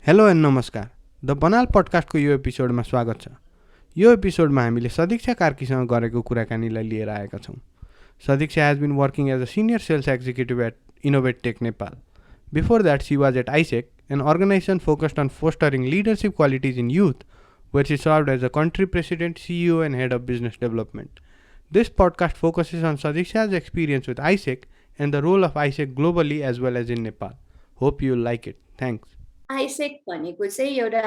Hello and नमस्कार। The बनाल पडकास्टको यो एपिसोडमा स्वागत छ। यो एपिसोडमा हामीले सदीक्षा कार्कीसँग गरेको कुराकानीलाई लिएर आएका छौँ। Sadiksha has been working as a senior sales executive at Innovate Tech Nepal. Before that, she was at AIESEC, an organization focused on fostering leadership qualities in youth, where she served as a country president, CEO, and head of business development. This podcast focuses on Sadiksha's experience with AIESEC and the role of AIESEC globally as well as in Nepal. Hope you like it. Thanks. AIESEC भनेको चाहिँ एउटा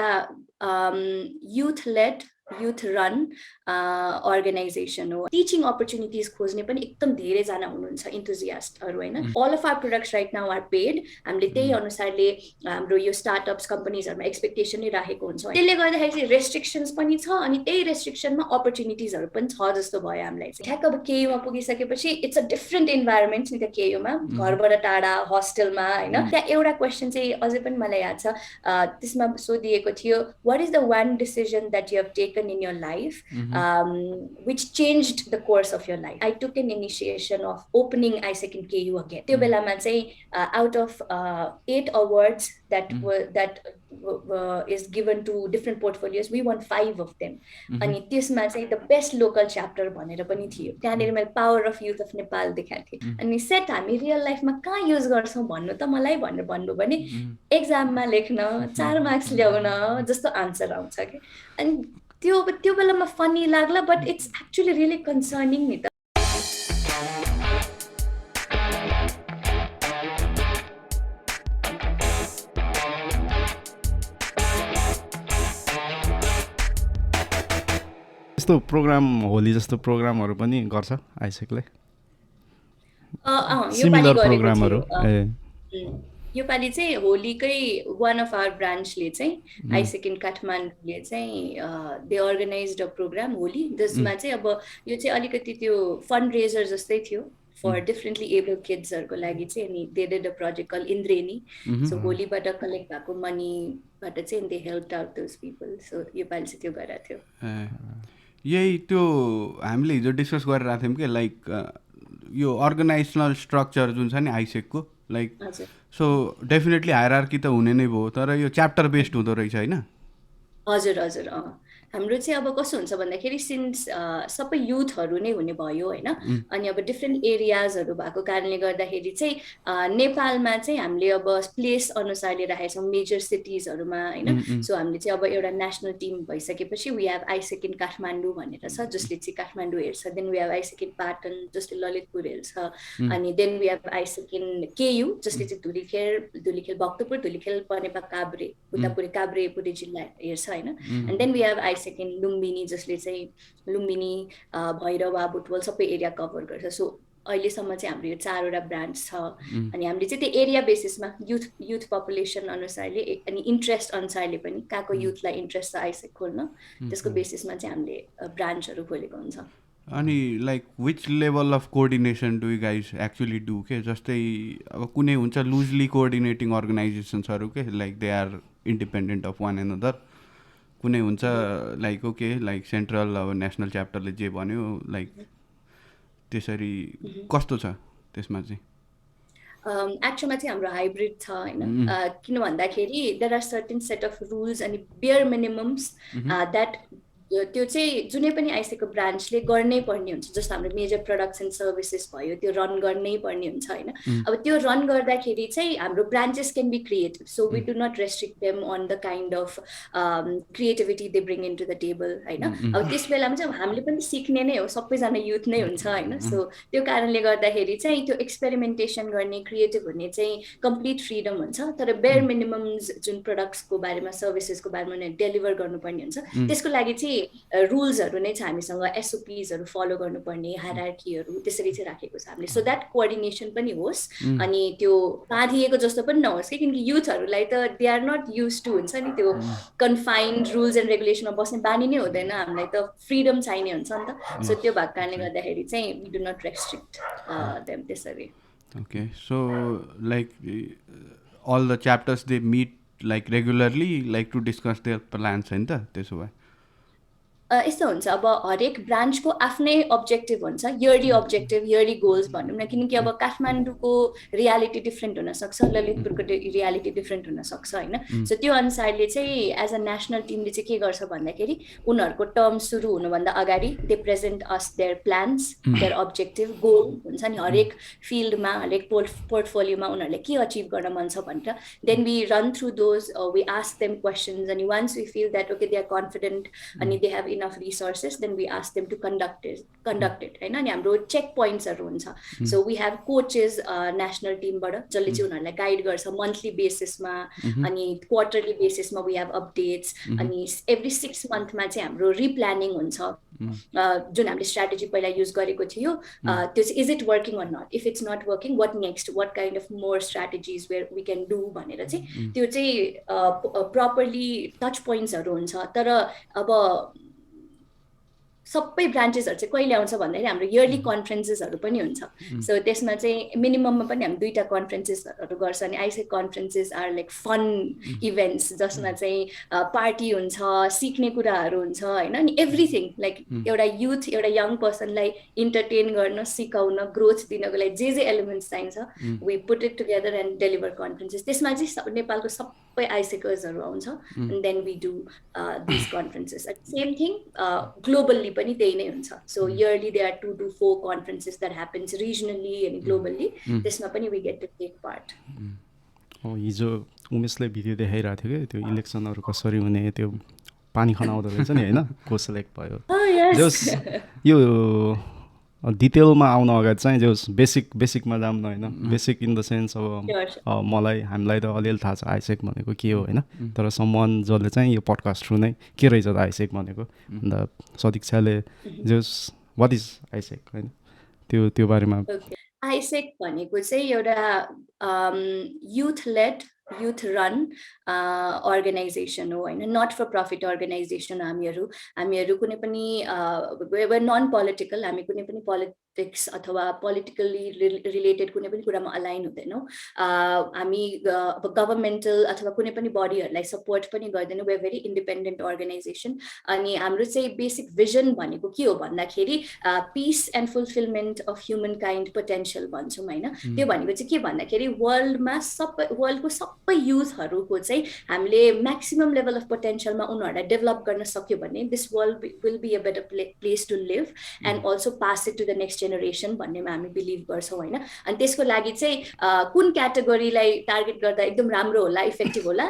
youth led youth run organisation हो। Teaching opportunities खोज्ने पनि एकदम धेरैजना हुनुहुन्छ इन्थुजियास्टहरू होइन। All of our products right now are paid. हामीले त्यही अनुसारले हाम्रो यो स्टार्टअप्स कम्पनीजहरूमा एक्सपेक्टेसन नै राखेको हुन्छ। त्यसले गर्दाखेरि चाहिँ रेस्ट्रिक्सन्स पनि छ अनि त्यही रेस्ट्रिक्सनमा अपर्च्युनिटिजहरू पनि छ जस्तो भयो हामीलाई चाहिँ। ठ्याक्क अब केयुमा पुगिसकेपछि इट्स अ डिफ्रेन्ट इन्भाइरोमेन्ट नि त केयुमा, घरबाट टाढा हस्टेलमा होइन। त्यहाँ एउटा क्वेसन चाहिँ अझै पनि मलाई याद छ, त्यसमा सोधिएको थियो, what is the one decision that you have taken in your life which changed the course of your life? I took an initiation of opening AIESEC in KU again. त्यो बेलामा चाहिँ out of 8 awards that is given to different portfolios, we won 5 of them. अनि त्यसमा चाहिँ the best local chapter भनेर पनि थियो। त्यहाँनिर मैले power of youth of Nepal देखाएको थिएँ। अनि सेट हामी रियल लाइफमा कहाँ युज गर्छौँ भन्नु त मलाई भनेर भन्नु भने एक्जाममा लेख्न 4 मार्क्स ल्याउन जस्तो आन्सर आउँछ कि। अनि त्यो बेलामा फनी लाग्ला, but it's actually really concerning नि त। यस्तो प्रोग्राम होली जस्तो प्रोग्रामहरू पनि गर्छ आइसेकले, सिमिलर प्रोग्रामहरू। योपालि चाहिँ होलीकै वान अफ आवर ब्रान्चले चाहिँ आइसेक इन काठमाडौँले चाहिँ दे अर्गनाइज्ड अ प्रोग्राम होली, जसमा चाहिँ अब यो चाहिँ अलिकति त्यो फन्ड रेजर जस्तै थियो फर डिफ्रेन्टली एबल किड्सहरूको लागि चाहिँ। अनि they did a project call Indreni. So होलीबाट कलेक्ट भएको मनीबाट चाहिँ they help out those people. So योपालि चाहिँ त्यो गरेको थियो। यही त्यो हामीले हिजो डिस्कस गरिरहेको थियौँ कि लाइक यो अर्गनाइजेसनल स्ट्रक्चर जुन छ नि आइसेकको, लाइक सो डेफिनेटली हायरार्की त हुने नै भयो, तर यो च्याप्टर बेस्ड हुँदो रहेछ होइन? हजुर हजुर। हाम्रो चाहिँ अब कस्तो हुन्छ भन्दाखेरि सिन्स सबै युथहरू नै हुने भयो होइन। अनि अब डिफ्रेन्ट एरियाजहरू भएको कारणले गर्दाखेरि चाहिँ नेपालमा चाहिँ हामीले अब प्लेस अनुसारले राखेका छौँ मेजर सिटिजहरूमा होइन। सो हामीले चाहिँ अब एउटा नेसनल टिम भइसकेपछि we have AIESEC in Kathmandu भनेर छ, जसले चाहिँ काठमाडौँ हेर्छ। Then we have AIESEC in Patan, जसले ललितपुर हेर्छ। अनि then we have AIESEC in KU, जसले चाहिँ धुलिखेल भक्तपुर, धुलिखेल पनेपा काभ्रे, उता काभ्रे पुरै जिल्ला हेर्छ होइन। And then we have second Lumbini, जसले चाहिँ लुम्बिनी, भैरवा, बुटवल सबै एरिया कभर गर्छ। सो अहिलेसम्म चाहिँ हाम्रो यो 4वटा ब्रान्च छ। अनि हामीले चाहिँ त्यो एरिया बेसिसमा युथ पपुलेसन अनुसारले अनि इन्ट्रेस्ट अनुसारले पनि कहाँको युथलाई इन्ट्रेस्ट छ आइसेक खोल्न, त्यसको बेसिसमा चाहिँ हामीले ब्रान्चहरू खोलेको हुन्छ। अनि like which level of coordination do you guys actually do के? जस्तै अब कुनै हुन्छ लुजली कोअर्डिनेटिङ अर्गनाइजेसन्सहरू के, like they are independent of one another. कुनै हुन्छ लाइक ओके लाइक सेन्ट्रल अब नेसनल च्याप्टरले जे भन्यो लाइक त्यसरी कस्तो छ त्यसमा चाहिँ? एक्चुअलमा चाहिँ हाम्रो हाइब्रिड छ होइन। किन भन्दाखेरि there are certain set of rules अनि बियर मिनिमम्स द्याट त्यो चाहिँ जुनै पनि आइसेकको ब्रान्चले गर्नै पर्ने हुन्छ। जस्तो हाम्रो मेजर प्रोडक्ट्स एन्ड सर्भिसेस भयो, त्यो रन गर्नै पर्ने हुन्छ होइन। अब त्यो रन गर्दाखेरि चाहिँ हाम्रो branches can be creative, so we do not restrict them on the kind of creativity they bring into the table होइन। अब त्यस बेलामा चाहिँ हामीले पनि सिक्ने नै हो, सबैजना युथ नै हुन्छ होइन। सो त्यो कारणले गर्दाखेरि चाहिँ त्यो एक्सपेरिमेन्टेसन गर्ने, क्रिएटिभ हुने चाहिँ कम्प्लिट फ्रिडम हुन्छ। तर बेयर मिनिमम्स जुन प्रोडक्ट्सको बारेमा, सर्भिसेसको बारेमा डेलिभर गर्नुपर्ने हुन्छ, त्यसको लागि चाहिँ रुल्सहरू नै छ हामीसँग, एसओपीजहरू फलो गर्नुपर्ने, हायरार्कीहरू त्यसरी चाहिँ राखेको छ हामीले। सो द्याट कोअर्डिनेसन पनि होस् अनि त्यो बाँधिएको जस्तो पनि नहोस् कि, किनकि युथहरूलाई त they are not use to हुन्छ नि त्यो कन्फाइन्ड रुल्स एन्ड रेगुलेसनमा बस्ने बानी नै हुँदैन। हामीलाई त फ्रिडम चाहिने हुन्छ नि त। सो त्यो भएको कारणले गर्दाखेरि चाहिँ we do not restrict them त्यसरी। Okay, so like all the chapters they meet like regularly like to discuss their plans होइन त त्यसो भए? यस्तो हुन्छ अब हरेक ब्रान्चको आफ्नै अब्जेक्टिभ हुन्छ इयरली अब्जेक्टिभ इयरली गोल्स भनौँ न किनकि अब काठमाडौँको रियालिटी डिफ्रेन्ट हुनसक्छ ललितपुरको रियालिटी डिफ्रेन्ट हुनसक्छ होइन सो त्यो अनुसारले चाहिँ एज अ नेसनल टिमले चाहिँ के गर्छ भन्दाखेरि उनीहरूको टर्म सुरु हुनुभन्दा अगाडि they present us their plans their objective goal हुन्छ नि हरेक फिल्डमा हरेक पोर्टफोलियोमा उनीहरूले के अचिभ गर्न मन छ भनेर then we run through those we ask them questions अनि once we feel that okay they are confident अनि they have enough resources then we ask them to conduct it हैन अनि हाम्रो चेक पोइन्ट्सहरु हुन्छ so we have coaches national टिमबाट जसले चाहिँ उनीहरूलाई गाइड गर्छ मन्थली बेसिसमा अनि क्वार्टरली बेसिसमा वी हेभ अपडेट्स अनि एभ्री 6 मन्थमा चाहिँ हाम्रो रिप्लानिङ हुन्छ जुन हामीले स्ट्राटेजी पहिला युज गरेको थियो त्यो चाहिँ is it working or not if it's not working what next what kind of more strategies where we can do भनेर चाहिँ त्यो चाहिँ प्रपरली टच पोइन्ट्सहरु हुन्छ तर अब सबै ब्रान्चेसहरु चाहिँ कहिले आउँछ भन्दाखेरि हाम्रो इयरली कन्फरेन्सेसहरु पनि हुन्छ सो त्यसमा चाहिँ मिनिमममा पनि हामी 2टा कन्फरेन्सेसहरु गर्छ अनि AIESEC conferences are like fun events जसमा चाहिँ पार्टी हुन्छ सिक्ने कुराहरु हुन्छ हैन अनि एभ्रीथिङ लाइक एउटा युथ एउटा यङ पर्सनलाई इन्टरटेन गर्न सिकाउन ग्रोथ दिनको लागि जे एलिमेन्ट्स चाहिन्छ we put it together and deliver conferences त्यसमा चाहिँ नेपालको सबै आइसेकर्सहरु आउँछ and then we do this conferences same thing globally पनि त्यही नै हुन्छ so yearly there are 2 to 4 conferences that happens regionally and globally त्यसमा पनि we get to take part हिजो उमेशले भिडियो देखाइरहेको थियो कि त्यो इलेक्सनहरु कसरी हुने त्यो पानी खनाउँदो रहेछ नि हैन को सेलेक्ट भयो जस यो डिटेलमा आउन अगाडि चाहिँ जस बेसिकमा जाऊँ न हैन बेसिक इन द सेन्स अब मलाई हामीलाई त अलिअलि थाहा छ आइसेक भनेको के हो हैन तर समवन जसले चाहिँ यो पडकास्ट थ्रु नै के रहेछ त आइसेक भनेको अन्त सदिक्षाले जस व्हाट इज आइसेक हैन त्यो बारेमा आइसेक भनेको चाहिँ एउटा youth led youth run organization हो हैन not for profit organization हामीहरु कुनै पनि नन पोलिटिकल हामी कुनै पनि पोलिटिक्स अथवा पोलिटिकली रिलेटेड कुनै पनि कुरामा अलाइन हुँदैनौं हामी गभर्नमेन्टल अथवा कुनै पनि बडीहरुलाई सपोर्ट पनि गर्दैनौं we are very independent organisation अनि हाम्रो चाहिँ बेसिक भिजन भनेको के हो भन्दाखेरि peace and fulfilment of humankind potential भन्छौं हैन त्यो भनेको चाहिँ के भन्दाखेरि वर्ल्डको सबै युथहरुको चाहिँ हामीले म्याक्सिमम लेभल अफ पोटेन्शियलमा उनीहरुलाई डेभलप गर्न सक्यो भने this world will be a better place to live and also pass it to the next generation भन्नेमा हामी बिलिभ गर्छौं हैन अनि त्यसको लागि चाहिँ कुन क्याटेगोरीलाई टार्गेट गर्दा एकदम राम्रो होला इफेक्टिभ होला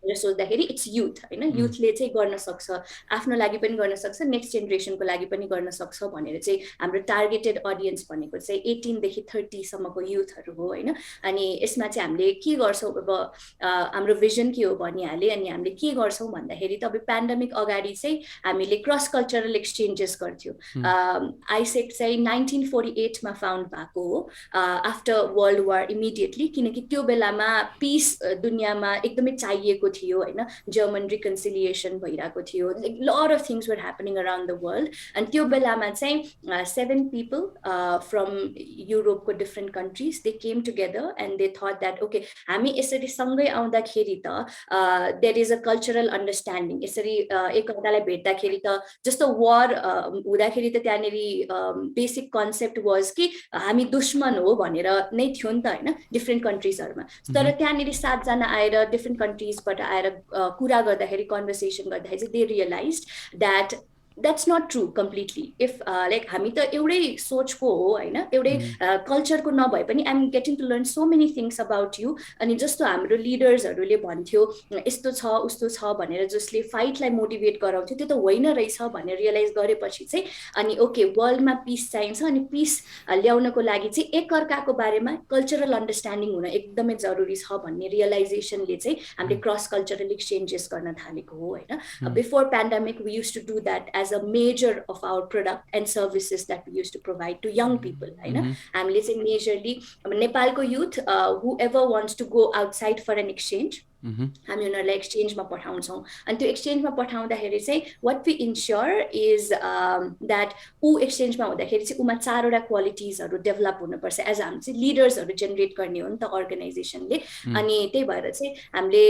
भनेर सोच्दाखेरि इट्स युथ हैन युथले चाहिँ गर्न सक्छ आफ्नो लागि पनि गर्न सक्छ नेक्स्ट जेनेरेसनको लागि पनि गर्न सक्छ भनेर चाहिँ हाम्रो टार्गेटेड अडियन्स भनेको चाहिँ 18 देखि 30 सम्मको युथहरु हो हैन अनि यसमा चाहिँ हामीले के गर्छौं अब हाम्रो भिजन के हो भनिहाले अनि हामीले के गर्छौं भन्दाखेरि त अब पेन्डेमिक अगाडि चाहिँ हामीले क्रस कल्चरल एक्सचेन्जेस गर्थ्यौं आइसेक चाहिँ 1948 मा फाउन्ड भएको हो आफ्टर वर्ल्ड वार इमिडिएटली किनकि त्यो बेलामा पीस दुनियाँमा एकदमै चाहिएको थियो हैन जर्मन रिकन्सिलिएसन भइराको थियो lot of things were happening around the world अनि त्यो बेलामा चाहिँ 7 पीपल फ्रम युरोपको different countries they came together and they thought that okay हामी यसरी सँगै आउँदाखेरि त there is a cultural understanding यसरी एकअर्कालाई भेट्दाखेरि त जस्तो वार हुँदाखेरि त त्यहाँनेरि बेसिक कन्सेप्ट वाज कि हामी दुश्मन हो भनेर नै थियो नि त हैन डिफरेंट कन्ट्रीजहरुमा तर त्यहाँनेरि 7 जना आएर डिफरेंट कन्ट्रीजबाट आएर कुरा गर्दाखेरि कन्भर्सेसन गर्दाखेरि चाहिँ they realised that that's not true completely if like हामी त एउटै सोचको हो हैन एउटै कल्चरको नभए पनि I am getting to learn so many things about you अनि जस्तो हाम्रो लिडर्सहरुले भन्थ्यो यस्तो छ उस्तो छ भनेर जसले फाइटलाई मोटिभेट गराउँथ्यो त्यो त होइन रहेछ भनेर रियलाइज गरेपछि चाहिँ अनि ओके वर्ल्डमा पीस चाहिन्छ अनि पीस ल्याउनको लागि चाहिँ एकअर्काको बारेमा कल्चरल अन्डरस्ट्यान्डिङ हुन एकदमै जरुरी छ भन्ने रियलाइजेसनले चाहिँ हामीले क्रस कल्चरल एक्सचेन्जेस गर्न थालेको हो हैन before pandemic we used to do that as a major of our product and services that we used to provide to young people हैन हामीले चाहिँ मेजरली नेपालको youth whoever wants to go outside for an exchange हामी उनीहरूलाई एक्सचेन्जमा पठाउँछौँ अनि त्यो एक्सचेन्जमा पठाउँदाखेरि चाहिँ what we ensure is that ऊ एक्सचेन्जमा हुँदाखेरि चाहिँ उमा 4वटा क्वालिटिजहरू डेभलप हुनुपर्छ एज हामी चाहिँ लिडर्सहरू जेनेरेट गर्ने हो नि त अर्गनाइजेसनले अनि त्यही भएर चाहिँ हामीले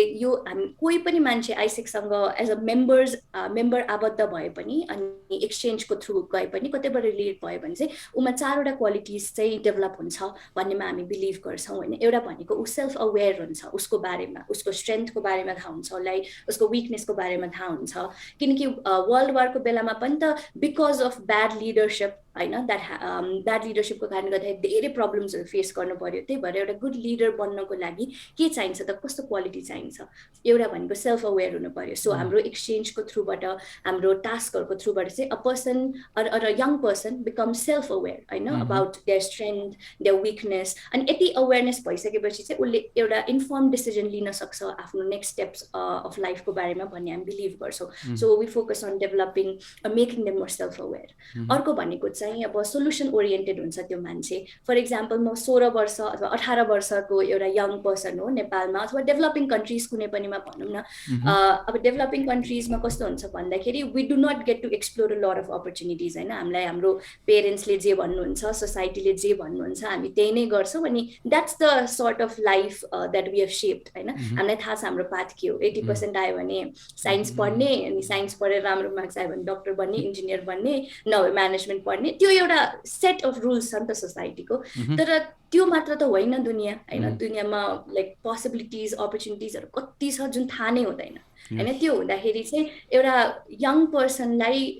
हामी कोही पनि मान्छे आइसेकसँग एज अ मेम्बर आबद्ध भए पनि अनि एक्सचेन्जको थ्रु गए पनि कतैबाट रिलेट भयो भने चाहिँ उमा 4वटा क्वालिटिज चाहिँ डेभलप हुन्छ भन्नेमा हामी बिलिभ गर्छौँ होइन एउटा भनेको ऊ सेल्फ अवेयर हुन्छ उसको बारेमा उसको स्ट्रेन्थको बारेमा थाहा हुन्छ उसलाई उसको विकनेसको बारेमा थाहा हुन्छ किनकि वर्ल्ड वारको बेलामा पनि त बिकज अफ ब्याड लिडरसिप होइन ब्याड लिडरसिपको कारणले गर्दाखेरि धेरै प्रब्लम्सहरू फेस गर्नु पर्यो त्यही भएर एउटा गुड लिडर बन्नको लागि के चाहिन्छ त कस्तो क्वालिटी चाहिन्छ एउटा भनेको सेल्फ अवेयर हुनु पर्यो सो हाम्रो एक्सचेन्जको थ्रुबाट हाम्रो टास्कहरूको थ्रुबाट चाहिँ a person a young person become self aware होइन about their strength their weakness अनि यति अवेरनेस भइसकेपछि चाहिँ उसले एउटा इन्फर्म डिसिजन लिन सक्छ आफ्नो नेक्स्ट स्टेप्स अफ लाइफको बारेमा भन्ने हामी बिलिभ गर्छौँ so we focus on developing making them more self aware अर्को भनेको चाहिँ अब सोल्युसन ओरिएन्टेड हुन्छ त्यो मान्छे फर इक्जाम्पल म 16 वर्ष अथवा 18 वर्षको एउटा यङ पर्सन हो नेपालमा अथवा डेभलपिङ कन्ट्रिज कुनै पनिमा भनौँ न अब डेभलपिङ कन्ट्रिजमा कस्तो हुन्छ भन्दाखेरि we do not get to explore a lot of opportunities होइन हामीलाई हाम्रो पेरेन्ट्सले जे भन्नुहुन्छ सोसाइटीले जे भन्नुहुन्छ हामी त्यही नै गर्छौँ अनि that's the sort of life that we have shaped होइन हामीलाई थाहा छ हाम्रो पाथ के हो 80% आयो भने साइन्स पढ्ने अनि साइन्स पढेर राम्रो मार्क्स आयो भने डक्टर बन्ने इन्जिनियर बन्ने नभए म्यानेजमेन्ट पढ्ने त्यो एउटा सेट अफ रुल्स छ नि त सोसाइटीको तर त्यो मात्र त होइन दुनियाँ होइन दुनियाँमा लाइक पोसिबिलिटिज अपर्च्युनिटिजहरू कति छ जुन थाहा नै हुँदैन होइन त्यो हुँदाखेरि चाहिँ एउटा यङ पर्सनलाई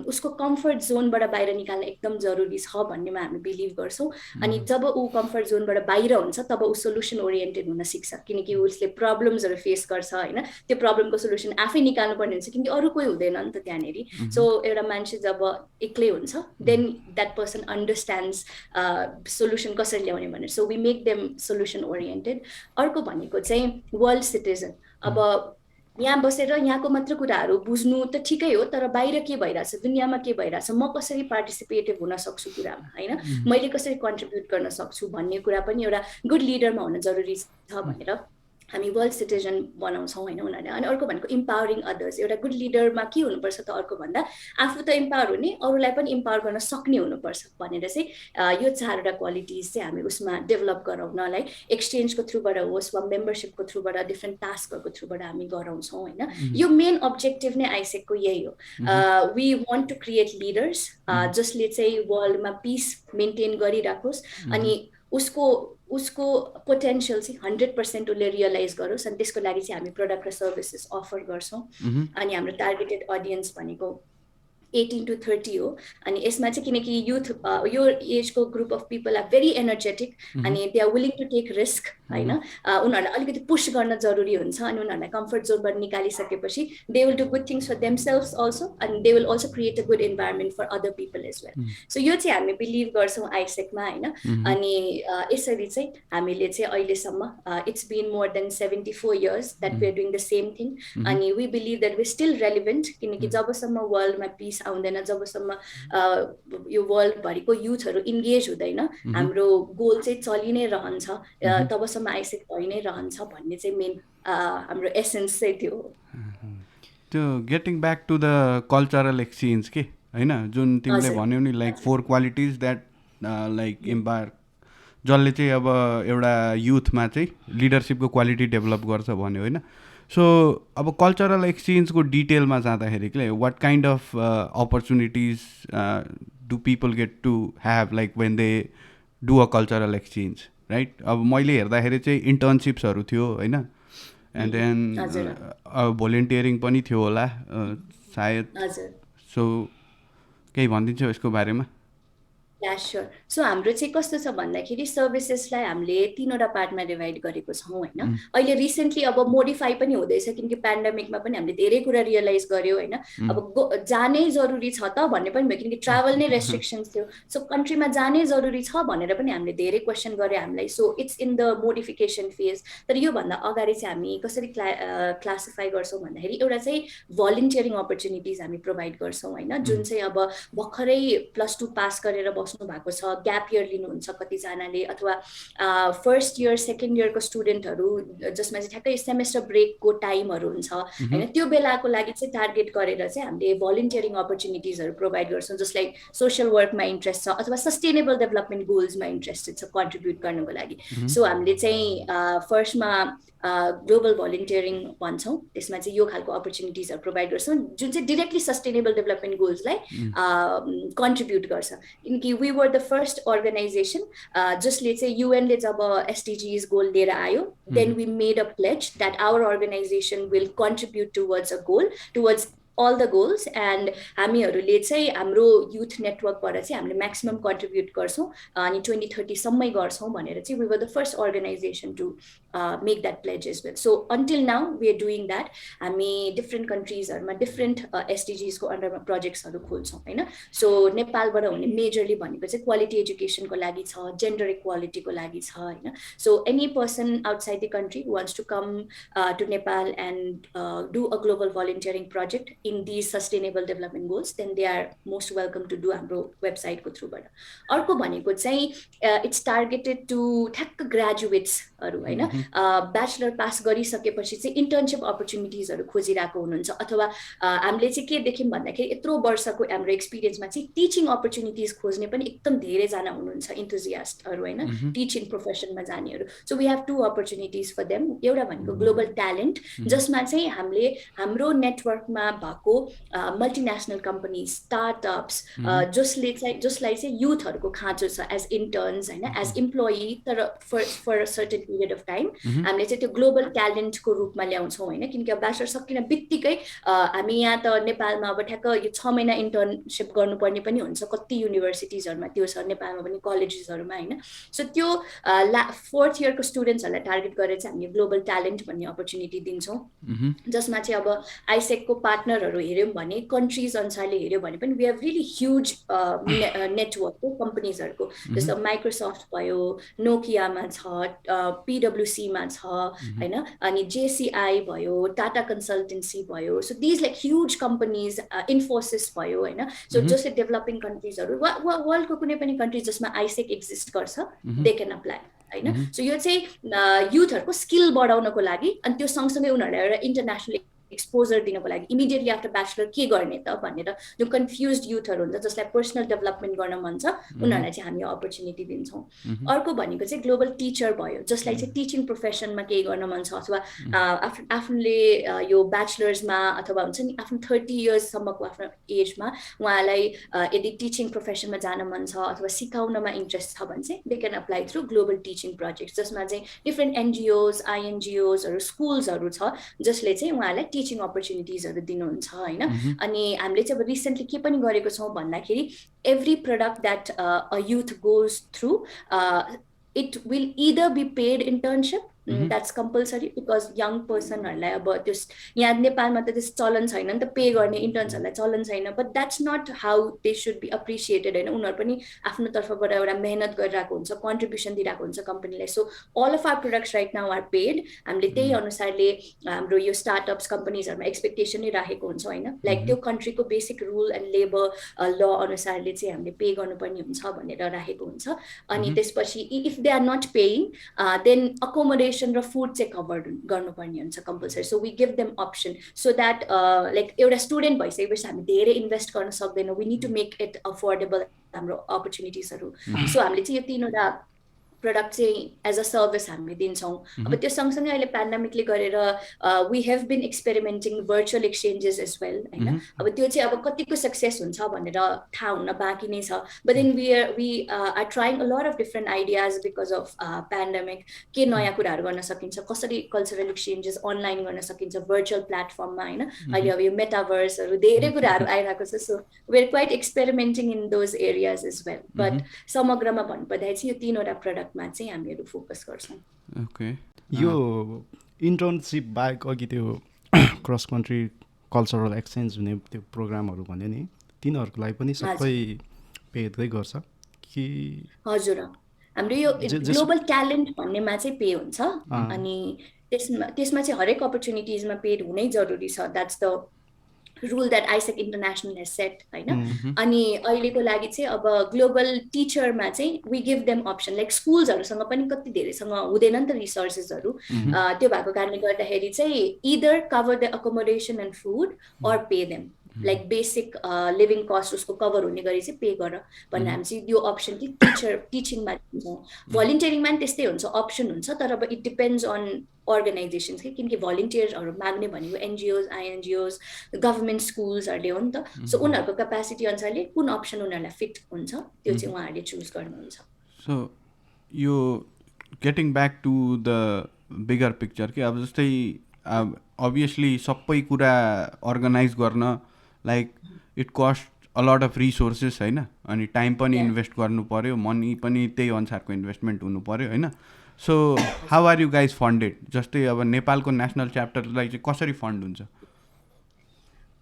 उसको कम्फर्ट जोनबाट बाहिर निकाल्न एकदम जरुरी छ भन्नेमा हामी बिलिभ गर्छौँ अनि जब ऊ कम्फर्ट जोनबाट बाहिर हुन्छ तब ऊ सोल्युसन ओरिएन्टेड हुन सिक्छ किनकि उसले प्रब्लम्सहरू फेस गर्छ होइन त्यो प्रब्लमको सोल्युसन आफै निकाल्नु पर्ने हुन्छ किनकि अरू कोही हुँदैन नि त त्यहाँनिर सो एउटा मान्छे जब एक्लै हुन्छ then that person understands solution कसरी ल्याउने भनेर so we make them solution oriented अर्को भनेको चाहिँ वर्ल्ड सिटिजन अब यहाँ बसेर यहाँको मात्र कुराहरू बुझ्नु त ठिकै हो तर बाहिर के भइरहेछ दुनियाँमा के भइरहेछ म कसरी पार्टिसिपेटिभ हुन सक्छु कुरामा होइन मैले कसरी कन्ट्रिब्युट गर्न सक्छु भन्ने कुरा पनि एउटा गुड लिडरमा हुन जरुरी छ भनेर हामी वर्ल्ड सिटिजन बनाउँछौँ होइन उनीहरूले अनि अर्को भनेको इम्पावरिङ अदर्स एउटा गुड लिडरमा के हुनुपर्छ त अर्को भन्दा आफू त इम्पावर हुने अरूलाई पनि इम्पावर गर्न सक्ने हुनुपर्छ भनेर चाहिँ यो 4वटा क्वालिटिज चाहिँ हामी उसमा डेभलप गराउनलाई एक्सचेन्जको थ्रुबाट होस् वा मेम्बरसिपको थ्रुबाट डिफ्रेन्ट टास्कहरूको थ्रुबाट हामी गराउँछौँ होइन यो मेन अब्जेक्टिभ नै आइसेकको यही हो we want to create leaders जसले चाहिँ वर्ल्डमा पिस मेन्टेन गरिराखोस् अनि उसको पोटेन्सियल चाहिँ 100% उसले रियलाइज गरोस् अनि त्यसको लागि चाहिँ हामी प्रडक्ट र सर्भिसेस अफर गर्छौँ अनि हाम्रो टार्गेटेड अडियन्स भनेको 18 to 30 हो अनि यसमा चाहिँ किनकि युथ यो एजको group of people are very energetic अनि they are willing to take risk होइन उनीहरूलाई अलिकति पुश गर्न जरुरी हुन्छ अनि उनीहरूलाई कम्फर्ट जोनबाट निकालिसकेपछि they will do good things for themselves also अनि they will also create a good environment for other people as well so यो चाहिँ हामी बिलिभ गर्छौँ आइसेकमा होइन अनि यसरी चाहिँ हामीले चाहिँ अहिलेसम्म it's been more than 74 years that we are doing the same thing अनि we believe that we still relevant किनकि जबसम्म वर्ल्डमा पिस आउँदैन जबसम्म यो वर्ल्डभरिको युथहरू इन्गेज हुँदैन हाम्रो गोल चाहिँ चलि नै रहन्छ तबसम्म आइसेक भइ नै रहन्छ भन्ने चाहिँ मेन हाम्रो एसेन्स चाहिँ त्यो getting back to the cultural exchange के होइन जुन तिमीले भन्यौ नि like 4 qualities that like empire जसले चाहिँ अब एउटा युथमा चाहिँ लिडरसिपको क्वालिटी डेभलप गर्छ भन्यो होइन सो अब कल्चरल एक्सचेन्जको डिटेलमा जाँदाखेरि के what kind of opportunities do people get to have like when they do a cultural exchange right अब मैले हेर्दाखेरि चाहिँ इन्टर्नसिप्सहरू थियो होइन एन्ड देन भोलिन्टियरिङ पनि थियो होला सायद सो केही भनिदिन्छौ यसको बारेमा या स्योर सो हाम्रो चाहिँ कस्तो छ भन्दाखेरि सर्भिसेसलाई हामीले 3वटा पार्टमा डिभाइड गरेको छौँ होइन अहिले रिसेन्टली अब मोडिफाई पनि हुँदैछ किनकि पेन्डेमिकमा पनि हामीले धेरै कुरा रियलाइज गर्यो होइन अब जानै जरुरी छ त भन्ने पनि भयो किनकि ट्राभल नै रेस्ट्रिक्सन्स थियो सो कन्ट्रीमा जानै जरुरी छ भनेर पनि हामीले धेरै क्वेसन गरे हामीलाई so it's in the modification phase तर योभन्दा अगाडि चाहिँ हामी कसरी क्लासिफाई गर्छौँ भन्दाखेरि एउटा चाहिँ भलिन्टियरिङ अपर्च्युनिटिज हामी प्रोभाइड गर्छौँ होइन जुन चाहिँ अब भर्खरै +2 पास गरेर बस्नु भएको छ, ग्याप इयर लिनुहुन्छ कतिजनाले, अथवा फर्स्ट इयर सेकेन्ड इयरको स्टुडेन्टहरू जसमा चाहिँ ठ्याक्कै सेमेस्टर ब्रेकको टाइमहरू हुन्छ होइन, त्यो बेलाको लागि चाहिँ टार्गेट गरेर चाहिँ हामीले भलिन्टियरिङ अपर्च्युनिटिजहरू प्रोभाइड गर्छौँ, जसलाई सोसियल वर्कमा इन्ट्रेस्ट छ अथवा सस्टेनेबल डेभलपमेन्ट गोल्समा इन्ट्रेस्टेड छ कन्ट्रिब्युट गर्नको लागि। सो हामीले चाहिँ फर्स्टमा ग्लोबल भलिन्टियरिङ भन्छौँ, त्यसमा चाहिँ यो खालको अपर्च्युनिटिजहरू प्रोभाइड गर्छौँ जुन चाहिँ डिरेक्टली सस्टेनेबल डेभलपमेन्ट गोल्सलाई कन्ट्रिब्युट गर्छ। किनकि we were the first organisation जसले चाहिँ युएनले जब एसडिजिज गोल लिएर आयो, then we made a pledge that our organisation will contribute towards a goal, towards all the goals, and हामीहरूले चाहिँ हाम्रो युथ नेटवर्कबाट चाहिँ हामीले म्याक्सिमम कन्ट्रिब्युट गर्छौँ अनि 2030 सम्मै गर्छौँ भनेर चाहिँ we were the first organisation to make that pledge as well. So until now we are doing that. हामी डिफ्रेन्ट कन्ट्रिजहरूमा डिफ्रेन्ट एसडिजिजको अन्डरमा प्रोजेक्ट्सहरू खोल्छौँ होइन। सो नेपालबाट हुने मेजरली भनेको चाहिँ क्वालिटी एजुकेसनको लागि छ, जेन्डर इक्वालिटीको लागि छ होइन। So any person outside the country wants to come to Nepal and do a global volunteering project in these sustainable development goals, then they are most welcome to do हाम्रो वेबसाइटको थ्रुबाट। अर्को भनेको चाहिँ इट्स टार्गेटेड टु ठ्याक्क ग्रेजुएट्सहरू होइन, bachelor pass गरिसकेपछि चाहिँ internship अपर्च्युनिटिजहरू खोजिरहेको हुनुहुन्छ, अथवा हामीले चाहिँ के देख्यौँ भन्दाखेरि यत्रो वर्षको हाम्रो एक्सपिरियन्समा चाहिँ टिचिङ अपर्च्युनिटिज खोज्ने पनि एकदम धेरैजना हुनुहुन्छ इन्थुजियास्टहरू होइन, टिचिङ प्रोफेसनमा जानेहरू। So we have to opportunities for them. एउटा भनेको ग्लोबल ट्यालेन्ट, जसमा चाहिँ हामीले हाम्रो नेटवर्कमा भएको मल्टिनेसनल कम्पनी स्टार्टअप्स जसलाई चाहिँ युथहरूको खाँचो छ एज इन्टर्न्स होइन, एज इम्प्लोइ, तर for a certain period of time हामीले चाहिँ त्यो ग्लोबल ट्यालेन्टको रूपमा ल्याउँछौँ होइन। किनकि अब ब्याचलर सकिन बित्तिकै हामी यहाँ त नेपालमा अब ठ्याक्क यो 6 महिना इन्टर्नसिप गर्नुपर्ने पनि हुन्छ कति युनिभर्सिटिजहरूमा, त्यो छ नेपालमा पनि कलेजेसहरूमा होइन। सो त्यो 4th इयरको स्टुडेन्ट्सहरूलाई टार्गेट गरेर चाहिँ हामीले ग्लोबल ट्यालेन्ट भन्ने अपर्च्युनिटी दिन्छौँ, जसमा चाहिँ अब आइसेकको पार्टनरहरू हेऱ्यौँ भने कन्ट्रिज अनुसारले हेऱ्यौँ भने पनि we have really huge network हो कम्पनीजहरूको, जस्तो माइक्रोसफ्ट भयो, नोकियामा छ, पिडब्ल्युसीमा छ होइन, अनि जेसिआई भयो, टाटा कन्सल्टेन्सी भयो। So these like huge companies, Infosys भयो होइन। सो जसले डेभलपिङ कन्ट्रिजहरू वर्ल्डको कुनै पनि कन्ट्री जसमा आइसेक एक्जिस्ट गर्छ दे क्यान अप्लाई होइन। सो यो चाहिँ युथहरूको स्किल बढाउनको लागि, अनि त्यो सँगसँगै उनीहरूलाई एउटा इन्टरनेसनल एक्सपोजर दिनको लागि इमिडिएटली आफ्टर ब्याचलर के गर्ने त भनेर जो कन्फ्युज युथहरू हुन्छ जसलाई पर्सनल डेभलपमेन्ट गर्न मन छ उनीहरूलाई चाहिँ हामी अपर्च्युनिटी दिन्छौँ। अर्को भनेको चाहिँ ग्लोबल टिचर भयो, जसलाई चाहिँ टिचिङ प्रोफेसनमा केही गर्न मन छ, अथवा आफूले यो ब्याचलर्समा अथवा हुन्छ नि आफ्नो 30 इयर्ससम्मको आफ्नो एजमा उहाँलाई यदि टिचिङ प्रोफेसनमा जान मन छ अथवा सिकाउनमा इन्ट्रेस्ट छ भने चाहिँ they can apply through global teaching project, जसमा चाहिँ डिफ्रेन्ट एनजिओज, आइएनजिओजहरू, स्कुल्सहरू छ जसले चाहिँ उहाँलाई टिचिङ अपर्च्युनिटिजहरू दिनुहुन्छ होइन। अनि हामीले चाहिँ अब रिसेन्टली के पनि गरेको छौँ भन्दाखेरि every product that a youth goes through it will either be paid internship, that's compulsory, because young पर्सनहरूलाई अब त्यो यहाँ नेपालमा त त्यस चलन छैन नि त, पे गर्ने इन्टर्न्सहरूलाई चलन छैन, but that's not how they should be appreciated होइन। उनीहरू पनि आफ्नो तर्फबाट एउटा मेहनत गरिरहेको हुन्छ, कन्ट्रिब्युसन दिइरहेको हुन्छ कम्पनीलाई। So all of our products right now are paid. हामीले त्यही अनुसारले हाम्रो यो स्टार्टअप्स कम्पनीजहरूमा एक्सपेक्टेसन नै राखेको हुन्छ होइन, लाइक त्यो कन्ट्रीको बेसिक रुल एन्ड लेबर ल अनुसारले चाहिँ हामीले पे गर्नुपर्ने हुन्छ भनेर राखेको हुन्छ। अनि त्यसपछि if they are not paying then accommodation र फुड चाहिँ कभर गर्नुपर्ने हुन्छ compulsory. So we give them option so that like एउटा स्टुडेन्ट भइसकेपछि हामी धेरै इन्भेस्ट गर्न सक्दैनौँ, we need to make it affordable हाम्रो अपर्च्युनिटिजहरू। सो हामीले चाहिँ यो 3वटा प्रोडक्ट चाहिँ एज अ सर्भिस हामी दिन्छौँ। अब त्यो सँगसँगै अहिले पेन्डेमिकले गरेर we have been experimenting virtual exchanges as well होइन। अब त्यो चाहिँ अब कतिको सक्सेस हुन्छ भनेर थाहा हुन बाँकी नै छ, but then we are trying a lot of different ideas because of pandemic. के नयाँ कुराहरू गर्न सकिन्छ, कसरी कल्चरल एक्सचेन्जेस अनलाइन गर्न सकिन्छ भर्चुअल प्लेटफर्ममा होइन। अहिले अब यो मेटाभर्सहरू धेरै कुराहरू आइरहेको छ, so we are quite experimenting in those areas as well. But समग्रमा भन्नुपर्दाखेरि चाहिँ यो 3वटा प्रोडक्ट मा चाहिँ हामीहरू फोकस गर्छौँ। ओके, यो इन्टर्नसिप बाहेक अघि त्यो क्रस कन्ट्री कल्चरल एक्सचेन्ज हुने त्यो प्रोग्रामहरू भन्यो नि, तिनीहरूको लागि पनि सबै पेदै गर्छ कि? हजुर, हाम्रो यो ग्लोबल ट्यालेन्ट भन्नेमा चाहिँ पे हुन्छ, अनि त्यसमा चाहिँ हरेक अपर्च्युनिटिजमा पेड हुनै जरुरी छ। That's the rule that AIESEC International has set, हैन अनि अहिलेको लागि चाहिँ अब ग्लोबल टिचरमा चाहिँ we give them option like स्कुल्सहरुसँग पनि कति धेरैसँग हुँदैन नि त रिसोर्सेसहरु त्यो भएको कारणले गर्दाखेरि चाहिँ either cover the accommodation and food or pay them like basic living cost उसको कभर हुने गरी चाहिँ पे गर भन्ने हामी चाहिँ यो अप्सन चाहिँ टिचिङमा दिन्छौँ भलन्टियरिङमा पनि त्यस्तै हुन्छ अप्सन हुन्छ तर अब इट डिपेन्ड्स अन अर्गनाइजेसन्स के किनकि भलन्टियर्सहरु माग्ने भनेको एनजिओज आइएनजिओज गभर्नमेन्ट स्कुल्सहरुले हो नि त सो उनीहरुको क्यापासिटी अनुसारले कुन अप्सन उनीहरुलाई फिट हुन्छ त्यो चाहिँ उहाँहरुले चुज गर्नुहुन्छ सो यो getting back to the bigger picture के अब जस्तै obviously सबै कुरा अर्गनाइज गर्न like it cost a lot of resources हैन अनि टाइम पनि इन्भेस्ट गर्नु पर्यो मनी पनि त्यही अनुसारको इन्भेस्टमेन्ट हुनु पर्यो हैन so how are you guys funded जस्तै अब नेपालको नेसनल च्याप्टरलाई चाहिँ कसरी फन्ड हुन्छ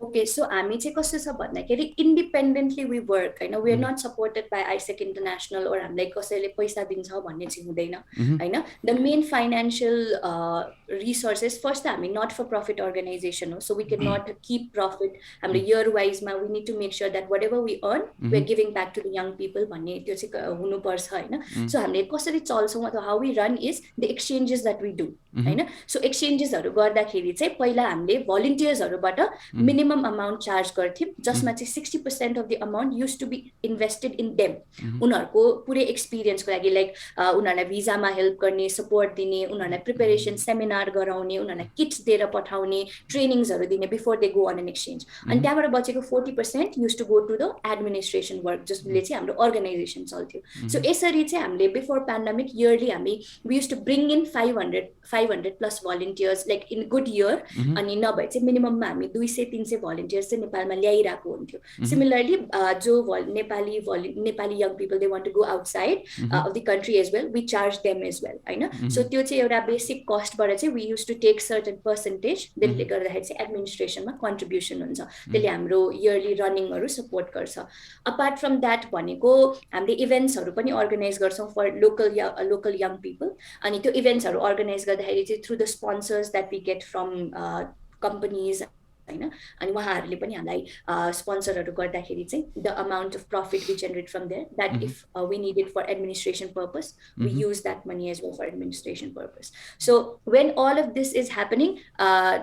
Okay, so हामी चाहिँ कस्तो छ भन्दाखेरि इन्डिपेन्डेन्टली वी वर्क हैन we are not supported by AIESEC international or हामीलाई कसैले पैसा दिन्छ भन्ने चाहिँ हुँदैन हैन the main financial resources first हामी नट फर प्रफिट अर्गनाइजेसन हो so we can not keep profit हाम्रो इयर वाइजमा we need to make sure that whatever we earn we are giving back to the young people भन्ने त्यो चाहिँ हुनुपर्छ हैन so हामीले कसरी चल्छौँ अथवा how we run is the exchanges that we do हैन सो एक्सचेन्जेसहरु गर्दाखेरि चाहिँ पहिला हामीले भलन्टियर्सहरुबाट मिनिमम amount charge गर्थ्यौं जसमा चाहिँ 60% of the amount used to be invested in them उनीहरुको पुरै एक्सपीरियन्सको लागि लाइक उनीहरुलाई भिजामा हेल्प गर्ने सपोर्ट दिने उनीहरुलाई प्रिपरेसन सेमिनार गराउने उनीहरुलाई किट्स दिएर पठाउने ट्रेनिङ्सहरु दिने before they go on an exchange अनि त्यहाँबाट बचेको 40% used to go to the administration work जसले चाहिँ हाम्रो अर्गनाइजेसन चल्थ्यो सो यसरी चाहिँ हामीले बिफोर प्यान्डेमिक इयरली हामी we used to bring in 500 plus volunteers like in good year अनि नभए चाहिँ मिनिमममा हामी 200-300 volunteers चाहिँ नेपालमा ल्याइराको हुन्थ्यो सिमिलरली जो Nepali young people they want to go outside of the country as well we charge them as well हैन सो त्यो चाहिँ एउटा बेसिक कस्टबाट चाहिँ we used to take certain percentage त्यसले गर्दाखेरि चाहिँ एडमिनिस्ट्रेसनमा कन्ट्रिब्युसन हुन्छ त्यसले हाम्रो इयरली रनिङहरु सपोर्ट गर्छ अपार्ट फ्रम दैट भनेको हामीले इभेन्ट्सहरु पनि अर्गनाइज गर्छौं फर लोकल यङ पिपल अनि त्यो इभेन्ट्सहरु अर्गनाइज गर्दाखेरि चाहिँ through the sponsors that we get from companies हैन अनि उहाँहरुले पनि हामीलाई स्पोन्सरहरु गर्दाखेरि चाहिँ the amount of profit we generate from there that if we need it for administration purpose we use that money as well for administration purpose so when all of this is happening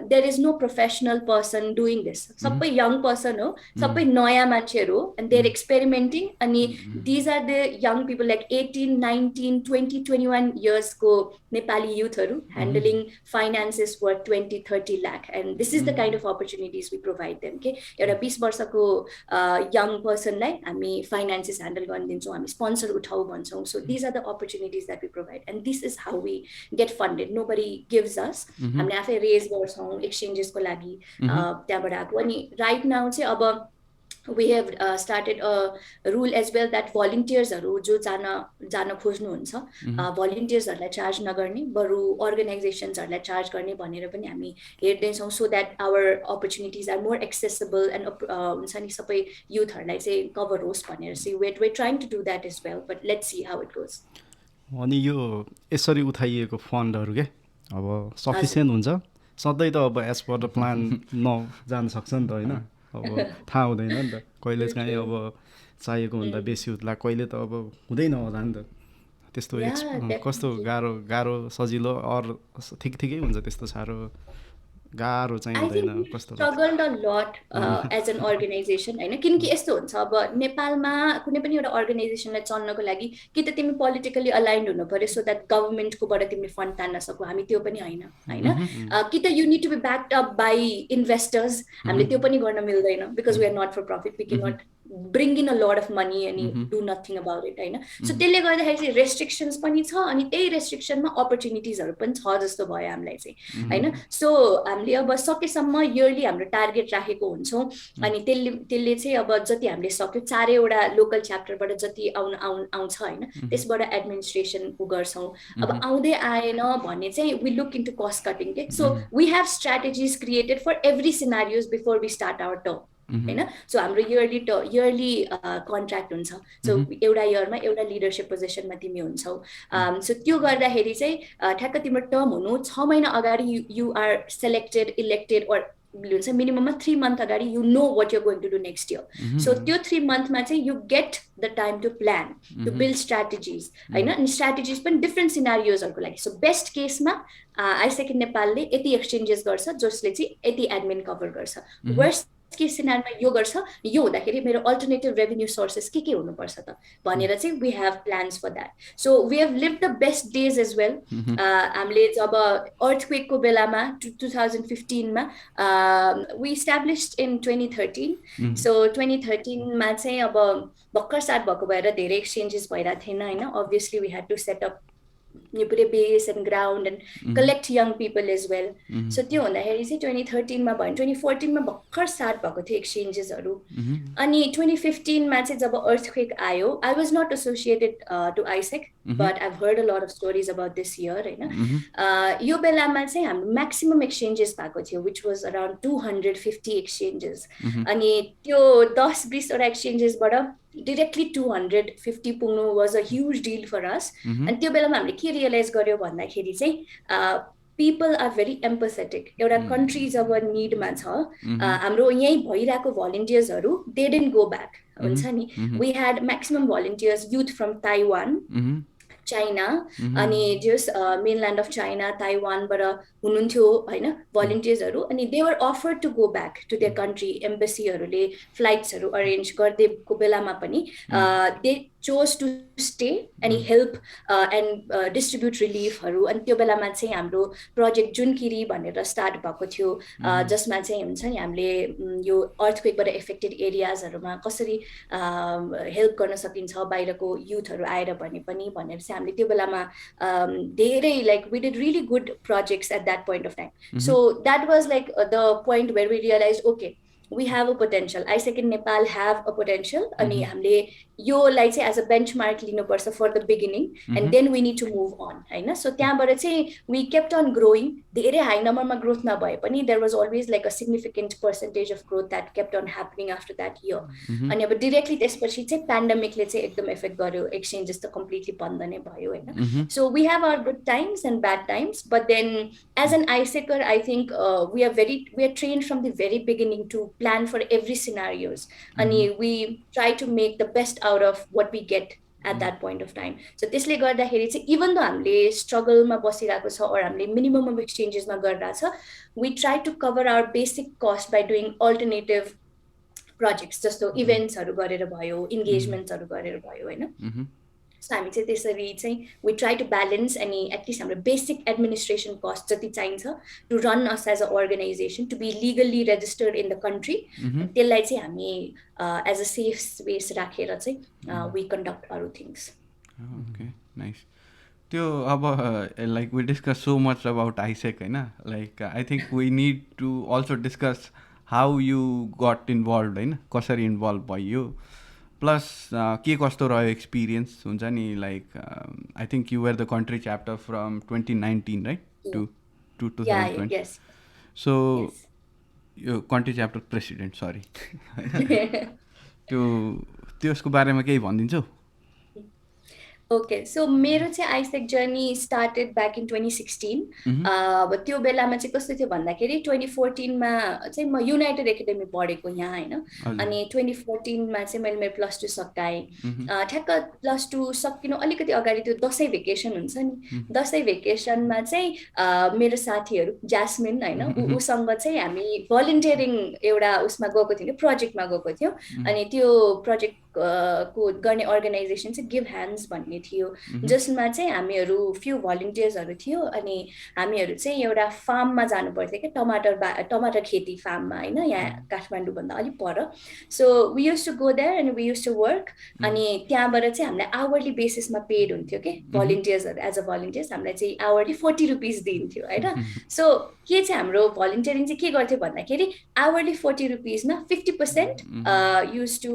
there is no professional person doing this सबै young person हो सबै नयाँ मान्छेहरु हो and they are experimenting अनि these are the young people like 18 19 20 21 years को नेपाली युथहरु handling finances for 20-30 lakh and this is the kind of opportunities we provide them के एउटा 20 वर्षको young person लाई हामी finances handle गर्न दिन्छौं हामी sponsor उठाउ भन्छौं so these are the opportunities that we provide and this is how we get funded nobody gives us हामीले आफै रेज गर्छौं exchanges को लागि त्यहाँबाट आको अनि right now चाहिँ अब we have started a rule as well that volunteers हरु जो जान खोज्नुहुन्छ volunteers हरुलाई चार्ज नगर्ने बरु organizations हरुलाई चार्ज गर्ने भनेर पनि हामी हेर्दै छौं so that our opportunities are more accessible and हुन्छ नि सबै youth हरुलाई चाहिँ कभर होस् भनेर चाहिँ we're trying to do that as well but let's see how it goes अनि यो यसरी उठाइएको फन्डहरु के अब सफिसिएन्ट हुन्छ सधैँ त अब एज पर द प्लान नजान सक्छ नि त हैन अब थाहा हुँदैन नि त कहिले चाहिँ अब चाहिएको भन्दा बेसी हुँला कहिले त अब हुँदैन होला नि त त्यस्तो कस्तो गाह्रो सजिलो अर ठिकै हुन्छ त्यस्तो साह्रो गाह्रो चाहिँ हुँदैन कस्तो struggled a lot as an organisation हैन किनकि यस्तो हुन्छ अब नेपालमा कुनै पनि एउटा अर्गनाइजेसनलाई चल्नको लागि कि त तिमी पोलिटिकली अलाइन्ड हुनु पर्यो सो दैट गभर्नमेन्टकोबाट तिमीले फन्ड तान्न सकौ हामी त्यो पनि हैन कि त you need to be backed up by investors हामीले त्यो पनि गर्न मिल्दैन because we are not for profit we can not bring in a lot of money and do nothing about it हैन सो त्यसले गर्दाखेरि चाहिँ रेस्ट्रिक्सन्स पनि छ अनि त्यही रेस्ट्रिक्सनमा अपर्च्युनिटिजहरु पनि छ जस्तो भयो हामीलाई चाहिँ हैन सो हामीले अब सकेसम्म इयरली हाम्रो टार्गेट राखेको हुन्छौं अनि त्यसले चाहिँ अब जति हामीले सक्यो चारैवटा लोकल च्याप्टरबाट जति आउँछ हैन त्यसबाट एडमिनिस्ट्रेसन गर्छौं अब आउँदै आएन भने चाहिँ we look into cost cutting के so we have strategies created for every scenarios before we start our term हैन सो हाम्रो इयरली कन्ट्र्याक्ट हुन्छ सो एउटा इयरमा एउटा लिडरशिप पोजिसनमा तिमी हुन्छौ सो त्यो गर्दाखेरि चाहिँ ठ्याक्क तिम्रो टर्म हुनु 6 महिना अगाडि you are selected elected or हुन्छ मिनिमममा 3 month अगाडि you know what you're going to do next year so त्यो 3 monthमा चाहिँ you get the time to plan to build strategies हैन अनि strategies पनि different scenariosहरुको लागि so best केसमा AIESEC नेपालले यति एक्सचेन्जेस गर्छ जसले चाहिँ यति एडमिन कभर गर्छ worst केस सिनारीमा यो गर्छ यो हुँदाखेरि मेरो अल्टरनेटिभ रेभेन्यू सोर्सेस के हुनुपर्छ त भनेर चाहिँ we have plans for that so we have live the best days as well हामीले जब अर्थक्वेकको बेलामा 2015मा वी इस्टाब्लिस्ड इन 2013 सो 2013मा चाहिँ अब भर्खर स्टार्ट भएको भएर धेरै एक्सचेन्जेस भइरहेको थिएन हैन obviously we had to set up you put a base and ground and collect young people as well so त्यो हुँदाखेरि चाहिँ 2013 मा भयो 2014 मा भर्खर स्टार्ट भएको थियो एक्सचेन्जेसहरु अनि 2015 मा चाहिँ जब अर्थक्वेक आयो I was not associated to AIESEC but I've heard a lot of stories about this year हैन यो बेलामा चाहिँ हाम्रो म्याक्सिमम एक्सचेन्जेस भएको थियो which was around 250 exchanges अनि त्यो 10-20 वटा एक्सचेन्जेसबाट directly 250 पुग्नु was a huge deal for us अनि त्यो बेलामा हामीले के रियलाइज गर्यो भन्दाखेरि चाहिँ people are very empathetic एउटा country जब नीडमा छ हाम्रो यही भइराको volunteersहरु they didn't go back हुन्छ नि we had maximum volunteers youth from Taiwan China अनि जस mainland of China Taiwan बाट हुनुहुन्थ्यो हैन volunteersहरु अनि they were offered to go back to their country embassy-हरुले flightsहरु arrange गर्देको बेलामा पनि they chose to stay and help and distribute relief-हरु अनि त्यो बेलामा चाहिँ हाम्रो प्रोजेक्ट जुनकिरी भनेर स्टार्ट भएको थियो जसमा चाहिँ हुन्छ नि हामीले यो अर्थक्वेकबाट एफेक्टेड एरियाजहरुमा कसरी हेल्प गर्न सकिन्छ बाहिरको युथहरु आएर भने पनि भनेर चाहिँ हामीले त्यो बेलामा धेरै like we did really good projects at that point of time so that was like the point where we realized okay we have a potential AIESEC in Nepal have a potential अनि हामीले यो लाई चाहिँ as a benchmark लिनुपर्छ for the beginning and then we need to move on हैन so त्यहाँबाट चाहिँ we kept on growing धेरै हाई नम्बरमा ग्रोथ नभए पनि there was always like a significant percentage of growth that kept on happening after that year अनि अब directly त्यसपछि चाहिँ पेन्डेमिकले चाहिँ एकदम इफेक्ट गर्यो एक्सचेन्जेस त कम्प्लिटली बन्द नै भयो हैन so we have our good times and bad times but then as an AIESECer I think we are trained from the very beginning to plan for every scenarios अनि we try to make the best out of what we get at that point of time so त्यसले गर्दाखेरि चाहिँ even though हामीले स्ट्रगलमा बसिरहेको छ or हामीले minimum of एक्सचेन्जेसमा गरिरहेको छ we try to cover our basic cost by doing alternative projects जस्तो इभेन्ट्सहरु गरेर भयो engagementsहरु गरेर भयो हैन so हामी चाहिँ त्यसरी चाहिँ we try to balance अनि at least हाम्रो basic administration cost जति चाहिन्छ to run us as an organization to be legally registered in the country त्यसलाई चाहिँ हामी as a safe space राखेर चाहिँ we conduct our things okay nice त्यो अब like we discuss so much about AIESEC हैन like I think we need to also discuss how you got involved हैन कसरी इन्भल्भ भयो प्लस के कस्तो रह्यो एक्सपिरियन्स हुन्छ नि like I think you were the country chapter from 2019 right to 2020 so यो कन्ट्री च्याप्टर प्रेसिडेन्ट सरी त्यसको बारेमा केही भनिदिन्छौ Okay, so मेरो चाहिँ AIESEC journey started back in 2016 अब त्यो बेलामा चाहिँ कस्तो थियो भन्दाखेरि 2014 मा चाहिँ म युनाइटेड एकाडेमी पढेको यहाँ हैन अनि 2014 मा चाहिँ मैले मेरो +2 सकाए ठ्याक्क +2 सकिनु अलिकति अगाडि त्यो दशैं भेकेसन हुन्छ नि दशैं भेकेसनमा चाहिँ मेरो साथीहरु ज्यास्मिन हैन उसँग चाहिँ हामी भलन्टियरिङ एउटा उसमा गएको थियौं प्रोजेक्टमा गएको थियौं अनि त्यो प्रोजेक्ट को गर्ने अर्गनाइजेसन चाहिँ गिभ ह्यान्ड्स भन्ने थियो जसमा चाहिँ हामीहरु फ्यु भलन्टियर्सहरु थियो अनि हामीहरु चाहिँ एउटा फार्ममा जानु पर्थ्यो के टमाटर खेती फार्ममा हैन यहाँ काठमाडौँ भन्दा अलि पर so we used to go there and we used to work अनि त्यहाँबाट चाहिँ हामीलाई आवरली बेसिसमा पेड हुन्थ्यो के भलन्टियर्सहरु एज अ भलन्टियर्स हामीलाई चाहिँ आवरली 40 रुपैयाँ दिन्थ्यो हैन सो के चाहिँ हाम्रो भलन्टियरिङ चाहिँ के गर्थ्यो भन्दाखेरि आवरली 40 रुपैयाँमा 50% used to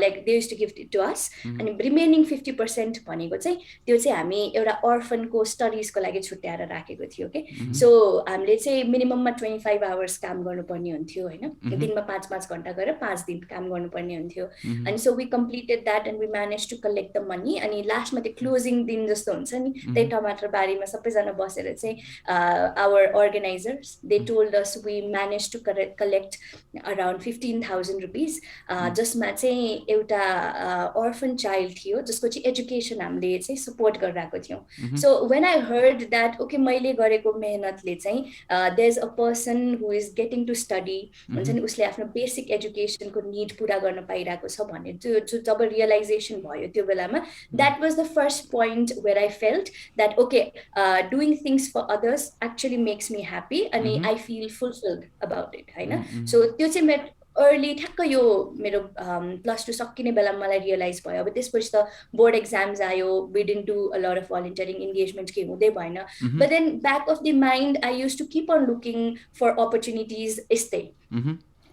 like they used to give it to us and remaining 50% event भनेको चाहिँ त्यो चाहिँ हामी एउटा अर्फनको स्टडिजको लागि छुट्याएर राखेको थियो कि सो हामीले चाहिँ मिनिमममा 25 आवर्स काम गर्नुपर्ने हुन्थ्यो होइन दिनमा 5-5 घन्टा गरेर 5 दिन काम गर्नुपर्ने हुन्थ्यो अनि so we completed that and we manage to collect the money अनि लास्टमा त्यो क्लोजिङ दिन जस्तो हुन्छ नि त्यही टमाटर बारीमा सबैजना बसेर चाहिँ our organisers they told us we manage to collect around 15,000 rupees जसमा चाहिँ एउटा अर्फन चाइल्ड थियो जसको चाहिँ एजुकेसन हामीले चाहिँ सपोर्ट गरिरहेको थियौँ so when I heard that okay मैले गरेको मेहनतले चाहिँ there is a person who is getting to study हुन्छ नि उसले आफ्नो बेसिक एजुकेसनको निड पुरा गर्न पाइरहेको छ भन्ने त्यो जब रियलाइजेसन भयो त्यो बेलामा that was the first point where I felt that okay doing things for others actually makes me happy अनि I feel fulfilled about it होइन सो त्यो चाहिँ मेरो अर्ली ठ्याक्क यो मेरो +2 सकिने बेलामा मलाई रियलाइज भयो अब त्यसपछि त बोर्ड एक्जाम्स आयो we didn't do a lot of volunteering engagement केही हुँदै भएन but then back of the mind I use to keep on looking for opportunities यस्तै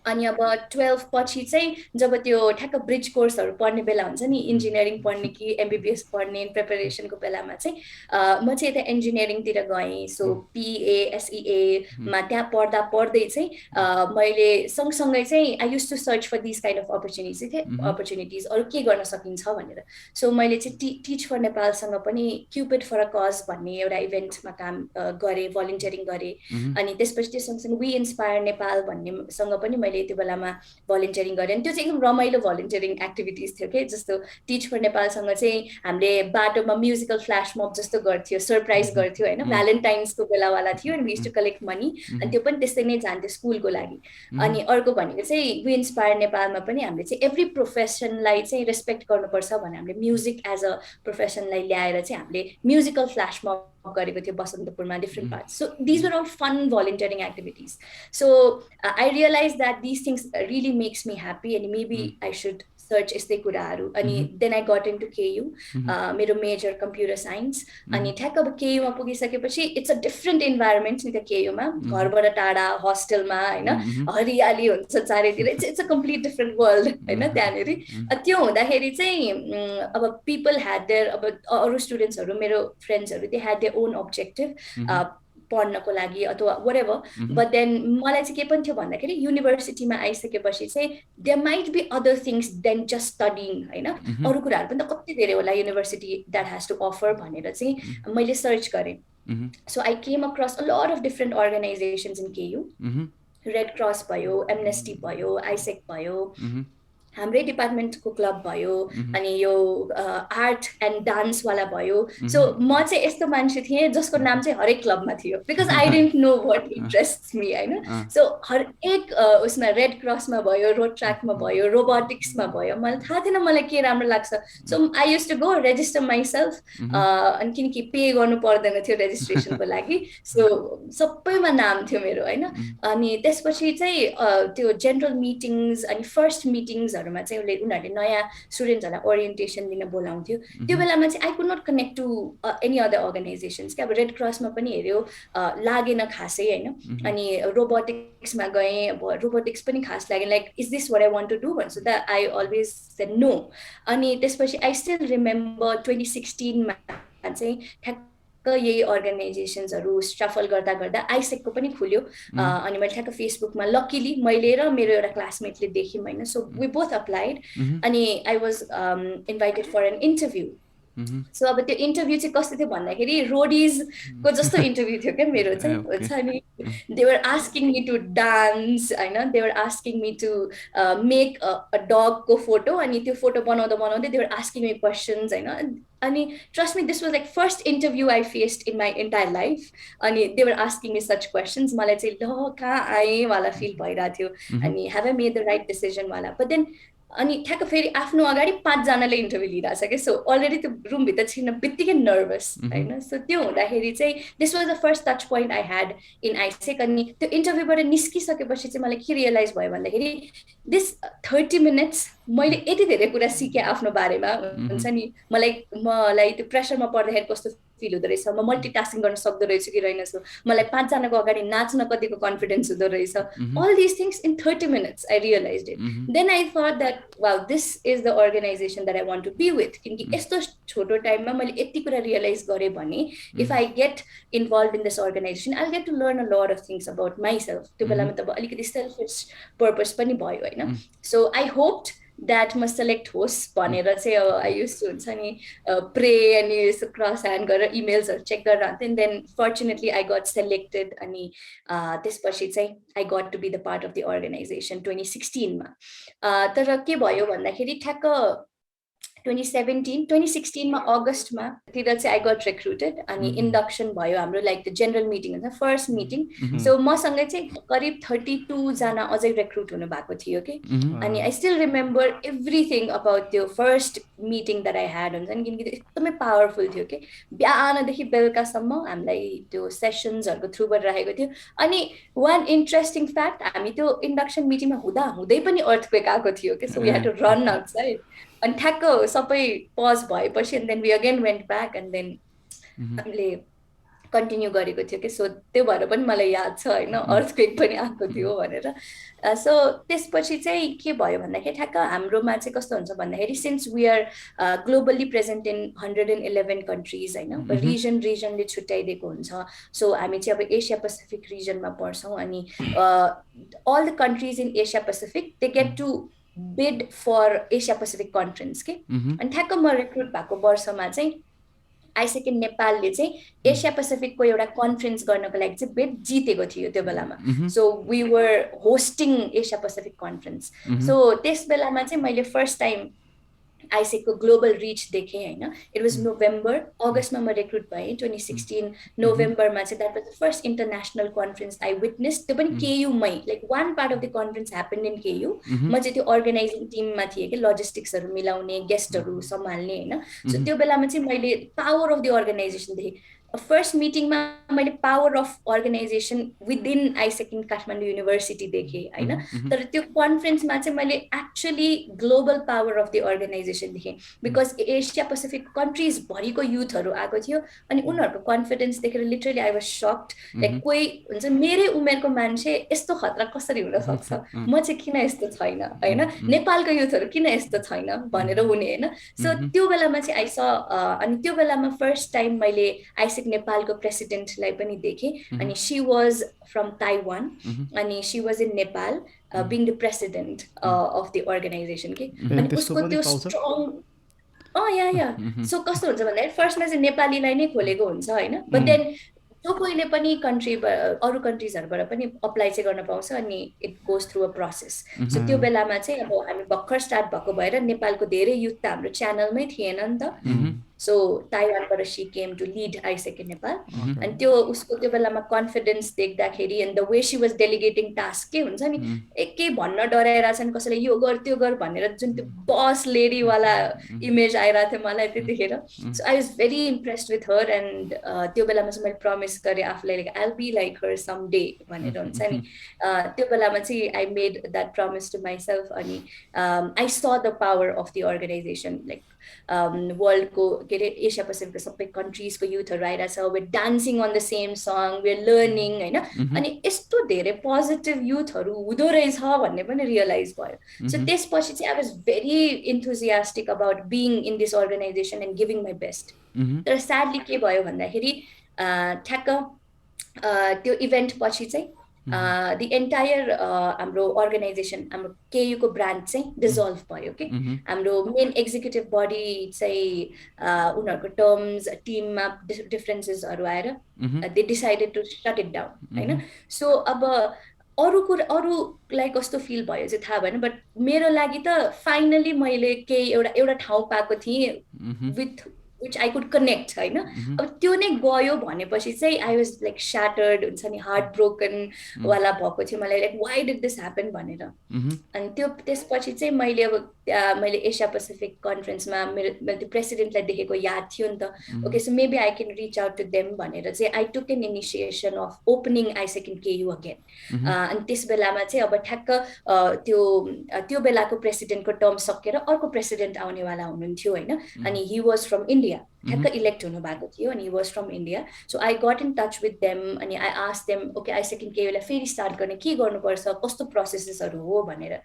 अनि अब 12 पछि चाहिँ जब त्यो ठ्याक्क ब्रिज कोर्सहरू पढ्ने बेला हुन्छ नि इन्जिनियरिङ पढ्ने कि एमबिबिएस पढ्ने प्रिपरेसनको बेलामा चाहिँ म चाहिँ यता इन्जिनियरिङतिर गएँ सो PASEAमा त्यहाँ पढ्दै चाहिँ मैले सँगसँगै चाहिँ I use to search for this kind of opportunities अरू के गर्न सकिन्छ भनेर सो मैले चाहिँ टिच फर नेपालसँग पनि क्युपिड फर अ कज भन्ने एउटा इभेन्टमा काम गरेँ भलन्टियरिङ गरेँ अनि त्यसपछि त्यो सँगसँगै वी इन्सपायर नेपाल भन्नेसँग पनि मैले त्यो बेलामा भलन्टियरिङ गरेँ अनि त्यो चाहिँ एकदम रमाइलो भलन्टियरिङ एक्टिभिटिज थियो कि जस्तो टिच फर नेपालसँग चाहिँ हामीले बाटोमा म्युजिकल फ्ल्यास मब जस्तो गर्थ्यो सरप्राइज गर्थ्यो होइन भ्यालेन्टाइन्सको बेलावाला थियो अनि we use to collect money अनि त्यो पनि त्यस्तै नै जान्थ्यो स्कुलको लागि अनि अर्को भनेको चाहिँ वी इन्सपायर नेपालमा पनि हामीले चाहिँ एभ्री प्रोफेसनलाई चाहिँ रेस्पेक्ट गर्नुपर्छ भने हामीले म्युजिक एज अ प्रोफेसनलाई ल्याएर चाहिँ हामीले म्युजिकल फ्ल्यास मब गरेको थियो बसन्तपुरमा different parts so these were all fun volunteering activities so I realise that this things really makes me happy अनि मेबी आई सुड सर्च यस्तै कुराहरू अनि then I got into KU मेरो major computer science अनि ठ्याक्क अब केयुमा पुगिसकेपछि it's a different environment नि त केयुमा घरबाट टाढा हस्टेलमा होइन हरियाली हुन्छ चारैतिर it's a complete different world होइन त्यहाँनिर त्यो हुँदाखेरि चाहिँ अब पिपल ह्याड देयर अब अरू स्टुडेन्ट्सहरू मेरो फ्रेन्ड्सहरू they had their own objective पढ्नको लागि अथवा whatever बट देन मलाई चाहिँ के पनि थियो भन्दाखेरि युनिभर्सिटीमा आइसकेपछि चाहिँ there might be other things then just studying होइन अरू कुराहरू पनि त कति धेरै होला university that has to offer भनेर चाहिँ मैले सर्च गरेँ so I came across a lot of different organisations in KU red cross भयो एमनेस्टी भयो आइसेक भयो हाम्रै डिपार्टमेन्टको क्लब भयो अनि यो आर्ट एन्ड डान्सवाला भयो सो म चाहिँ यस्तो मान्छे थिएँ जसको नाम चाहिँ हरेक क्लबमा थियो because I didn't know what interest me होइन सो हरेक उसमा रेड क्रसमा भयो रोड ट्र्याकमा भयो रोबोटिक्समा भयो मलाई थाहा थिएन मलाई के राम्रो लाग्छ so I use to go register myself अनि किनकि पे गर्नु पर्दैन थियो रेजिस्ट्रेसनको लागि सो सबैमा नाम थियो मेरो होइन अनि त्यसपछि चाहिँ त्यो जेनरल मिटिङ्स अनि फर्स्ट मिटिङ्स चाहिँ उनीहरूले नयाँ स्टुडेन्ट्सहरूलाई ओरिएन्टेसन दिन बोलाउँथ्यो त्यो बेलामा चाहिँ I could not connect to any other organisations कि अब रेड क्रसमा पनि हेऱ्यो लागेन खासै होइन अनि रोबोटिक्समा गएँ अब रोबोटिक्स पनि खास लाग्यो like is this what I want to do भन्छ the I always said no अनि त्यसपछि आई स्टिल रिमेम्बर 2016मा चाहिँ ठ्याक्क यही अर्गनाइजेसन्सहरू सफल गर्दा गर्दा आइसेकको पनि खुल्यो अनि मैले ठ्याक्क फेसबुकमा लकिली मैले र मेरो एउटा क्लासमेटले देख्यौँ होइन सो वी बोथ अप्लाइड अनि I was invited for an interview so अब त्यो इन्टरभ्यू चाहिँ कस्तो थियो भन्दाखेरि रोडिजको जस्तो इन्टरभ्यू थियो क्या मेरो चाहिँ हुन्छ नि they were asking me to dance होइन they were asking me to make a डगको फोटो अनि त्यो फोटो बनाउँदै they were asking me questions होइन अनि trust me this was like first interview I faced in my entire life अनि they were asking me such questions मलाई चाहिँ ल कहाँ आएँ वाला फिल भइरहेको थियो अनि have I made the right decision वाला बट देन अनि ठ्याक्क फेरि आफ्नो अगाडि 5 जनाले इन्टरभ्यू लिइरहेको छ क्या सो अलरेडी त्यो रुमभित्र छिर्न बित्तिकै नर्भस होइन सो त्यो हुँदाखेरि चाहिँ this was the first touch point I had in Isaac अनि त्यो इन्टरभ्यूबाट निस्किसकेपछि चाहिँ मलाई के रियलाइज भयो भन्दाखेरि दिस 30 मिनट्स मैले यति धेरै कुरा सिकेँ आफ्नो बारेमा हुन्छ नि मलाई त्यो प्रेसरमा पर्दाखेरि कस्तो फिल हुँदो रहेछ, म मल्टिटास्किङ गर्न सक्दो रहेछु कि रहेनछु, मलाई 5 जनाको अगाडि नाच्न कतिको कन्फिडेन्स हुँदो रहेछ, all these things in 30 minutes I realized it. Then I thought that wow, this is the organization that I want to be with. किनकि यस्तो छोटो टाइममा मैले यति कुरा रियलाइज गरेँ भने if I get involved in this organization I'll get to learn a lot of things about myself. त्यो बेलामा त अलिकति सेल्फिश पर्पस पनि भयो हैन. So I hoped that म सेलेक्ट होस् भनेर चाहिँ अब आई युज टु हुन्छ नि प्रे अनि क्रस ह्यान्ड गरेर इमेल्सहरू चेक गरेर हुन्थ्यो. And then fortunately I got selected अनि त्यसपछि चाहिँ I got to be the part of the organisation 2016 मा. तर के भयो भन्दाखेरि ठ्याक्क 2016 मा अगस्टमा तिर चाहिँ आई गट रिक्रुटेड अनि इन्डक्सन भयो हाम्रो लाइक द जेनरल मिटिङ हुन्छ फर्स्ट मिटिङ. सो मसँगै चाहिँ करिब 32 जना अझै रिक्रुट हुनु भएको थियो कि. अनि I still remember everything about त्यो first meeting that I had हुन्छ नि किनकि एकदमै पावरफुल थियो कि बिहानदेखि बेलुकासम्म हामीलाई त्यो सेसन्सहरूको थ्रुबाट राखेको थियो. अनि वान इन्ट्रेस्टिङ फ्याक्ट हामी त्यो इन्डक्सन मिटिङमा हुँदै पनि अर्थक्वेक आएको थियो कि. So we had to run outside अनि ठ्याक्क सबै पज भएपछि and then we again went back and then हामीले कन्टिन्यू गरेको थियो कि. सो त्यो भएर पनि मलाई याद छ होइन अर्थक्वेक पनि आएको थियो भनेर. सो त्यसपछि चाहिँ के भयो भन्दाखेरि ठ्याक्क हाम्रोमा चाहिँ कस्तो हुन्छ भन्दाखेरि since we are globally present in 111 countries होइन रिजनले छुट्याइदिएको हुन्छ. सो हामी चाहिँ अब एसिया पेसिफिक रिजनमा पर्छौँ अनि all the countries in Asia Pacific they get to bid for Asia Pacific conference के. अनि ठ्याक्क म रिक्रुट भएको वर्षमा चाहिँ आइसेक नेपालले चाहिँ एसिया पेसिफिकको एउटा कन्फरेन्स गर्नको लागि चाहिँ बिड जितेको थियो त्यो बेलामा. So we were hosting Asia Pacific conference. So त्यस बेलामा चाहिँ मैले फर्स्ट टाइम आइसेकको ग्लोबल रिच देखेँ होइन. इट वाज नोभेम्बर अगस्टमा म रिक्रुट भएँ 2016 नोभेम्बरमा चाहिँ that was the first international conference I witness. त्यो पनि केयुमै like one part of the conference happen in KU. म चाहिँ त्यो अर्गनाइजिङ टिममा थिएँ कि लजिस्टिक्सहरू मिलाउने गेस्टहरू सम्हाल्ने होइन. सो त्यो बेलामा चाहिँ मैले पावर अफ द अर्गनाइजेसन देखेँ. फर्स्ट मिटिङमा मैले power of organisation within AIESEC in Kathmandu University देखेँ होइन. तर त्यो कन्फरेन्समा चाहिँ मैले actually global power of the organisation देखेँ बिकज एसिया पेसिफिक कन्ट्रिज भरिको युथहरू आएको थियो अनि उनीहरूको कन्फिडेन्स देखेर literally I was shocked. Like कोही हुन्छ मेरै उमेरको मान्छे यस्तो खतरा कसरी हुन सक्छ, म चाहिँ किन यस्तो छैन होइन, नेपालको युथहरू किन यस्तो छैन भनेर हुने होइन. सो त्यो बेलामा चाहिँ आई स अनि त्यो बेलामा फर्स्ट टाइम मैले आइसेक नेपालको प्रेसिडेन्टलाई पनि देखेँ अनि सी वाज फ्रम ताइवान अनि she was in Nepal being the president of the organisation के. अनि उसको त्यो स्ट्रङ या सो कस्तो हुन्छ भन्दाखेरि फर्स्टमा चाहिँ नेपालीलाई नै खोलेको हुन्छ होइन. बट देन जो कोहीले पनि अरू कन्ट्रिजहरूबाट पनि अप्लाई चाहिँ गर्न पाउँछ अनि it goes through a process. So त्यो बेलामा चाहिँ अब हामी भर्खर स्टार्ट भएको भएर नेपालको धेरै युथ त हाम्रो च्यानलमै थिएन नि त. सो ताइवानबाट she came to lead AIESEC Nepal. अनि त्यो उसको त्यो बेलामा कन्फिडेन्स देख्दाखेरि and the way she was delegating task के हुन्छ नि एकै भन्न डराइरहेछ नि कसैले यो गर त्यो गर भनेर जुन त्यो बस लेडीवाला इमेज आइरहेको थियो मलाई त्यतिखेर. So I was very impressed with her and त्यो बेलामा चाहिँ मैले प्रमिस गरेँ आफूलाई like I will be like her some day भनेर हुन्छ नि. त्यो बेलामा चाहिँ I made that promise to myself अनि I saw the power of the organisation. Like वर्ल्डको के अरे एसिया पेसिफिकको सबै कन्ट्रिजको युथहरू आइरहेछ. We're dancing on the same song, we're learning होइन. अनि यस्तो धेरै पोजिटिभ युथहरू हुँदो रहेछ भन्ने पनि रियलाइज भयो. सो त्यसपछि चाहिँ I was very enthusiastic about being in this organisation and giving my best. तर स्याडली के भयो भन्दाखेरि ठ्याक्क त्यो इभेन्ट पछि चाहिँ the entire हाम्रो अर्गनाइजेसन हाम्रो केयुको ब्रान्च चाहिँ डिजल्भ भयो कि. हाम्रो मेन एक्जिक्युटिभ बडी चाहिँ उनीहरूको टर्म्स टिममा डिफरेन्सेसहरू आएर they decided to shut it down होइन. सो अब अरूलाई कस्तो फिल भयो चाहिँ थाहा भएन बट मेरो लागि त फाइनली मैले केही एउटा ठाउँ पाएको थिएँ with which I could connect होइन. अब त्यो नै गयो भनेपछि चाहिँ आई वाज लाइक स्याटर्ड हुन्छ नि हार्ट ब्रोकन वाला भएको थियो मलाई like why did this happen भनेर. अनि त्यसपछि चाहिँ मैले एसिया पेसिफिक कन्फरेन्समा मैले त्यो प्रेसिडेन्टलाई देखेको याद थियो नि त. Okay so maybe I can reach out to them भनेर चाहिँ I took an initiation of opening AIESEC in KU again. अनि त्यस बेलामा चाहिँ अब ठ्याक्क त्यो बेलाको प्रेसिडेन्टको टर्म सकेर अर्को प्रेसिडेन्ट आउनेवाला हुनुहुन्थ्यो होइन. अनि हि वाज फ्रम इन्डिया ठ्याक्क इलेक्ट हुनुभएको थियो अनि was from India so I got in touch with them अनि I ask them okay AIESEC in केयूलाई फेरि स्टार्ट गर्ने के गर्नुपर्छ कस्तो प्रोसेसेसहरू हो भनेर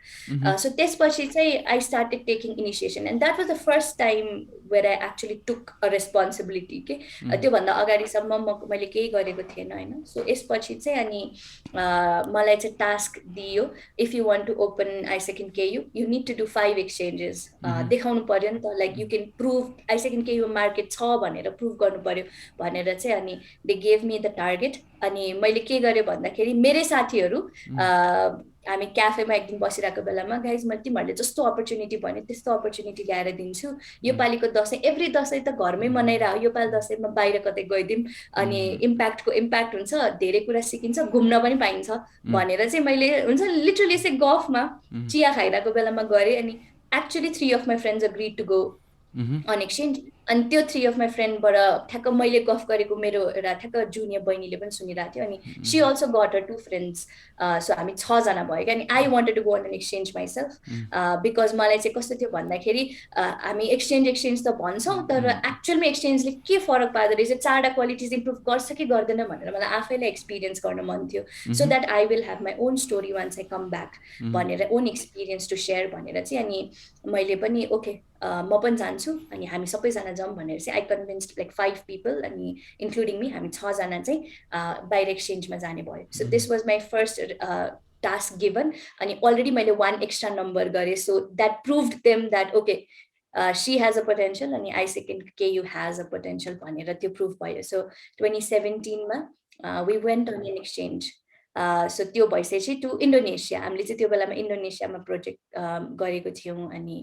सो त्यसपछि चाहिँ I started taking initiation and that was the first time where I actually took a responsibility के त्योभन्दा अगाडिसम्म मैले केही गरेको थिएन होइन सो यसपछि चाहिँ अनि मलाई चाहिँ टास्क दियो if you want to open AIESEC in KU you need to do 5 exchanges देखाउनु पर्यो नि त like you can prove AIESEC in KU market छ भनेर प्रुभ गर्नु पर्यो भनेर चाहिँ अनि they gave me the target अनि मैले के गरेँ भन्दाखेरि मेरै साथीहरू हामी क्याफेमा एकदिन बसिरहेको बेलामा गाइज मैले तिमीहरूले जस्तो अपर्च्युनिटी भन्यो त्यस्तो अपर्च्युनिटी ल्याएर दिन्छु योपालिको दसैँ एभ्री दसैँ त घरमै मनाइरह योपालि दसैँमा बाहिर कतै गइदिउँ अनि इम्प्याक्ट हुन्छ धेरै कुरा सिकिन्छ घुम्न पनि पाइन्छ भनेर चाहिँ मैले हुन्छ लिटरली यसै गफमा चिया खाइरहेको बेलामा गरेँ अनि actually 3 of my friends agreed to go on exchange अनि त्यो 3 of my फ्रेन्डबाट ठ्याक्क मैले गफ गरेको मेरो एउटा ठ्याक्क जुनियर बहिनीले पनि सुनिरहेको थियो अनि she also got her 2 friends so हामी 6 जना भयो क्या अनि I wanted to go on an exchange myself because मलाई चाहिँ कस्तो थियो भन्दाखेरि हामी एक्सचेन्ज त भन्छौँ तर एक्चुअलमा एक्सचेन्जले के फरक पार्दो रहेछ चारवटा क्वालिटिज इम्प्रुभ गर्छ कि गर्दैन भनेर मलाई आफैलाई एक्सपिरियन्स गर्न मन थियो so that I will have my own story once I come back भनेर ओन एक्सपिरियन्स टु सेयर भनेर चाहिँ अनि मैले पनि ओके म पनि जान्छु अनि हामी सबैजना जाउँ भनेर चाहिँ आई कन्भिन्स्ड लाइक 5 पिपल अनि इन्क्लुडिङ मी हामी 6 जना चाहिँ बाहिर एक्सचेन्जमा जाने भयो so this was my first task given अनि अलरेडी मैले 1 एक्स्ट्रा नम्बर गरेँ so that proved them that okay she has a potential अनि AIESEC in KU has a potential भनेर त्यो प्रुभ भयो सो 2017मा we went on an exchange so त्यो भइसकेपछि टु इन्डोनेसिया हामीले चाहिँ त्यो बेलामा इन्डोनेसियामा प्रोजेक्ट गरेको थियौँ अनि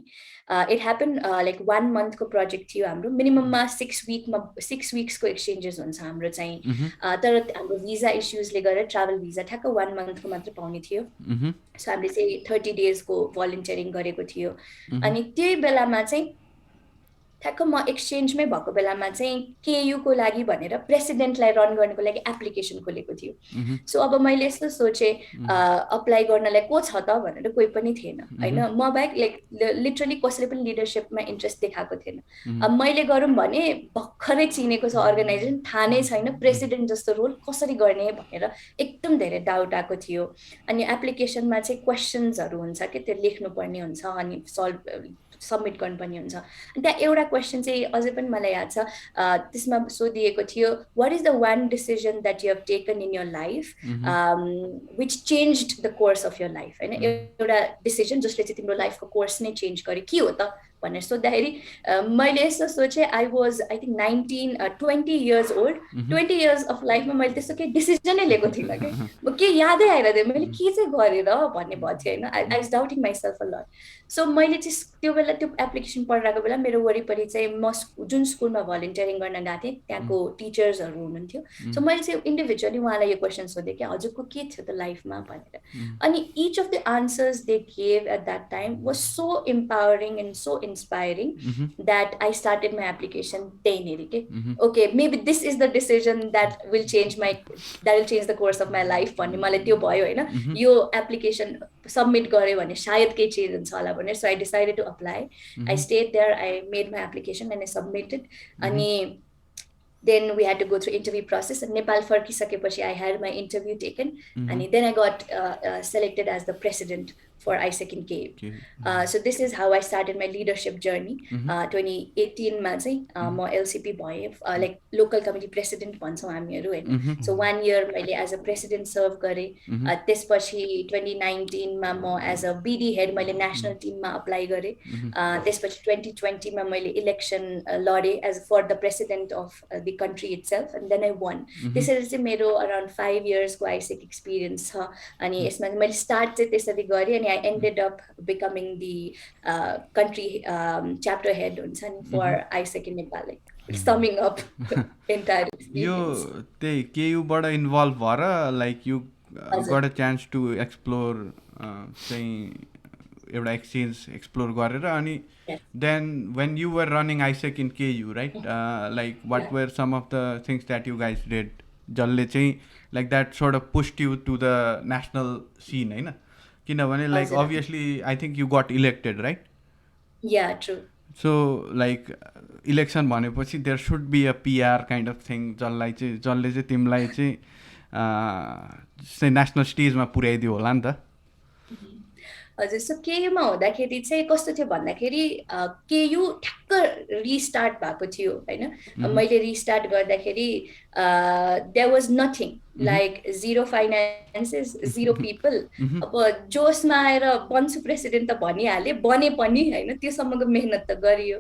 इट ह्यापन लाइक 1 मन्थको प्रोजेक्ट थियो हाम्रो मिनिमममा 6 विक्सको एक्सचेन्जेस हुन्छ हाम्रो चाहिँ तर हाम्रो भिजा इस्युजले गर्दा ट्राभल भिजा ठ्याक्क 1 मन्थको मात्र पाउने थियो सो हामीले चाहिँ 30 डेजको भलन्टियरिङ गरेको थियो अनि त्यही बेलामा चाहिँ ठ्याक्क म एक्सचेन्जमै भएको बेलामा चाहिँ केयुको लागि भनेर प्रेसिडेन्टलाई रन गर्नको लागि एप्लिकेसन खोलेको थियो सो अब मैले यस्तो सोचेँ अप्लाई गर्नलाई को छ त भनेर कोही पनि थिएन होइन म बाहेक लाइक लिटरली कसैले पनि लिडरसिपमा इन्ट्रेस्ट देखाएको थिएन अब मैले गरौँ भने भर्खरै चिनेको छ अर्गनाइजेसन थाहा नै छैन प्रेसिडेन्ट जस्तो रोल कसरी गर्ने भनेर एकदम धेरै डाउट आएको थियो अनि एप्लिकेसनमा चाहिँ क्वेसन्सहरू हुन्छ कि त्यो लेख्नुपर्ने हुन्छ अनि सबमिट गर्नुपर्ने हुन्छ अनि त्यहाँ एउटा क्वेसन चाहिँ अझै पनि मलाई याद छ त्यसमा सोधिएको थियो what is the one decision that you have taken in your life which changed the course of your life होइन एउटा डिसिजन जसले चाहिँ तिम्रो लाइफको कोर्स नै चेन्ज गर्यो के हो त भनेर सोद्धाखेरि मैले यस्तो सोचेँ I was I think 20 years old 20 years of लाइफमा मैले त्यस्तो केही डिसिजनै लिएको थिइनँ कि म के यादै आइरहेको थियो मैले के चाहिँ गरेर भन्ने भएको थियो होइन I was doubting myself a lot so मैले चाहिँ त्यो बेला त्यो एप्लिकेसन पढिरहेको बेला मेरो वरिपरि चाहिँ म जुन स्कुलमा भलन्टियरिङ गर्न गएको थिएँ त्यहाँको टिचर्सहरू हुनुहुन्थ्यो सो मैले चाहिँ इन्डिभिजुअली उहाँलाई यो क्वेसन सोधेँ कि हजुरको के थियो त लाइफमा भनेर अनि each of the answers they gave at that time was so empowering and so inspiring that I started my application okay maybe this is the decision that will change the course of my life भन्ने मलाई त्यो भयो हैन यो application submit गरे भने सायद केही चेन्ज हुन्छ होला भनेर so I decided to apply I stayed there I made my application and I submitted अनि then we had to go through interview process and Nepal फर्किसकेपछि I had my interview taken and then I got selected as the president for AIESEC in KU. So this is how I started my leadership journey. 2018 मा चाहिँ म LCP भएँ like local committee president भन्छौँ हामीहरू हैन so 1 year मैले as a president serve गरेँ त्यसपछि 2019 मा म as a BD head मैले national team मा apply गरेँ त्यसपछि 2020 मा मैले election लडेँ as for the president of the country itself and then I won. त्यसरी चाहिँ मेरो around 5 years को AIESEC experience छ अनि यसमा मैले start चाहिँ त्यसरी गरेँ अनि I ended up becoming the country chapter head for AIESEC in Nepal. Summing up entire experience. You the KU बाट involved भएर like you got a chance to explore saying एउटा exchange explore गरेर अनि then when you were running AIESEC in KU right like what were some of the things that you guys did जसले चाहिँ like that sort of pushed you to the national scene हैन किनभने like obviously I think you got elected right yeah true so like election भनेपछि there should be a PR kind of thing जसले चाहिँ तिमीलाई चाहिँ national स्टेजमा पुर्याइदियो होला नि त. हजुर. सो केयुमा हुँदाखेरि चाहिँ कस्तो थियो भन्दाखेरि केयु ठ्याक्क रिस्टार्ट भएको थियो होइन. मैले रिस्टार्ट गर्दाखेरि there was nothing, like zero finances, zero people. अब जोसमा आएर बन्छु प्रेसिडेन्ट त भनिहालेँ, बने पनि होइन, त्योसम्मको मेहनत त गरियो.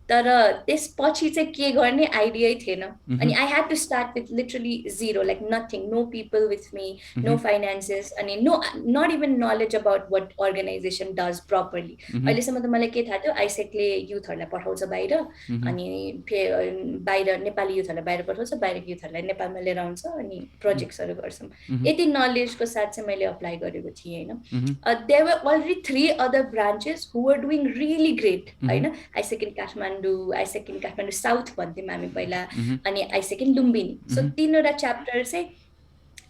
तर त्यसपछि चाहिँ के गर्ने आइडियै थिएन. अनि I had to start with literally zero, like nothing, no people with me, no finances, अनि not even knowledge about what organisation does properly. अहिलेसम्म त मलाई के थाहा थियो, आइसेकले युथहरूलाई पठाउँछ बाहिर, अनि बाहिर नेपाली युथहरूलाई बाहिर पठाउँछ, बाहिरको युथहरूलाई नेपालमा लिएर आउँछ, अनि प्रोजेक्ट्सहरू गर्छौँ. यति नलेजको साथ चाहिँ मैले अप्लाई गरेको थिएँ होइन. There were already 3 other branches who were doing really great होइन. AIESEC in Kathmandu, AIESEC in Kathmandu south भन्थ्यौँ हामी पहिला, अनि आइसेक इन लुम्बिनी. सो 3वटा च्याप्टर चाहिँ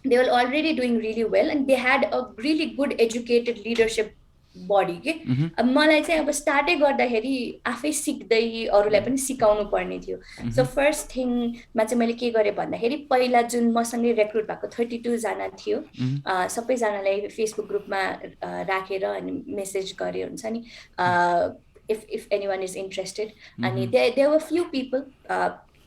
they were already doing really well, and they had a really good educated leadership body के. अब मलाई चाहिँ अब स्टार्टै गर्दाखेरि आफै सिक्दै अरूलाई पनि सिकाउनु पर्ने थियो. सो फर्स्ट थिङमा चाहिँ मैले के गरेँ भन्दाखेरि पहिला जुन मसँगै रेक्रुट भएको 32 जना थियो, सबैजनालाई फेसबुक ग्रुपमा राखेर अनि मेसेज गरे हुन्छ नि, if anyone is interested. अनि there were few people,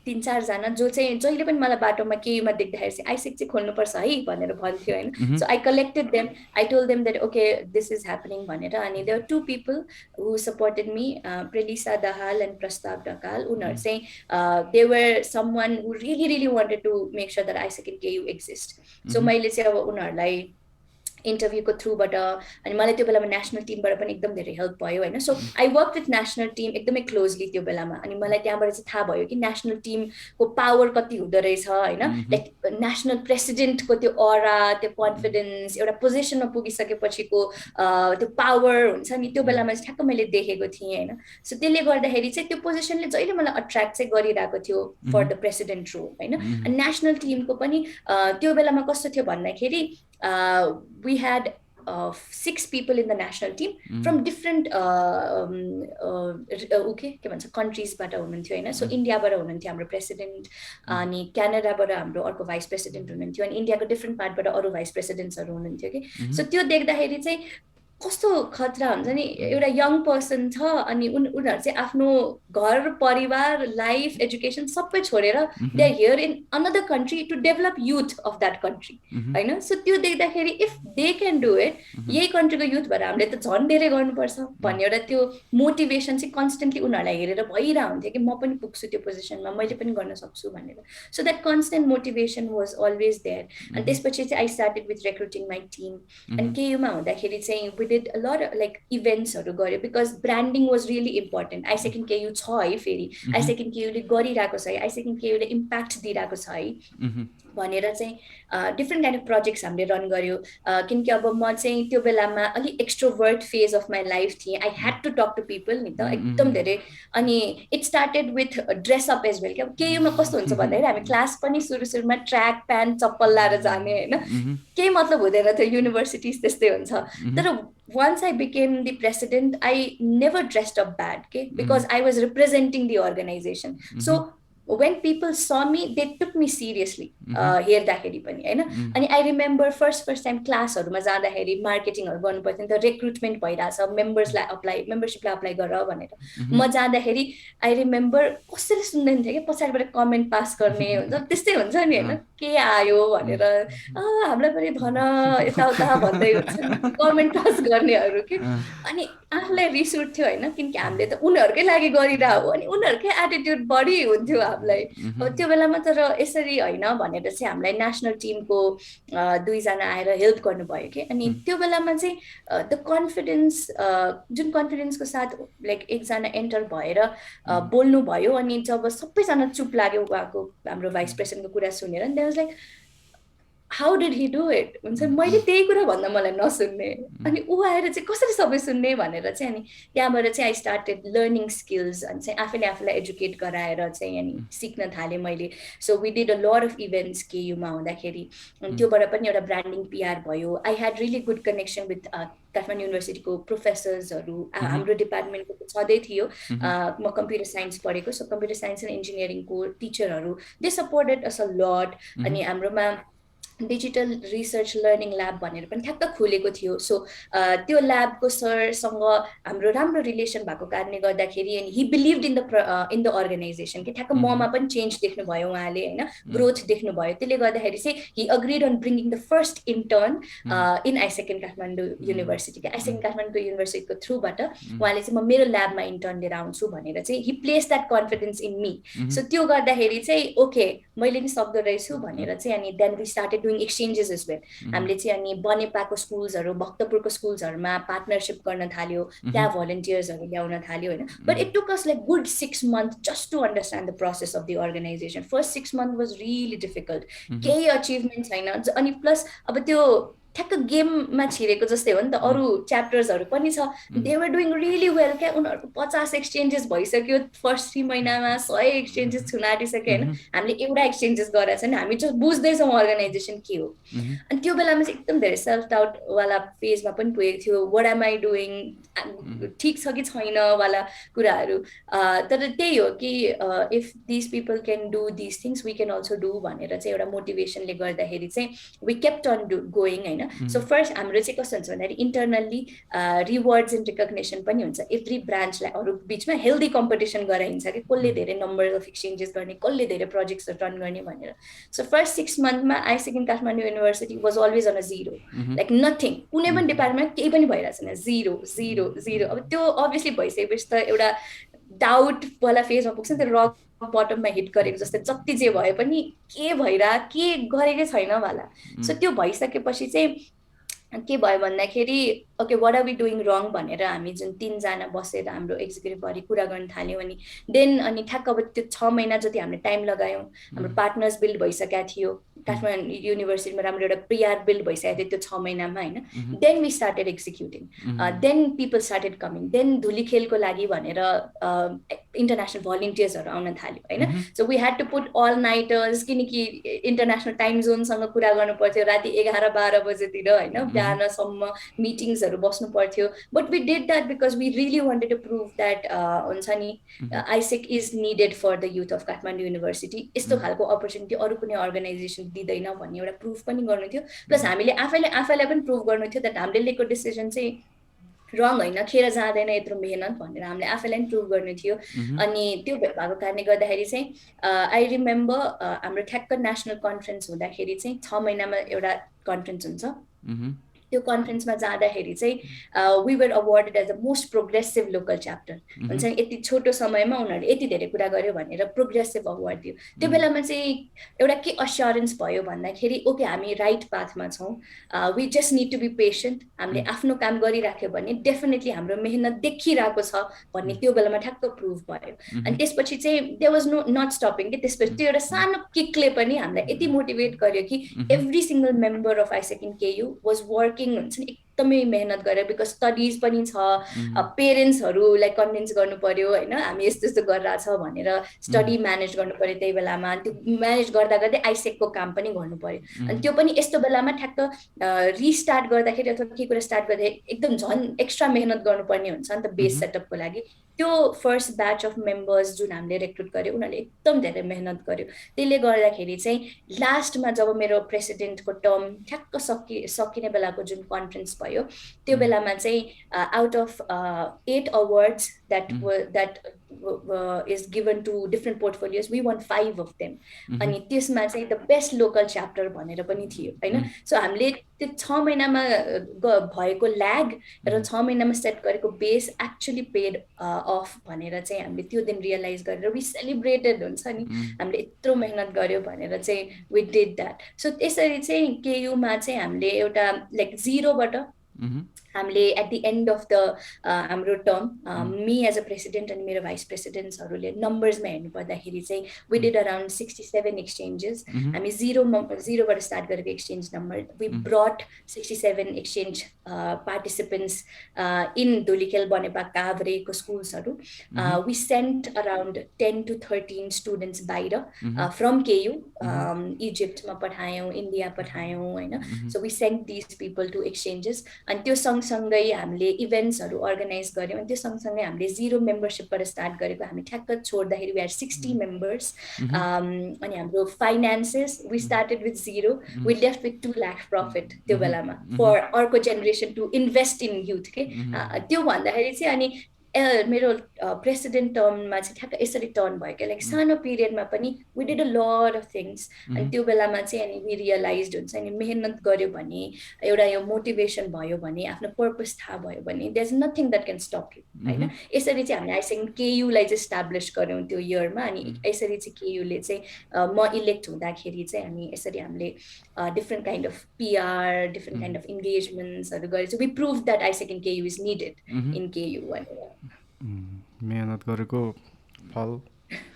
3-4 जना जो चाहिँ जहिले पनि मलाई बाटोमा केहीमा देख्दाखेरि चाहिँ आइसेक चाहिँ खोल्नुपर्छ है भनेर भन्थ्यो होइन. So I collected them, I told them that okay this is happening भनेर. अनि there were 2 people who supported me, Prelisa Dahal and Prastav Dhakal. उनीहरू चाहिँ they were someone who really wanted to make sure that AIESEC in KU exist. So मैले चाहिँ अब उनीहरूलाई इन्टरभ्यूको थ्रुबाट, अनि मलाई त्यो बेलामा नेसनल टिमबाट पनि एकदम धेरै हेल्प भयो होइन. So I work with national team एकदमै क्लोजली त्यो बेलामा. अनि मलाई त्यहाँबाट चाहिँ थाहा भयो कि नेसनल टिमको पावर कति हुँदो रहेछ होइन. लाइक नेसनल प्रेसिडेन्टको त्यो अरा, त्यो कन्फिडेन्स, एउटा पोजिसनमा पुगिसकेपछिको त्यो पावर हुन्छ नि, त्यो बेलामा चाहिँ ठ्याक्क मैले देखेको थिएँ होइन. सो त्यसले गर्दाखेरि चाहिँ त्यो पोजिसनले जहिले मलाई अट्र्याक्ट चाहिँ गरिरहेको थियो फर द प्रेसिडेन्ट रोल होइन. अनि नेसनल टिमको पनि त्यो बेलामा कस्तो थियो भन्दाखेरि we had 6 people in the national team from different के भन्छ कन्ट्रिजबाट हुनुहुन्थ्यो होइन. सो इन्डियाबाट हुनुहुन्थ्यो हाम्रो प्रेसिडेन्ट, अनि क्यानाडाबाट हाम्रो अर्को भाइस प्रेसिडेन्ट हुनुहुन्थ्यो, अनि इन्डियाको डिफ्रेन्ट पार्टबाट अरू भाइस प्रेसिडेन्ट्सहरू हुनुहुन्थ्यो कि. सो त्यो देख्दाखेरि चाहिँ कस्तो खतरा हुन्छ नि, एउटा यङ पर्सन छ अनि उनीहरू चाहिँ आफ्नो घर परिवार लाइफ एजुकेसन सबै छोडेर they are here in another country to develop youth of that country होइन. सो त्यो देख्दाखेरि if they can do it, यही कन्ट्रीको युथ भएर हामीले त झन् धेरै गर्नुपर्छ भन्ने एउटा त्यो मोटिभेसन चाहिँ कन्सटेन्टली उनीहरूलाई हेरेर भइरहेको हुन्थ्यो कि म पनि पुग्छु त्यो पोजिसनमा, मैले पनि गर्न सक्छु भनेर. So that constant motivation was always there. अनि त्यसपछि चाहिँ I started with recruiting my team. अनि केयुमा हुँदाखेरि चाहिँ we did a lot of like events गऱ्यो because branding was really important. Isaac in KU छ है, फेरि आइसेक इन केयुले गरिरहेको छ है, आइसेक इन केयुले इम्प्याक्ट दिइरहेको छ है भनेर चाहिँ डिफ्रेन्ट काइन्ड अफ प्रोजेक्ट्स हामीले रन गऱ्यो. किनकि अब म चाहिँ त्यो बेलामा अलिक extrovert phase of my life थिएँ. I had to talk to people नि त एकदम धेरै. अनि it started with dress up as well. कि अब केयुमा कस्तो हुन्छ भन्दाखेरि हामी क्लास पनि सुरुमा ट्र्याक प्यान्ट चप्पल लाएर जाने होइन, केही मतलब हुँदैन थियो. युनिभर्सिटिज त्यस्तै हुन्छ. तर once I became the president, I never dressed up bad, okay? Because I was representing the organization. So when people saw me, they took me seriously. हेर्दाखेरि पनि होइन. अनि आई रिमेम्बर फर्स्ट टाइम क्लासहरूमा जाँदाखेरि मार्केटिङहरू गर्नु पर्थ्यो नि त, रिक्रुटमेन्ट भइरहेछ, मेम्बरसिपलाई अप्लाई गर भनेर. म जाँदाखेरि आई रिमेम्बर कसैले सुन्दैन थियो कि पछाडिबाट कमेन्ट पास गर्ने हुन्छ, त्यस्तै हुन्छ नि होइन, के आयो भनेर हामीलाई पनि भन यताउता भन्दै हुन्छ कमेन्ट पास गर्नेहरू कि. अनि आफूलाई रिस उठ्थ्यो होइन, किनकि हामीले त उनीहरूकै लागि गरिरहेको हो, अनि उनीहरूकै एटिट्युड बढी हुन्थ्यो हामीलाई. अब त्यो बेलामा तर यसरी होइन भनेर चाहिँ हामीलाई नेसनल टिमको 2 जना आएर हेल्प गर्नुभयो कि. अनि त्यो बेलामा चाहिँ द कन्फिडेन्स, जुन कन्फिडेन्सको साथ लाइक एकजना एन्टर भएर बोल्नु भयो, अनि जब सबैजना चुप लाग्यो उहाँको हाम्रो भाइस प्रेसिडेन्टको कुरा सुनेर, अनि there was like how did he do it हुन्छ मैले त्यही कुरा भन्दा मलाई नसुन्ने अनि ऊ आएर चाहिँ कसरी सबै सुन्ने भनेर चाहिँ अनि त्यहाँबाट चाहिँ आई स्टार्टेड लर्निङ स्किल्स अनि चाहिँ आफैले आफूलाई एजुकेट गराएर चाहिँ अनि सिक्न थालेँ मैले so we did a lot of events केयुमा हुँदाखेरि त्योबाट पनि एउटा ब्रान्डिङ पिआर भयो I had really good connection with Kathmandu युनिभर्सिटीको प्रोफेसर्सहरू हाम्रो डिपार्टमेन्टको छँदै थियो म कम्प्युटर साइन्स पढेको सो कम्प्युटर साइन्स एन्ड इन्जिनियरिङको टिचरहरू they supported us a lot अनि हाम्रोमा डिजिटल रिसर्च लर्निङ ल्याब भनेर पनि ठ्याक्क खुलेको थियो सो त्यो ल्याबको सरसँग हाम्रो राम्रो रिलेसन भएको कारणले गर्दाखेरि अनि he believed in the organisation कि ठ्याक्क ममा पनि चेन्ज देख्नुभयो उहाँले होइन ग्रोथ देख्नुभयो त्यसले गर्दाखेरि चाहिँ he agreed on bringing the first intern in AIESEC Kathmandu university AIESEC Kathmandu युनिभर्सिटीको थ्रुबाट उहाँले चाहिँ म मेरो ल्याबमा इन्टर्न लिएर आउँछु भनेर चाहिँ he place that confidence in me so त्यो गर्दाखेरि चाहिँ ओके मैले नि सक्दो रहेछु भनेर चाहिँ अनि then we started doing exchanges as well हामीले चाहिँ अनि बनेपाको स्कुल्सहरू भक्तपुरको स्कुल्सहरूमा पार्टनरसिप गर्न थाल्यो त्यहाँ भलन्टियर्सहरू ल्याउन थाल्यो होइन but it took us like good 6 months just to understand the process of the organisation first 6 months was really difficult केही अचिभमेन्ट छैन अनि प्लस अब त्यो ठ्याक्क गेममा छिरेको जस्तै हो नि त अरू च्याप्टर्सहरू पनि छ they were doing really well क्या उनीहरूको 50 एक्सचेन्जेस भइसक्यो फर्स्ट 3 महिनामा 100 एक्सचेन्जेस छुन आँटिसक्यो होइन हामीले एउटा एक्सचेन्जेस गरेर छैन हामी चाहिँ बुझ्दैछौँ अर्गनाइजेसन के हो अनि त्यो बेलामा चाहिँ एकदम धेरै सेल्फ डाउटवाला फेजमा पनि पुगेको थियो वाट एम आई डुइङ ठिक छ कि छैन वाला कुराहरू तर त्यही हो कि if this people can do this things we can also do भनेर चाहिँ एउटा मोटिभेसनले गर्दाखेरि चाहिँ वी केप्ट अन गोइङ होइन सो फर्स्ट हाम्रो चाहिँ कस्तो हुन्छ भन्दाखेरि इन्टरनल्ली रिवार्ड्स एन्ड रिकग्नेसन पनि हुन्छ एभ्री ब्रान्चलाई अरू बिचमा हेल्दी कम्पिटिसन गराइन्छ कि कसले धेरै नम्बर अफ एक्सचेन्जेस गर्ने कसले धेरै प्रोजेक्ट्सहरू रन गर्ने भनेर सो फर्स्ट 6 monthsमा AIESEC Kathmandu university was always on a zero like nothing कुनै पनि डिपार्टमेन्टमा केही पनि भइरहेको छैन जिरो जिरो जिरो अब त्यो अभियसली भइसकेपछि त एउटा डाउटवाला फेजमा पुग्छ नि त रक बटममा हिट गरेको जस्तै जति जे भए पनि के भइरह के गरेकै छैन वाला सो त्यो भइसकेपछि चाहिँ के भयो भन्दाखेरि okay what are we doing wrong भनेर हामी जुन 3 जना बसेर हाम्रो एक्जिक्युटिभभरि कुरा गर्न थाल्यौँ अनि ठ्याक्क अब त्यो 6 महिना जति हामीले टाइम लगायौँ हाम्रो पार्टनर्स बिल्ड भइसकेको थियो काठमाडौँ युनिभर्सिटीमा राम्रो एउटा पिआर बिल्ड भइसकेको थियो त्यो 6 महिनामा होइन then we started executing then people started coming then धुली खेलको लागि भनेर इन्टरनेसनल भलिन्टियर्सहरू आउन थाल्यो होइन so we had to put all nighters किनकि इन्टरनेसनल टाइम जोनसँग कुरा गर्नु पर्थ्यो राति 11-12 बजेतिर होइन बिहानसम्म मिटिङ्सहरू बस्नु पर्थ्यो but we did that because we really wanted to prove that हुन्छ नि AIESEC is needed for the youth of Kathmandu university यस्तो खालको अपर्च्युनिटी अरू कुनै अर्गनाइजेसन दिँदैन भन्ने एउटा प्रुफ पनि गर्नु थियो प्लस हामीले आफैलाई पनि प्रुभ गर्नु थियो द्याट हामीले लिएको डिसिजन चाहिँ रङ होइन खेर जाँदैन यत्रो मेहनत भनेर हामीले आफैलाई पनि प्रुभ गर्नु थियो अनि त्यो भएको कारणले गर्दाखेरि चाहिँ आई रिमेम्बर हाम्रो ठ्याक्क नेसनल कन्फरेन्स हुँदाखेरि चाहिँ 6 महिनामा एउटा कन्फरेन्स हुन्छ त्यो कन्फरेन्समा जाँदाखेरि चाहिँ we were awarded as the most progressive local chapter हुन्छ नि यति छोटो समयमा उनीहरूले यति धेरै कुरा गर्यो भनेर प्रोग्रेसिभ अवार्ड दियो त्यो बेलामा चाहिँ एउटा के अस्योरेन्स भयो भन्दाखेरि ओके हामी राइट पाथमा छौँ we just need to be patient हामीले आफ्नो काम गरिराख्यो भने डेफिनेटली हाम्रो मेहनत देखिरहेको छ भन्ने त्यो बेलामा ठ्याक्क प्रुभ भयो अनि त्यसपछि चाहिँ देयर वाज नट स्टपिङ कि त्यसपछि त्यो एउटा सानो किकले पनि हामीलाई यति मोटिभेट गर्यो कि every single member of Isaac KU was working हुन्छ नि एकदमै मेहनत गरेर बिकज स्टडिज पनि छ पेरेन्ट्सहरूलाई कन्भिन्स गर्नु पर्यो होइन हामी यस्तो यस्तो गरिरहेछ भनेर स्टडी म्यानेज गर्नु पर्यो त्यही बेलामा त्यो म्यानेज गर्दा गर्दै आइसेकको काम पनि गर्नु पर्यो अनि त्यो पनि यस्तो बेलामा ठ्याक्क रिस्टार्ट गर्दाखेरि अथवा के कुरा स्टार्ट गर्दा एकदम झन् एक्स्ट्रा मेहनत गर्नुपर्ने हुन्छ नि त बेस सेटअपको लागि त्यो फर्स्ट ब्याच अफ मेम्बर्स जुन हामीले रिक्रुट गर्यो उनीहरूले एकदम धेरै मेहनत गर्यो त्यसले गर्दाखेरि चाहिँ लास्टमा जब मेरो प्रेसिडेन्टको टर्म ठ्याक्क सकिने बेलाको जुन कन्फरेन्स भयो त्यो बेलामा चाहिँ out of 8 awards that is given to different portfolios we won 5 of them अनि त्यसमा चाहिँ द बेस्ट लोकल च्याप्टर भनेर पनि थियो हैन सो हामीले त्यो 6 महिनामा भएको ल्याग र 6 महिनामा सेट गरेको बेस एक्चुअली पेड अफ भनेर चाहिँ हामीले त्यो दिन रियलाइज गरेर वी सेलिब्रेटेड हुन्छ नि हामीले यत्रो मेहनत गर्यो भनेर चाहिँ वी डिड द्याट सो त्यसरी चाहिँ केयुमा चाहिँ हामीले एउटा लाइक जिरोबाट हामीले at the end of the हाम्रो term me as a president अनि मेरो भाइस प्रेसिडेन्ट्सहरूले नम्बर्समा हेर्नु पर्दाखेरि चाहिँ वी डिड अराउन्ड 67 एक्सचेन्जेस हामी जिरोबाट स्टार्ट गरेको exchange number we brought 67 exchange participants in Dhulikhel Banepa काभ्रेको स्कुल्सहरू we sent around 10 to 13 students बाहिर फ्रम केयु इजिप्टमा पठायौँ इन्डिया पठायौँ होइन so we sent these people to exchanges अनि त्यो सँगसँगै हामीले इभेन्ट्सहरू अर्गनाइज गऱ्यौँ अनि त्यो सँगसँगै हामीले जिरो मेम्बरसिपबाट स्टार्ट गरेको हामी ठ्याक्क छोड्दाखेरि वी आर 60 मेम्बर्स अनि हाम्रो finances we started with zero we left with 2 lakh profit त्यो बेलामा फर अर्को generation to invest in youth के त्यो भन्दाखेरि चाहिँ अनि मेरो प्रेसिडेन्ट टर्ममा चाहिँ ठ्याक्क यसरी टर्न भयो क्या लाइक सानो पिरियडमा पनि we did a lot of things अनि त्यो बेलामा चाहिँ अनि वी रियलाइज हुन्छ अनि मेहनत गऱ्यो भने एउटा यो मोटिभेसन भयो भने आफ्नो पर्पस थाहा भयो भने there is nothing that can stop you होइन यसरी चाहिँ हामीले आइसेक केयुलाई चाहिँ इस्टाब्लिस गऱ्यौँ त्यो इयरमा अनि यसरी चाहिँ केयुले चाहिँ म इलेक्ट हुँदाखेरि चाहिँ अनि यसरी हामीले different kind of PR different kind of इन्गेजमेन्ट्सहरू गरेर we prove that AIESEC in KU is needed in KU भनेर मेहनत गरेको फल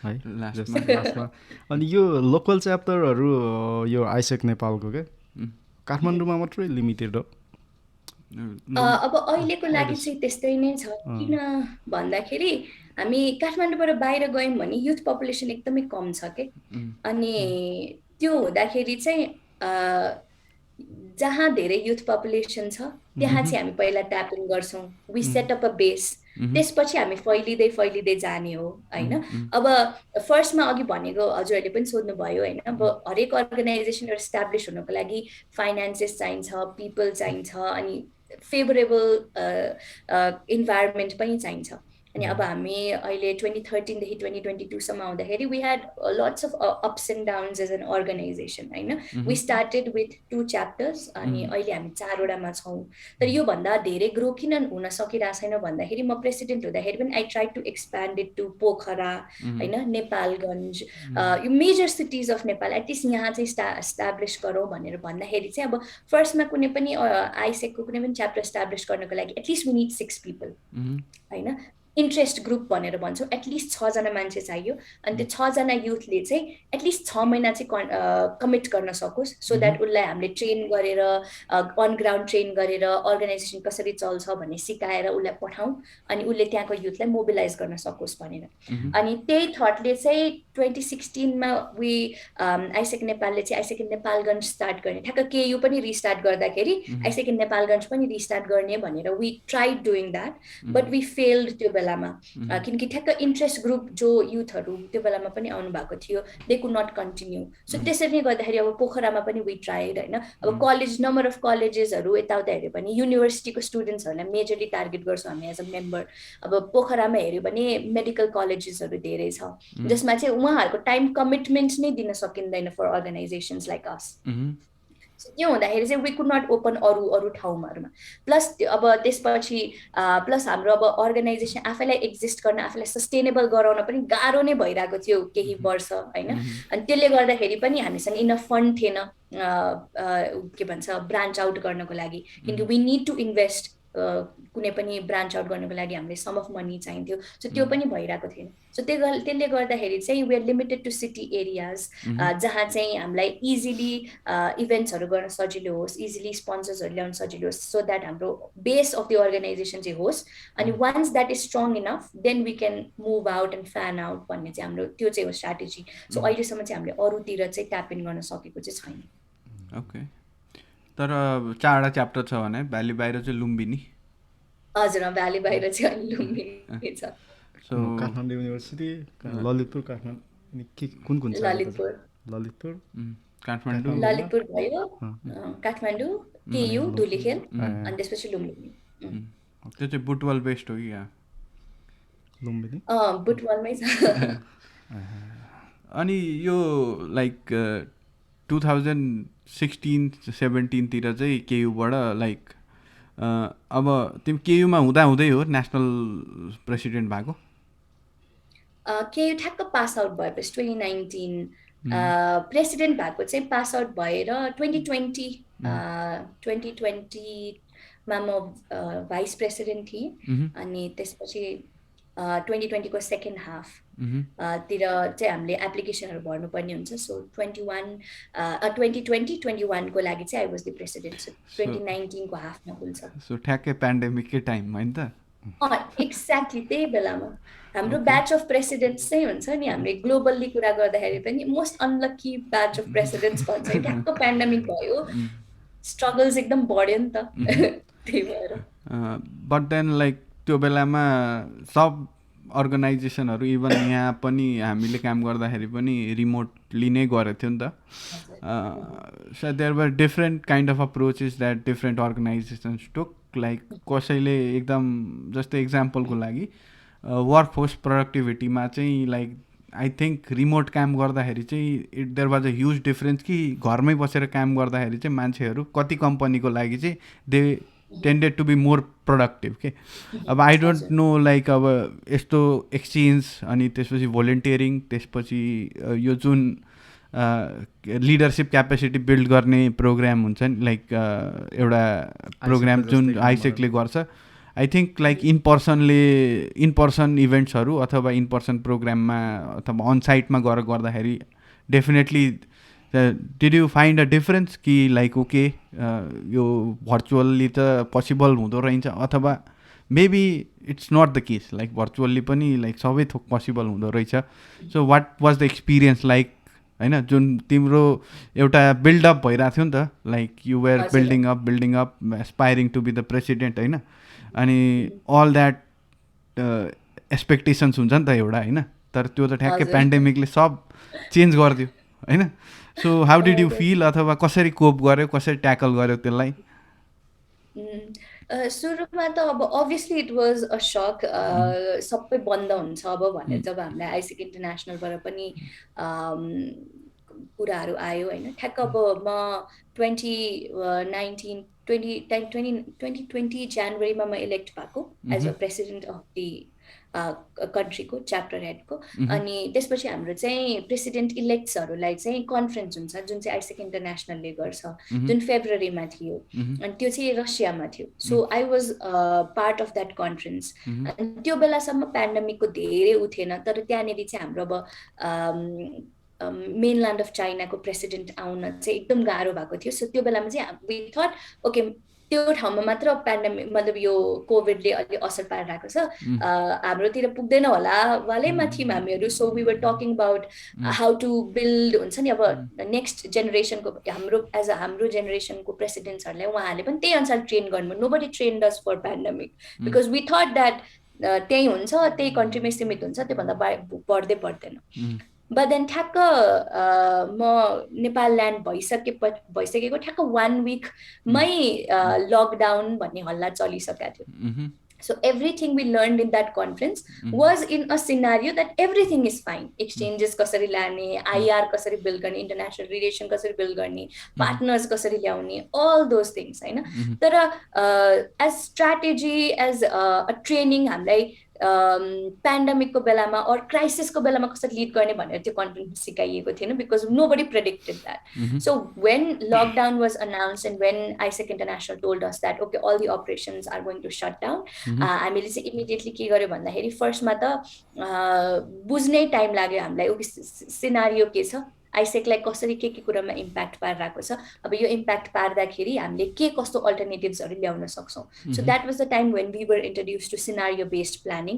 है लास्टमा अनि यो लोकल च्याप्टरहरू यो आइसेक नेपालको के काठमाडौँमा मात्रै लिमिटेड हो अब अहिलेको लागि चाहिँ त्यस्तै नै छ किन भन्दाखेरि हामी काठमाडौँबाट बाहिर गयौँ भने युथ पपुलेसन एकदमै कम छ के अनि त्यो हुँदाखेरि चाहिँ जहाँ धेरै युथ पपुलेसन छ त्यहाँ चाहिँ हामी पहिला ट्यापिङ गर्छौँ we set up a base त्यसपछि हामी फैलिँदै जाने हो होइन अब फर्स्टमा अघि भनेको हजुरहरूले पनि सोध्नुभयो होइन अब हरेक अर्गनाइजेसन इस्टाब्लिस हुनको लागि फाइनेन्सेस चाहिन्छ पिपल चाहिन्छ अनि फेभरेबल इन्भाइरोमेन्ट पनि चाहिन्छ अनि अब हामी अहिले 2013 देखि 2022 सम्म आउँदाखेरि we had lots of ups and downs as an organisation होइन वी स्टार्टेड विथ 2 च्याप्टर्स अनि अहिले हामी 4वटामा छौँ तर योभन्दा धेरै ग्रो किन हुन सकिरहेको छैन भन्दाखेरि म प्रेसिडेन्ट हुँदाखेरि पनि I try to expand it to Pokhara होइन नेपालगञ्ज यो major cities of Nepal at least यहाँ चाहिँ इस्टाब्लिस गरौँ भनेर भन्दाखेरि चाहिँ अब फर्स्टमा कुनै पनि आइसेकको कुनै पनि च्याप्टर इस्टाब्लिस गर्नको लागि एटलिस्ट वी निड 6 पिपल होइन इन्ट्रेस्ट ग्रुप भनेर भन्छौँ एटलिस्ट 6 जना मान्छे चाहियो अनि त्यो 6 जना युथले चाहिँ एटलिस्ट 6 महिना चाहिँ कमिट गर्न सकोस् सो द्याट उसलाई हामीले ट्रेन गरेर अन ग्राउन्ड ट्रेन गरेर अर्गनाइजेसन कसरी चल्छ भन्ने सिकाएर उसलाई पठाउँ अनि उसले त्यहाँको युथलाई मोबिलाइज गर्न सकोस् भनेर अनि त्यही थटले चाहिँ 2016मा वी आइसेक नेपालले चाहिँ आइसेक नेपालगञ्ज स्टार्ट गर्ने ठ्याक्क केयु पनि रिस्टार्ट गर्दाखेरि आइसेक नेपालगञ्ज पनि रिस्टार्ट गर्ने भनेर we tried doing that but we failed त्यो बेलामा किनकि ठ्याक्क इन्ट्रेस्ट ग्रुप जो युथहरू त्यो बेलामा पनि आउनु भएको थियो they could not continue so त्यसरी नै गर्दाखेरि अब पोखरामा पनि वी ट्राइड होइन अब कलेज नम्बर अफ कलेजेसहरू यताउता हेऱ्यो भने युनिभर्सिटीको स्टुडेन्ट्सहरूलाई मेजरली टार्गेट गर्छौँ हामी एज अ मेम्बर अब पोखरामा हेऱ्यो भने मेडिकल कलेजेसहरू धेरै छ जसमा चाहिँ उहाँहरूको टाइम कमिटमेन्ट नै दिन सकिँदैन फर अर्गनाइजेसन्स लाइक अस त्यो हुँदाखेरि चाहिँ वी कुड नट ओपन अरू ठाउँहरूमा प्लस अब त्यसपछि प्लस हाम्रो अब अर्गनाइजेसन आफैलाई एक्जिस्ट गर्न आफैलाई सस्टेनेबल गराउन पनि गाह्रो नै भइरहेको थियो केही वर्ष होइन अनि त्यसले गर्दाखेरि पनि हामीसँग इनफ फन्ड थिएन के भन्छ ब्रान्च आउट गर्नको लागि किनकि वी निड टु इन्भेस्ट कुनै पनि ब्रान्च आउट गर्नको लागि हामीले सम अफ मनी चाहिन्थ्यो सो त्यो पनि भइरहेको थिएन सो त्यसले गर्दाखेरि चाहिँ we are limited to city areas जहाँ चाहिँ हामीलाई इजिली इभेन्ट्सहरू गर्न सजिलो होस् इजिली स्पोन्सर्सहरू ल्याउन सजिलो होस् सो द्याट हाम्रो बेस अफ द अर्गनाइजेसन चाहिँ होस् अनि once that is strong enough then we can move out and fan out भन्ने चाहिँ हाम्रो त्यो चाहिँ हो स्ट्राटेजी सो अहिलेसम्म चाहिँ हामीले अरूतिर चाहिँ ट्याप इन गर्न सकेको चाहिँ छैन ओके तर 4वटा च्याप्टर छ भने भ्याली बाहिर चाहिँ लुम्बिनी हजुर भ्याली बाहिर चाहिँ अनि लुम्बिनी छ सो काठमाडौँ युनिभर्सिटी ललितपुर काठमाडौँ कुन ललितपुर काठमाडौँ ललितपुर भयो काठमाडौँ केयु धुलिखेल अनि त्यसपछि लुम्बिनी त्यो चाहिँ बुटवल बेस्ड हो कि यहाँ लुम्बिनी बुटवलमै छ अनि यो लाइक 2016-17 तिर चाहिँ केयुबाट लाइक अब तिमी केयुमा हुँदै हो नेसनल प्रेसिडेन्ट भएको केयु ठ्याक्क पास आउट भएपछि 2019 प्रेसिडेन्ट भएको चाहिँ पास आउट भएर 2020 मा म भाइस प्रेसिडेन्ट थिएँ अनि त्यसपछि 2020 को सेकेन्ड हाफ तिर चाहिँ हामीले एप्लिकेसनहरू भर्नुपर्ने हुन्छ सो 2021 को लागि चाहिँ I was the president so 2019 को हाफमा पुग्छ सो ठ्याक्कै पेन्डेमिककै टाइम होइन त एक्ज्याक्टली त्यही बेलामा हाम्रो ब्याच अफ प्रेसिडेन्ट्स चाहिँ हुन्छ नि हामीले ग्लोबल्ली कुरा गर्दाखेरि पनि मोस्ट अनलकी ब्याच अफ प्रेसिडेन्ट्स भन्छ ठ्याक्क पेन्डेमिक भयो स्ट्रगल्स एकदम बढ्यो नि त त्यही भएर बट देन लाइक त्यो बेलामा सब अर्गनाइजेसनहरू इभन यहाँ पनि हामीले काम गर्दाखेरि पनि रिमोटली नै गरेको थियो नि त so there were different kind of approaches that different organisations took like कसैले एकदम जस्तै इक्जाम्पलको लागि वर्कफोर्स प्रोडक्टिभिटीमा चाहिँ लाइक आई थिङ्क रिमोट काम गर्दाखेरि चाहिँ there was a huge difference कि घरमै बसेर काम गर्दाखेरि चाहिँ मान्छेहरू कति कम्पनीको लागि चाहिँ they tended to be more productive के अब आई डोन्ट नो लाइक अब यस्तो एक्सचेन्ज अनि त्यसपछि भोलिन्टियरिङ त्यसपछि यो जुन लिडरसिप क्यापेसिटी बिल्ड गर्ने प्रोग्राम हुन्छ नि लाइक एउटा प्रोग्राम जुन आइसेकले गर्छ I think like in person इभेन्ट्सहरू अथवा इन पर्सन प्रोग्राममा अथवा अनसाइटमा गएर गर्दाखेरि definitely did you find a difference कि लाइक ओके यो भर्चुअल्ली त पोसिबल हुँदो रहेछ अथवा maybe it's not the case like virtually पनि लाइक सबै थोक पोसिबल हुँदो रहेछ so what was the experience like होइन जुन तिम्रो एउटा बिल्डअप भइरहेको थियो नि त like you were building up aspiring to be the president होइन अनि अल द्याट एक्सपेक्टेसन्स हुन्छ नि त एउटा होइन तर त्यो त ठ्याक्कै पेन्डेमिकले सब चेन्ज गरिदियो होइन so how did you feel अथवा कसरी कोप गर्यो कसरी ट्याकल गर्यो त्यसलाई सुरुमा त अब अभियसली इट वाज अ सक सबै बन्द हुन्छ अब भनेर जब हामीलाई आइसेक इन्टरनेसनलबाट पनि कुराहरू आयो होइन ठ्याक्क अब म 2020 जनवरीमा म इलेक्ट भएको as a president of the कन्ट्रीको च्याप्टर हेडको अनि त्यसपछि हाम्रो चाहिँ प्रेसिडेन्ट इलेक्ट्सहरूलाई चाहिँ कन्फरेन्स हुन्छ जुन चाहिँ आइसेक इन्टरनेसनलले गर्छ जुन फेब्रुअरीमा थियो अनि त्यो चाहिँ रसियामा थियो so I was part of that conference अनि त्यो बेलासम्म पेन्डेमिकको धेरै उठेन तर त्यहाँनिर चाहिँ हाम्रो अब मेनल्यान्ड अफ चाइनाको प्रेसिडेन्ट आउन चाहिँ एकदम गाह्रो भएको थियो सो त्यो बेलामा चाहिँ वी थट ओके त्यो ठाउँमा मात्र पेन्डेमिक मतलब यो कोभिडले अलि असर पारिरहेको छ हाम्रोतिर पुग्दैन होला वालैमा थियौँ हामीहरू so we were talking about how to build हुन्छ नि अब नेक्स्ट जेनेरेसनको हाम्रो जेनेरेसनको प्रेसिडेन्ट्सहरूलाई उहाँहरूले पनि त्यही अनुसार ट्रेन गर्नु nobody train does for pandemic because we thought that त्यही हुन्छ त्यही कन्ट्रीमै सीमित हुन्छ त्योभन्दा बढ्दै बढ्दैन बट देन ठ्याक्क म नेपाल ल्यान्ड भइसकेको ठ्याक्क 1 विकमै लकडाउन भन्ने हल्ला चलिसकेको थियो So everything we learned in that conference was in a scenario that everything is fine. Exchanges कसरी लाने, IR कसरी build गर्ने, international relation कसरी build गर्ने, partners कसरी ल्याउने, all those things हैन तर as strategy as a training हामीलाई पेन्डेमिकको बेलामा और क्राइसिसको बेलामा कसरी लिड गर्ने भनेर त्यो कन्फरेन्स सिकाइएको थिएन because nobody predicted that so when lockdown was announce and when AIESEC international told us that okay all the operations are going to shut down हामीले चाहिँ इमिडिएटली के गर्यो भन्दाखेरि फर्स्टमा त बुझ्नै टाइम लाग्यो हामीलाई ओके सिनारियो के छ आइसेकलाई कसरी के कुरामा इम्प्याक्ट पारिरहेको छ अब यो इम्प्याक्ट पार्दाखेरि हामीले के कस्तो अल्टरनेटिभ्सहरू ल्याउन सक्छौँ so that was the time when we were introduce to scenario based planning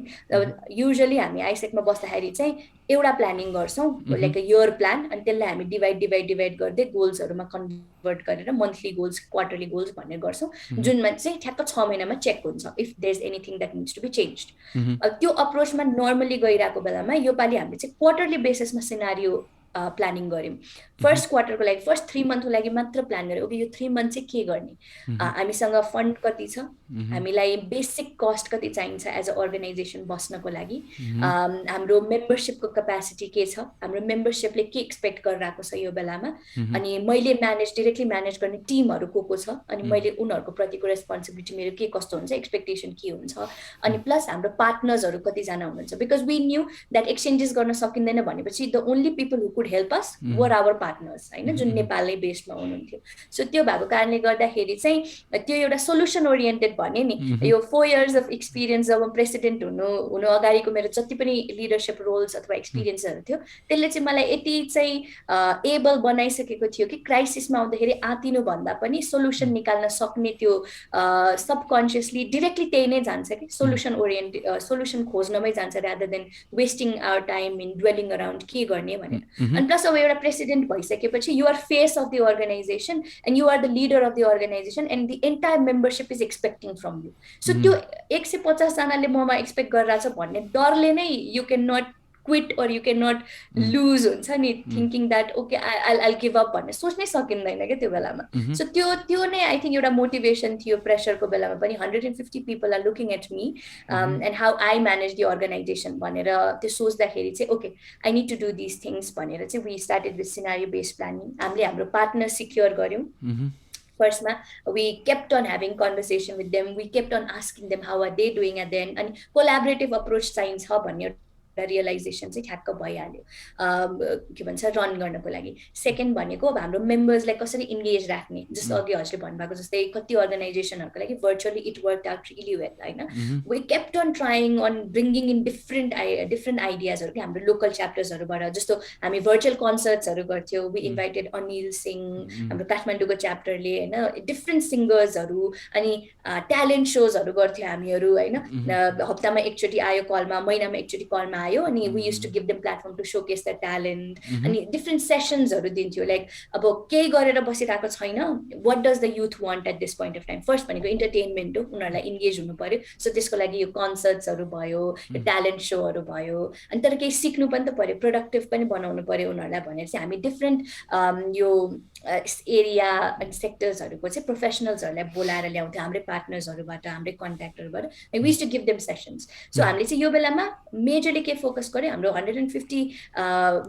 usually हामी आइसेकमा बस्दाखेरि चाहिँ एउटा प्लानिङ गर्छौँ लाइक अ इयर प्लान अनि त्यसलाई हामी डिभाइड गर्दै गोल्सहरूमा कन्भर्ट गरेर मन्थली गोल्स क्वार्टरली गोल्स भन्ने गर्छौँ जुनमा चाहिँ ठ्याक्क 6 महिनामा चेक हुन्छ if there is anything that needs to be changed त्यो अप्रोचमा नर्मली गइरहेको बेलामा योपालि हामीले चाहिँ क्वार्टरली बेसिसमा सिनारियो प्लानिङ गऱ्यौँ फर्स्ट क्वार्टरको लागि फर्स्ट 3 मन्थको लागि मात्र प्लान गऱ्यौँ ओके यो 3 मन्थ चाहिँ के गर्ने हामीसँग फन्ड कति छ हामीलाई बेसिक कस्ट कति चाहिन्छ एज अ अर्गनाइजेसन बस्नको लागि हाम्रो मेम्बरसिपको क्यापेसिटी के छ हाम्रो मेम्बरसिपले के एक्सपेक्ट गरिरहेको छ यो बेलामा अनि मैले डिरेक्टली म्यानेज गर्ने टिमहरू को छ अनि मैले उनीहरूको प्रतिको रेस्पोन्सिबिलिटी मेरो के कस्तो हुन्छ एक्सपेक्टेसन के हुन्छ अनि प्लस हाम्रो पार्टनर्सहरू कतिजना हुनुहुन्छ because we knew that exchanges गर्न सकिँदैन भनेपछि the only people who could help us were our partners होइन, जुन नेपालै बेस्डमा हुनुहुन्थ्यो। सो त्यो भएको कारणले गर्दाखेरि चाहिँ त्यो एउटा सोल्युसन ओरिएन्टेड भने नि, यो 4 years अफ एक्सपिरियन्स जब प्रेसिडेन्ट हुनु अगाडिको मेरो जति पनि लिडरसिप रोल्स अथवा एक्सपिरियन्सहरू थियो त्यसले चाहिँ मलाई यति चाहिँ एबल बनाइसकेको थियो कि क्राइसिसमा आउँदाखेरि आतिनु भन्दा पनि सोल्युसन निकाल्न सक्ने त्यो सबकन्सियसली डिरेक्टली त्यही नै जान्छ कि सोल्युसन खोज्नमै जान्छ rather than wasting our time in dwelling around के गर्ने भनेर। अनि प्लस अब एउटा प्रेसिडेन्ट भइसकेपछि you are face of the organisation and you are the leader of the organisation and the entire membership is expecting from you. So त्यो 150 जनाले ममा एक्सपेक्ट गरिरहेछ भन्ने डरले नै you can not quit or you cannot lose हुन्छ नि, thinking that okay I'll give up भन्ने सोच्नै सकिँदैन क्या त्यो बेलामा। सो त्यो नै आई थिङ्क एउटा मोटिभेसन थियो प्रेसरको बेलामा पनि। 150 people are looking at me and how I manage the organization भनेर त्यो सोच्दाखेरि चाहिँ okay I need to do these things भनेर चाहिँ we started with scenario based planning। हामीले हाम्रो पार्टनर सिक्योर गर्यौँ। Firstमा we kept on having conversation with them, we kept on asking them how are they doing at the end, अनि collaborative approach चाहिन्छ भन्ने realisation चाहिँ ठ्याक्क भइहाल्यो के भन्छ रन गर्नको लागि। सेकेन्ड भनेको अब हाम्रो मेम्बर्सलाई कसरी इन्गेज राख्ने, जस्तो अघि हजुरले भन्नुभएको जस्तै कति अर्गनाइजेसनहरूको लागि virtually it work out really well होइन। We kept on trying on bringing in different आइडियाजहरू कि हाम्रो लोकल च्याप्टर्सहरूबाट, जस्तो हामी भर्चुअल कन्सर्ट्सहरू गर्थ्यौँ। वी इन्भाइटेड अनिल सिंह हाम्रो काठमाडौँको च्याप्टरले होइन, डिफ्रेन्ट सिङ्गर्सहरू, अनि ट्यालेन्ट सोजहरू गर्थ्यौँ हामीहरू होइन। हप्तामा एकचोटि आयो कलमा, महिनामा एकचोटि कलमा आयो, अनि we use to give them platform to showcase the talent. अनि डिफ्रेन्ट सेसन्सहरू दिन्थ्यो, लाइक अब केही गरेर बसिरहेको छैन, what does the youth want at this point of time. First भनेको इन्टरटेनमेन्ट हो, उनीहरूलाई इन्गेज हुनु पर्यो। सो त्यसको लागि यो कन्सर्ट्सहरू भयो, ट्यालेन्ट सोहरू भयो, अनि तर केही सिक्नु पनि त पर्यो, प्रोडक्टिभ पनि बनाउनु पर्यो उनीहरूलाई भनेर चाहिँ हामी डिफ्रेन्ट यो एरिया अनि सेक्टर्सहरूको चाहिँ प्रोफेसनल्सहरूलाई बोलाएर ल्याउँथ्यो हाम्रै पार्टनर्सहरूबाट, हाम्रै कन्ट्याक्टरबाट। We use to give them sessions. So हामीले चाहिँ यो बेलामा मेजरली के फोकस गर्यो, हाम्रो 150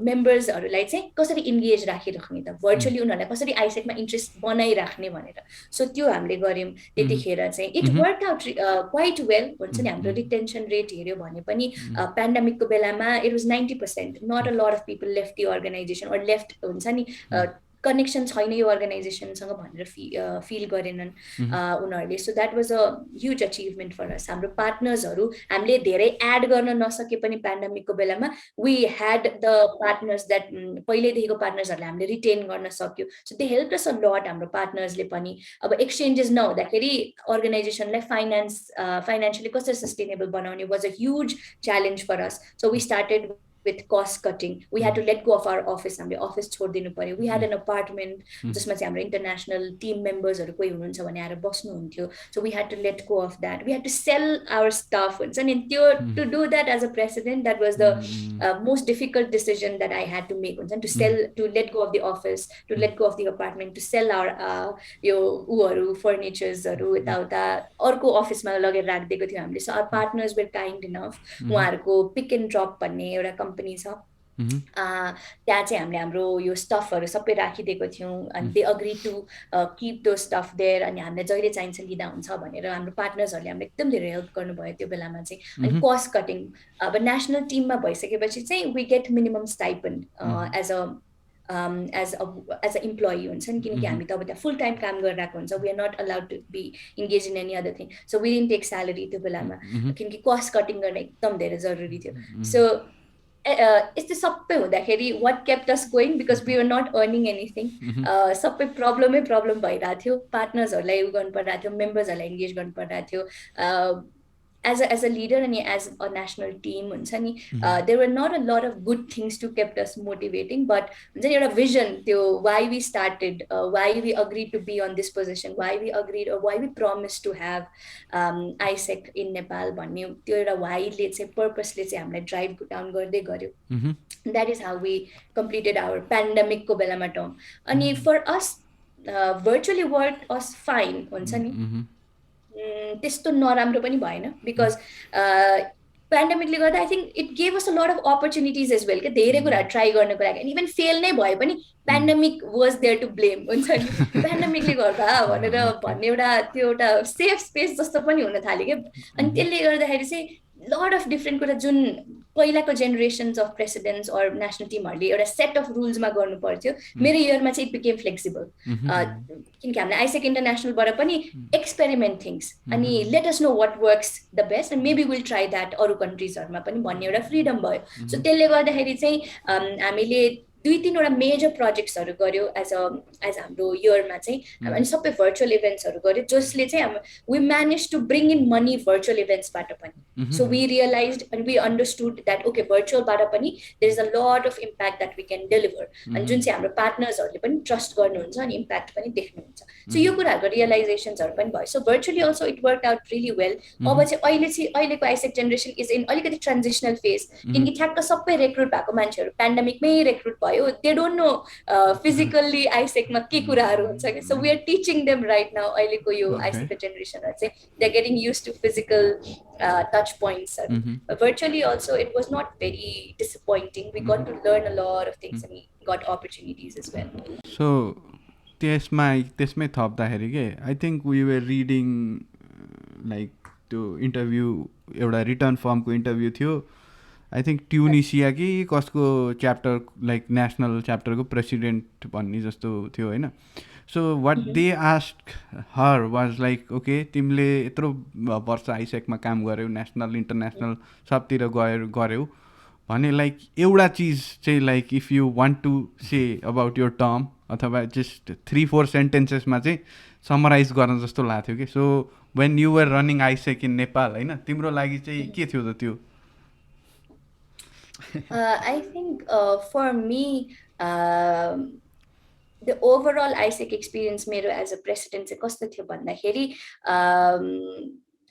मेम्बर्सहरूलाई चाहिँ कसरी इन्गेज राखिराख्ने त, भर्चुअली उनीहरूलाई कसरी आइसेकमा इन्ट्रेस्ट बनाइराख्ने भनेर। सो त्यो हामीले गऱ्यौँ त्यतिखेर चाहिँ। It work out quite well हुन्छ नि। हाम्रो रिटेन्सन रेट हेऱ्यो भने पनि पेन्डेमिकको बेलामा it was 90%। Not a lot of people left the organisation or left हुन्छ नि, कनेक्सन छैन यो अर्गनाइजेसनसँग भनेर फिल गरेनन् उनीहरूले। So that was a huge achievement for us. हाम्रो पार्टनर्सहरू हामीले धेरै एड गर्न नसके पनि पेन्डेमिकको बेलामा we had the partners that पहिल्यैदेखिको पार्टनर्सहरूले हामीले रिटेन गर्न सक्यो। So they help us a lot. हाम्रो पार्टनर्सले पनि अब एक्सचेन्जेस नहुँदाखेरि अर्गनाइजेसनलाई फाइनेन्सियली कसरी सस्टेनेबल बनाउने was a huge challenge for us. So we started with cost cutting. We had to let go of our office. हामीले अफिस छोडिदिनु पर्यो। We had an apartment जसमा चाहिँ हाम्रो इन्टरनेसनल टिम मेम्बर्सहरू कोही हुनुहुन्छ भने आएर बस्नुहुन्थ्यो। So we had to let go of that. We had to sell our stuff हुन्छ नि। त्यो to do that as a president, that was the most difficult decision that I had to make हुन्छ नि। To sell, to let go of the office, to let go of the apartment, to sell our यो उहरू फर्निचर्सहरू यताउता अर्को अफिसमा लगेर राखिदिएको थियो हामीले। So our partners were kind enough। उहाँहरूको पिक एन्ड ड्रप भन्ने एउटा कम्पनी छ, त्यहाँ चाहिँ हामीले हाम्रो यो स्टफहरू सबै राखिदिएको थियौँ। अनि दे अग्री टु किप दो स्टफ देयर। अनि हामीलाई जहिले चाहिन्छ लिँदा हुन्छ भनेर हाम्रो पार्टनर्सहरूले हामीले एकदम धेरै हेल्प गर्नुभयो त्यो बेलामा चाहिँ। अनि कस्ट कटिङ, अब नेसनल टिममा भइसकेपछि चाहिँ we get minimum stipend as a employee हुन्छ नि, किनकि हामी त अब त्यहाँ फुल टाइम काम गरिरहेको हुन्छ। We are not allowed to be engage in any other thing. So we didn't take salary त्यो बेलामा, किनकि कस्ट कटिङ गर्न एकदम धेरै जरुरी थियो। सो यस्तो सबै हुँदाखेरि what kept us going, because we were not earning anything. सबै प्रब्लम भइरहेको थियो। पार्टनर्सहरूलाई गर्नु परिरहेको थियो, मेम्बर्सहरूलाई इन्गेज गर्नु परिरहेको थियो। as a leader and as a national team हुन्छ नि, there were not a lot of good things to kept us motivating, but हुन्छ नि एउटा vision त्यो why we started, why we agreed to be on this position, why we agreed or why we promised to have AIESEC in Nepal भन्ने त्यो एउटा why ले चाहिँ purpose ले चाहिँ हामीलाई drive down गर्दै गर्यो। That is how we completed our pandemic को बेलामा term। अनि for us virtually worked was fine हुन्छ नि, त्यस्तो नराम्रो पनि भएन, बिकज पेन्डेमिकले गर्दा I think it gave us a lot of opportunities as well क्या, धेरै कुरा ट्राई गर्नको लागि। इभन फेल नै भए पनि pandemic was there to blame हुन्छ नि, पेन्डेमिकले गर्दा भनेर भन्ने एउटा त्यो एउटा सेफ स्पेस जस्तो पनि हुन थाल्यो क्या। अनि त्यसले गर्दाखेरि चाहिँ लट अफ डिफ्रेन्ट कुरा जुन पहिलाको जेनेरेसन्स अफ प्रेसिडेन्ट्स अर नेसनल टिमहरूले एउटा सेट अफ रुल्समा गर्नु पर्थ्यो मेरो इयरमा चाहिँ इट बिकेम फ्लेक्सिबल किनकि हामीले आइसेक इन्टरनेसनलबाट पनि एक्सपेरिमेन्ट थिङ्स अनि let us know what works the best and maybe will try that अरू कन्ट्रिजहरूमा पनि भन्ने एउटा फ्रिडम भयो सो त्यसले गर्दाखेरि चाहिँ हामीले 2-3वटा मेजर प्रोजेक्ट्सहरू गर्यो एज हाम्रो इयरमा चाहिँ अनि सबै भर्चुअल इभेन्ट्सहरू गर्यो जसले चाहिँ we manage to bring in money virtual इभेन्ट्सबाट पनि so we realise and we understood that okay भर्चुअलबाट पनि there is a lot of impact that we can deliver अनि जुन चाहिँ हाम्रो पार्टनर्सहरूले पनि ट्रस्ट गर्नुहुन्छ अनि इम्प्याक्ट पनि देख्नुहुन्छ सो यो कुराहरूको रियलाइजेसन्सहरू पनि भयो so virtually also it work out really well अब चाहिँ अहिलेको आइसेक जेनेरेसन इज इन अलिकति ट्रान्जिसनल फेज किनकि ठ्याक्क सबै रेक्रुट भएको मान्छेहरू पेन्डेमिकमै रेक्रुट भयो they don't know physically AIESEC ma ke kuraharu huncha ke so we are teaching them right now aileko yo AIESEC generation are saying they're getting used to physical touch points virtually also it was not very disappointing we got to learn a lot of things and we got opportunities as well so त्यसमै थप्दाखेरि के I think we were reading like त्यो interview एउटा return फर्मको interview थियो I think Tunisia कि कसको chapter like national च्याप्टरको प्रेसिडेन्ट भन्ने जस्तो थियो होइन so what they ask her was like okay तिमीले यत्रो वर्ष आइसेकमा काम गऱ्यौ नेसनल इन्टरनेसनल सबतिर गऱ्यौ भने लाइक एउटा चिज चाहिँ like if you want to say about your term अथवा जस्ट 3-4 सेन्टेन्सेसमा चाहिँ समराइज गर्न जस्तो लाग्थ्यो कि so when you were running AIESEC in Nepal होइन तिम्रो लागि चाहिँ के थियो त त्यो I think for me, the overall AIESEC experience मेरो as a president चाहिँ कस्तो थियो भन्दाखेरि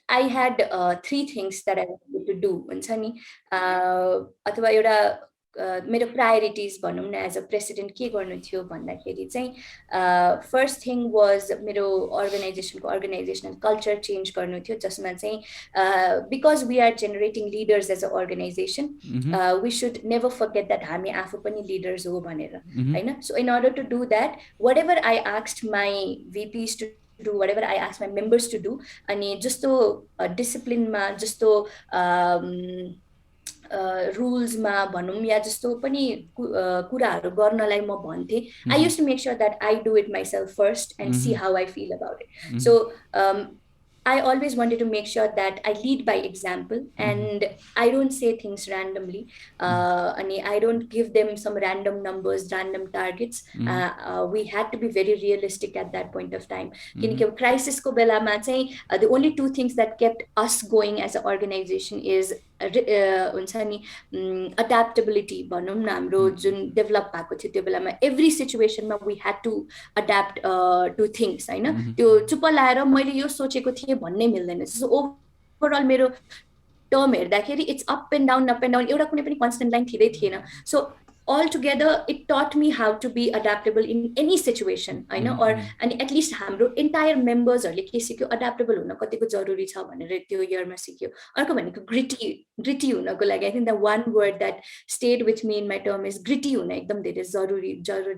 I had 3 things that I wanted to do हुन्छ नि अथवा एउटा मेरो प्रायोरिटिज भनौँ न एज अ प्रेसिडेन्ट के गर्नु थियो भन्दाखेरि चाहिँ फर्स्ट थिङ वाज मेरो अर्गनाइजेसनल कल्चर चेन्ज गर्नु थियो जसमा चाहिँ because we are generating leaders as a organisation we should never forget that हामी आफू पनि लिडर्स हो भनेर होइन so in order to do that whatever I asked my VPs to do whatever I ask my members to do अनि जस्तो डिसिप्लिनमा जस्तो रुल्समा भनौँ या जस्तो पनि कुराहरू गर्नलाई म भन्थेँ I use to make sure that I do it myself first and see how I feel about it so I always wanted to make sure that I lead by example and I don't say things randomly and I don't give them some random numbers, random targets. We had to be very realistic at that point of time. Kinki crisis ko bela ma चाहिँ the only 2 things that kept us going as an organization is हुन्छ नि adaptability भनौँ न हाम्रो जुन develop भएको थियो त्यो बेलामा एभ्री सिचुएसनमा we had to adapt to things होइन त्यो चुप लाएर मैले यो सोचेको थिएँ भन्नै मिल्दैन सो ओभरअल मेरो टर्म हेर्दाखेरि इट्स अप एन्ड डाउन एउटा कुनै पनि कन्स्टेन्ट लाइन थिँदै थिएन so altogether it taught me how to be adaptable in any situation होइन or अनि एटलिस्ट हाम्रो इन्टायर मेम्बर्सहरूले के सिक्यो अड्याप्टेबल हुन कतिको जरुरी छ भनेर त्यो इयरमा सिक्यो अर्को भनेको ग्रिटी हुनको लागि I think the one word that stayed with me in my term is gritty हुन एकदम धेरै जरुरी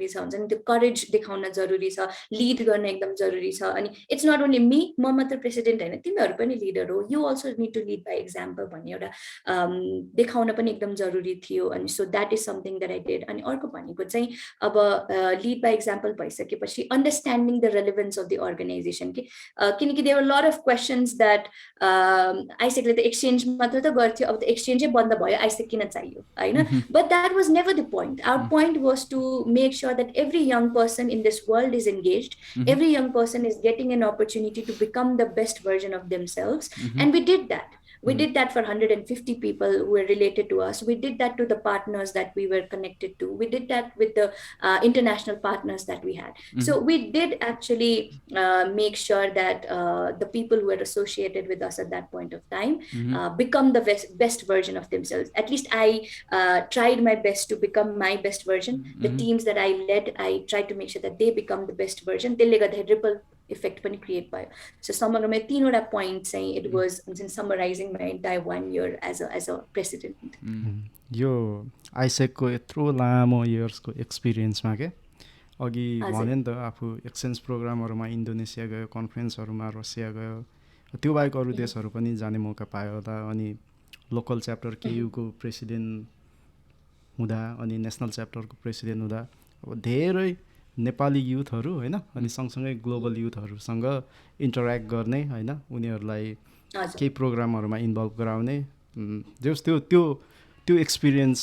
छ हुन्छ नि त्यो करेज देखाउन जरुरी छ लिड गर्न एकदम जरुरी छ अनि इट्स नट ओन्ली मी म मात्र प्रेसिडेन्ट होइन तिमीहरू पनि लिडर हो you also need to lead by example भन्ने एउटा देखाउन पनि एकदम जरुरी थियो अनि so that is something that I did अनि अर्को भनेको चाहिँ अब लिड बाई एक्जाम्पल भइसकेपछि understanding the relevance of the organisation किनकि there were lot of questions that आइसेकले त एक्सचेन्ज मात्र त गर्थ्यो अब त एक्सचेन्जै बन्द भयो आइसेक किन चाहियो होइन but that was never the point our point was to make sure that every young person in this world is engaged every young person is getting an opportunity to become the best version of themselves and we did that We did that for 150 people who were related to us. We did that to the partners that we were connected to. We did that with the international partners that we had. So we did actually make sure that the people who were associated with us at that point of time become the best version of themselves. At least I tried my best to become my best version. The teams that I led, I tried to make sure that they become the best version. त्यसले गर्दा ripple effect पनि create भयो सो समग्रमा 3वटा point चाहिँ it was summarising my entire 1 year as a president यो आइसेकको यत्रो लामो इयर्सको एक्सपिरियन्समा के अघि भन्यो नि त आफू एक्सचेन्ज प्रोग्रामहरूमा इन्डोनेसिया गयो कन्फरेन्सहरूमा रसिया गयो त्यो बाहेक अरू देशहरू पनि जाने मौका पायो होला अनि लोकल च्याप्टर केयुको प्रेसिडेन्ट हुँदा अनि नेसनल च्याप्टरको प्रेसिडेन्ट हुँदा अब धेरै नेपाली युथहरू होइन अनि सँगसँगै ग्लोबल युथहरूसँग इन्टरेक्ट गर्ने होइन उनीहरूलाई केही प्रोग्रामहरूमा इन्भल्भ गराउने जस त्यो एक्सपिरियन्स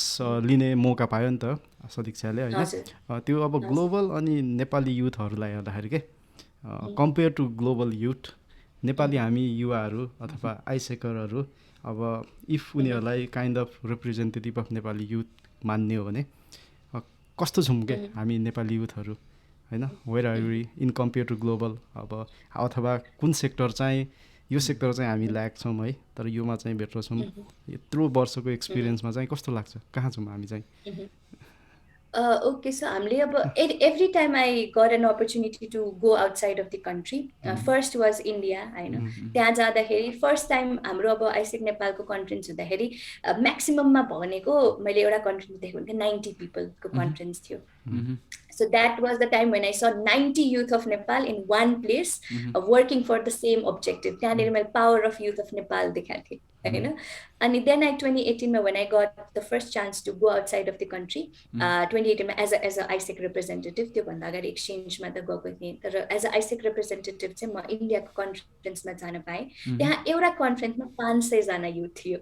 लिने मौका पायो नि त सदिक्षाले होइन त्यो अब ग्लोबल अनि नेपाली युथहरूलाई हेर्दाखेरि के compare to global youth Nepali हामी युवाहरू अथवा आइसेकरहरू अब इफ उनीहरूलाई kind of representative of Nepali youth मान्ने हो भने कस्तो छौँ के हामी नेपाली युथहरू होइन where are we in compare to global अब अथवा कुन सेक्टर चाहिँ यो सेक्टर चाहिँ हामी ल्याक छौँ है तर योमा चाहिँ बेटर छौँ यत्रो वर्षको एक्सपिरियन्समा चाहिँ कस्तो लाग्छ कहाँ छौँ हामी चाहिँ Okay, so every time I got an opportunity to go outside of the country, first was India, I know. त्यहाँ जाँदाखेरि first time हाम्रो अब आइसेक नेपालको कन्फरेन्स हुँदाखेरि म्याक्सिमममा भनेको मैले एउटा कन्फरेन्स देखेको हुन्थेँ 90 पिपलको कन्फरेन्स थियो. So that was the time when I saw 90 youth of Nepal in one place working for the same objective. त्यहाँनिर मैले power of youth of Nepal देखाएको थिएँ. And then at 2018 when I got the first chance to go outside of the country, 2018 as a AIESEC representative, त्यो भन्दा अगाडि एक्सचेन्जमा त गएको थिएँ तर एज अ आइसेक रिप्रेजेन्टेटिभ चाहिँ म इन्डियाको कन्फरेन्समा जान पाएँ. त्यहाँ एउटा कन्फरेन्समा 500 जना युथ थियो.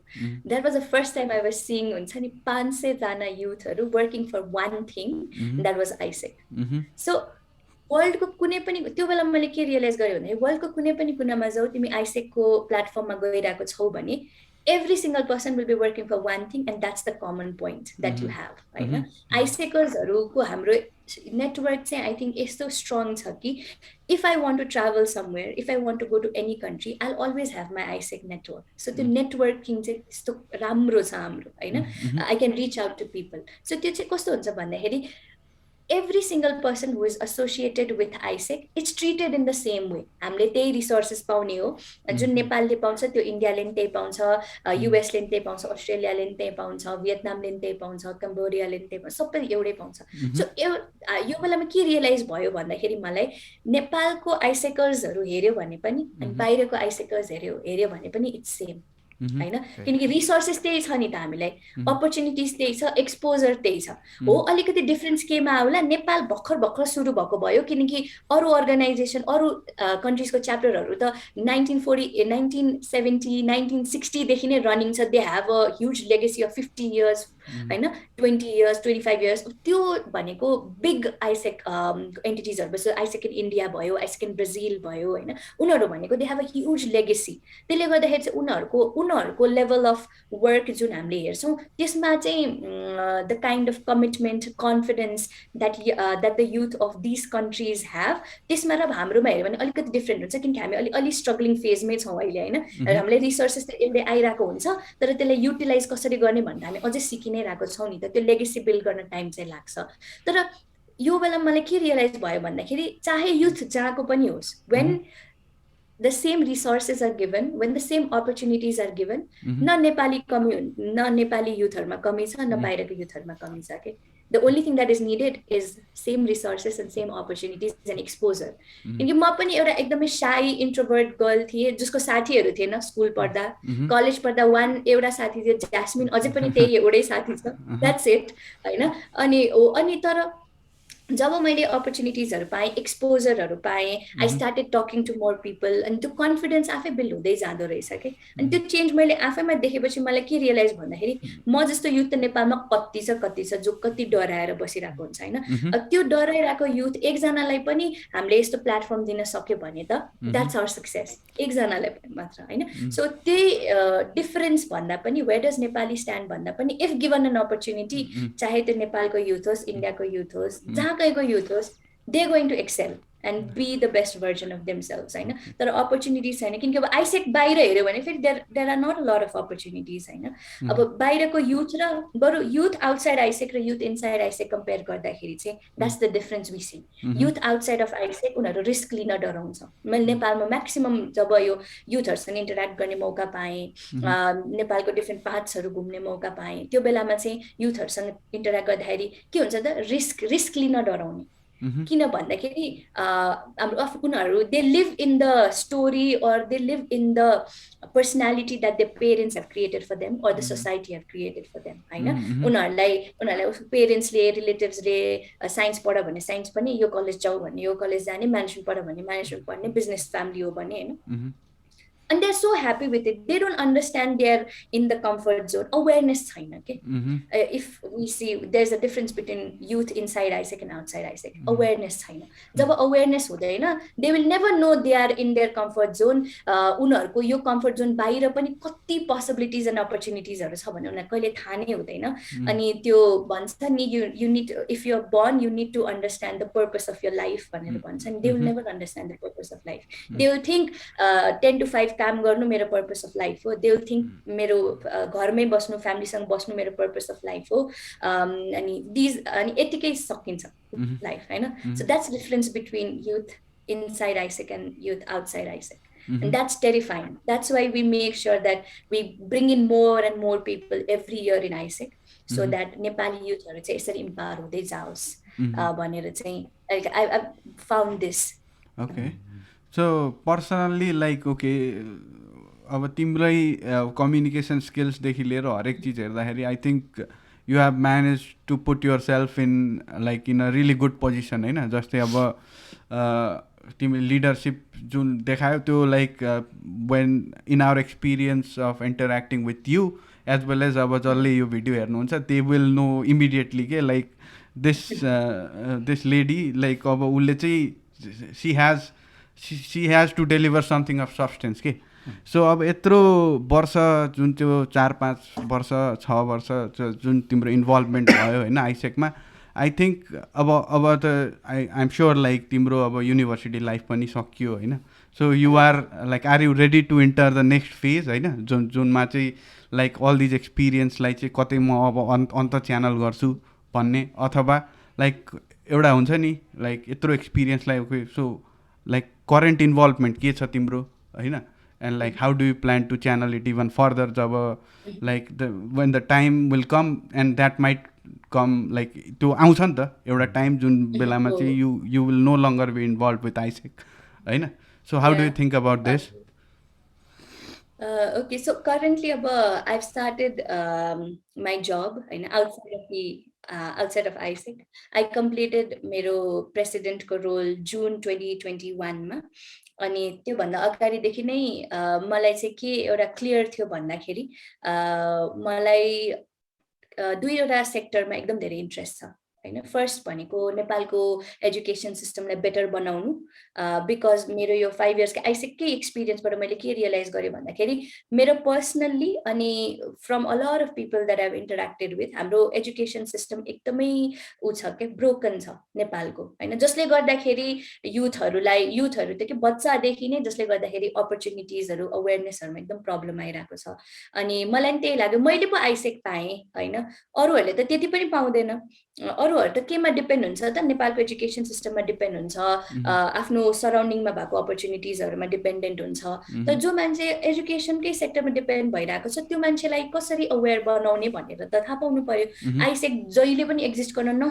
That was the first time I was seeing हुन्छ नि 500 जना युथहरू working for one thing, that was AIESEC. So वर्ल्डको कुनै पनि त्यो बेला मैले के रियलाइज गरेँ भने वर्ल्डको कुनै पनि कुनामा जाऊ तिमी आइसेकको प्लेटफर्ममा गइरहेको छौ भने every single person will be working for one thing and that's the common point that you have. होइन आइसेकर्सहरूको हाम्रो नेटवर्क चाहिँ आई थिङ्क यस्तो स्ट्रङ छ कि if I want to travel somewhere, if I want to go to any country, I'll always have my AIESEC network. So the networking चाहिँ यस्तो राम्रो छ हाम्रो होइन. I can reach out to people. So त्यो चाहिँ कस्तो हुन्छ भन्दाखेरि every single person who is associated with AIESEC, it's treated in the same way. हामीले त्यही रिसोर्सेस पाउने हो जुन नेपालले पाउँछ त्यो इन्डियाले पनि त्यही पाउँछ, युएसले पनि त्यही पाउँछ, अस्ट्रेलियाले पनि त्यही पाउँछ, भियतनामले पनि त्यही पाउँछ, कम्बोडियाले पनि त्यही पाउँछ, सबै एउटै पाउँछ. सो यो बेलामा के रियलाइज भयो भन्दाखेरि मलाई नेपालको आइसेकर्सहरू हेऱ्यो भने पनि अनि बाहिरको आइसेकर्स हेऱ्यो भने पनि इट्स सेम होइन. किनकि रिसोर्सेस त्यही छ नि त हामीलाई, अपर्च्युनिटिज त्यही छ, एक्सपोजर त्यही छ. हो अलिकति डिफ्रेन्स केमा आउला नेपाल भर्खर सुरु भएको भयो किनकि अरू अर्गनाइजेसन अरू कन्ट्रिजको च्याप्टरहरू त 1970 1960 देखि नै रनिङ छ. They have a huge legacy of 50 years होइन, 20 इयर्स 25 इयर्स. त्यो भनेको बिग आइसेक एन्टिटिजहरू भयो. आइसेक इन इन्डिया भयो, आइसेक इन ब्राजिल भयो होइन. उनीहरू भनेको they have a huge legacy. त्यसले गर्दाखेरि चाहिँ उनीहरूको लेभल अफ वर्क जुन हामीले हेर्छौँ त्यसमा चाहिँ the kind of commitment confidence that the youth of this countries have त्यसमा र हाम्रोमा हेऱ्यो भने अलिकति डिफ्रेन्ट हुन्छ किनकि हामी अलि स्ट्रगलिङ फेजमै छौँ अहिले होइन. हामीले रिसोर्सेस त एउटै आइरहेको हुन्छ तर त्यसलाई युटिलाइज कसरी गर्ने भन्दा हामी अझै सिकि नै रहेको छौँ नि त. त्यो लेगेसी बिल्ड गर्न टाइम चाहिँ लाग्छ. तर यो बेला मलाई के रियलाइज भयो भन्दाखेरि चाहे युथ जहाँको पनि होस्, when the same resources are given, when the same opportunities are given, न नेपाली युथहरूमा कमी छ न बाहिरको युथहरूमा कमी छ के. The only thing that is needed is same resources and same opportunities and exposure. किनकि म पनि एउटा एकदमै शाई इन्ट्रोभर्ट गर्ल थिएँ जसको साथीहरू थिएन. स्कुल पढ्दा कलेज पढ्दा एउटा साथी थियो ज्यास्मिन, अझै पनि त्यही एउटै साथी छ, द्याट्स इट होइन. अनि तर जब मैले अपर्च्युनिटिजहरू पाएँ, एक्सपोजरहरू पाएँ, I started talking to more people अनि त्यो कन्फिडेन्स आफै बिल्ड हुँदै जाँदो रहेछ कि. अनि त्यो चेन्ज मैले आफैमा देखेपछि मलाई के रियलाइज भन्दाखेरि म जस्तो युथ त नेपालमा कति छ जो कति डराएर बसिरहेको हुन्छ होइन. त्यो डराइरहेको युथ एकजनालाई पनि हामीले यस्तो प्लेटफर्म दिन सक्यो भने त द्याट्स आवर सक्सेस. एकजनालाई मात्र होइन. सो त्यही डिफरेन्स भन्दा पनि वेयर डज नेपाली स्ट्यान्ड भन्दा पनि इफ गिभन एन अपर्च्युनिटी, चाहे त्यो नेपालको युथ होस्, इन्डियाको युथ होस्, जहाँ गएको युथ होस्, they going to excel and be the best version of themselves होइन. तर अपर्च्युनिटिज छैन किनकि अब आइसेक बाहिर हेऱ्यो भने फेरि there are not a lot of opportunities होइन. अब बाहिरको युथ र बरु युथ आउटसाइड आइसेक र युथ इनसाइड आइसेक कम्पेयर गर्दाखेरि चाहिँ that's the difference we see. Youth outside of AIESEC उनीहरू रिस्क लिन डराउँछ. मैले नेपालमा म्याक्सिमम जब यो युथहरूसँग इन्टरेक्ट गर्ने मौका पाएँ, नेपालको डिफ्रेन्ट पार्ट्सहरू घुम्ने मौका पाएँ, त्यो बेलामा चाहिँ युथहरूसँग इन्टरेक्ट गर्दाखेरि के हुन्छ त रिस्क लिन डराउने. किन भन्दाखेरि हाम्रो उनीहरू they live in the story or they live in the personality that the parents have created for them or the society have created for them होइन उनीहरूलाई पेरेन्ट्सले रिलेटिभ्सले साइन्स पढ भने साइन्स पनि यो कलेज जाऊ भने यो कलेज जाने म्यानेजमेन्ट पढ भने म्यानेजमेन्ट पढ्ने बिजनेस फ्यामिली हो भने होइन and they're so happy with it. They don't understand they're in the comfort zone. Awareness छैन के if we see there's a difference between youth inside AIESEC and outside AIESEC. Awareness छैन जब awareness हुँदैन they will never know they are in their comfort zone. उनीहरूको यो comfort zone बाहिर पनि कति possibilities and opportunities हरू छ भने उनीहरू कहिले थाहा नै हुँदैन अनि त्यो भन्छ नि you need if you're born you need to understand the purpose of your life भनेर भन्छ नि they will never understand the purpose of life. They will think 10 to 5 काम गर्नु मेरो पर्पस अफ लाइफ हो दे विल थिङ्क मेरो घरमै बस्नु फ्यामिलीसँग बस्नु मेरो पर्पस अफ लाइफ हो अनि यतिकै सकिन्छ लाइफ होइन so that's difference between youth inside Isaac and youth outside Isaac and that's terrifying. That's why we make sure that we bring in more and more people every year in AIESEC so that Nepali youthहरू चाहिँ यसरी empower हुँदै जाओस् भनेर चाहिँ I've found this. Okay. So personally like okay अब तिम्रै communication स्किल्सदेखि लिएर हरेक चिज हेर्दाखेरि I think you have manage to put yourself in like in a really good position होइन जस्तै अब तिमी लिडरसिप जुन देखायो त्यो like when in our experience of interacting with you as well as अब जसले यो भिडियो हेर्नुहुन्छ दे विल नो इमिडिएटली के लाइक दिस लेडी लाइक अब उसले चाहिँ she has to deliver something of substance के सो अब यत्रो वर्ष जुन त्यो 4-5 वर्ष 6 वर्ष जुन तिम्रो इन्भल्भमेन्ट भयो होइन आइसेकमा आई थिङ्क अब त आई एम स्योर लाइक तिम्रो अब युनिभर्सिटी लाइफ पनि सकियो होइन so you are like are you ready to enter the next phase होइन जुनमा चाहिँ लाइक अल दिज एक्सपिरियन्सलाई चाहिँ कतै म अब अन्त च्यानल गर्छु भन्ने अथवा लाइक एउटा हुन्छ नि लाइक यत्रो एक्सपिरियन्सलाई सो लाइक करेन्ट इन्भल्भमेन्ट के छ तिम्रो होइन and like how do you plan to channel it even further jab like when the time will come and that might come like to आउँछ नि त एउटा टाइम जुन बेलामा चाहिँ you will no longer be involved with AIESEC होइन so how do you think about this? Okay, so currently I've started my job outside of AIESEC. I completed मेरो president को role June 2021 मा अनि त्योभन्दा अगाडिदेखि नै मलाई चाहिँ के एउटा क्लियर थियो भन्दाखेरि मलाई दुईवटा सेक्टरमा एकदम धेरै इन्ट्रेस्ट छ होइन फर्स्ट भनेको नेपालको एजुकेसन सिस्टमलाई बेटर बनाउनु बिकज मेरो यो 5 इयर्सको आइसेककै एक्सपिरियन्सबाट मैले के रियलाइज गरेँ भन्दाखेरि मेरो पर्सनल्ली अनि from a lot of people that I've interacted with हाम्रो एजुकेसन सिस्टम एकदमै ऊ छ के ब्रोकन छ नेपालको होइन जसले गर्दाखेरि युथहरू त के बच्चादेखि नै जसले गर्दाखेरि अपर्च्युनिटिजहरू अवेरनेसहरूमा एकदम प्रब्लम आइरहेको छ अनि मलाई पनि त्यही लाग्यो मैले पो आइसेक पाएँ होइन अरूहरूले त त्यति पनि पाउँदैन अरूहरू त केमा डिपेन्ड हुन्छ त नेपालको एजुकेसन सिस्टममा डिपेन्ड हुन्छ आफ्नो सराउन्डिङमा भएको अपर्च्युनिटिजहरूमा डिपेन्डेन्ट हुन्छ तर जो मान्छे एजुकेसनकै सेक्टरमा डिपेन्ड भइरहेको छ त्यो मान्छेलाई कसरी अवेर बनाउने भनेर त थाहा पाउनु पर्यो आइसेक जहिले पनि एक्जिस्ट गर्न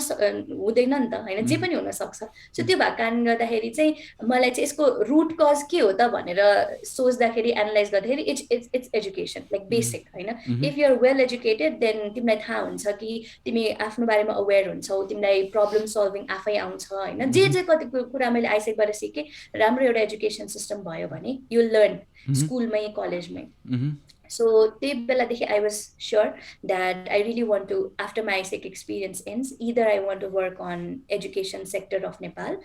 हुँदैन नि त होइन जे पनि हुनसक्छ सो त्यो भएको कारणले गर्दाखेरि चाहिँ मलाई चाहिँ यसको रुट कज के हो त भनेर सोच्दाखेरि एनालाइज गर्दाखेरि इट्स एजुकेसन लाइक बेसिक होइन if you're well educated then तिमीलाई थाहा हुन्छ कि तिमी आफ्नो बारेमा अवेर हुन्छौ तिमीलाई प्रब्लम सल्भिङ आफै आउँछ होइन जे कति कुरा मैले आइसेकबाट सिकेँ राम्रो एउटा एजुकेसन सिस्टम भयो भने यु लर्न स्कुलमै कलेजमै सो त्यही बेलादेखि I was sure that I really want to after my AIESEC experience ends either I want to work on education sector of Nepal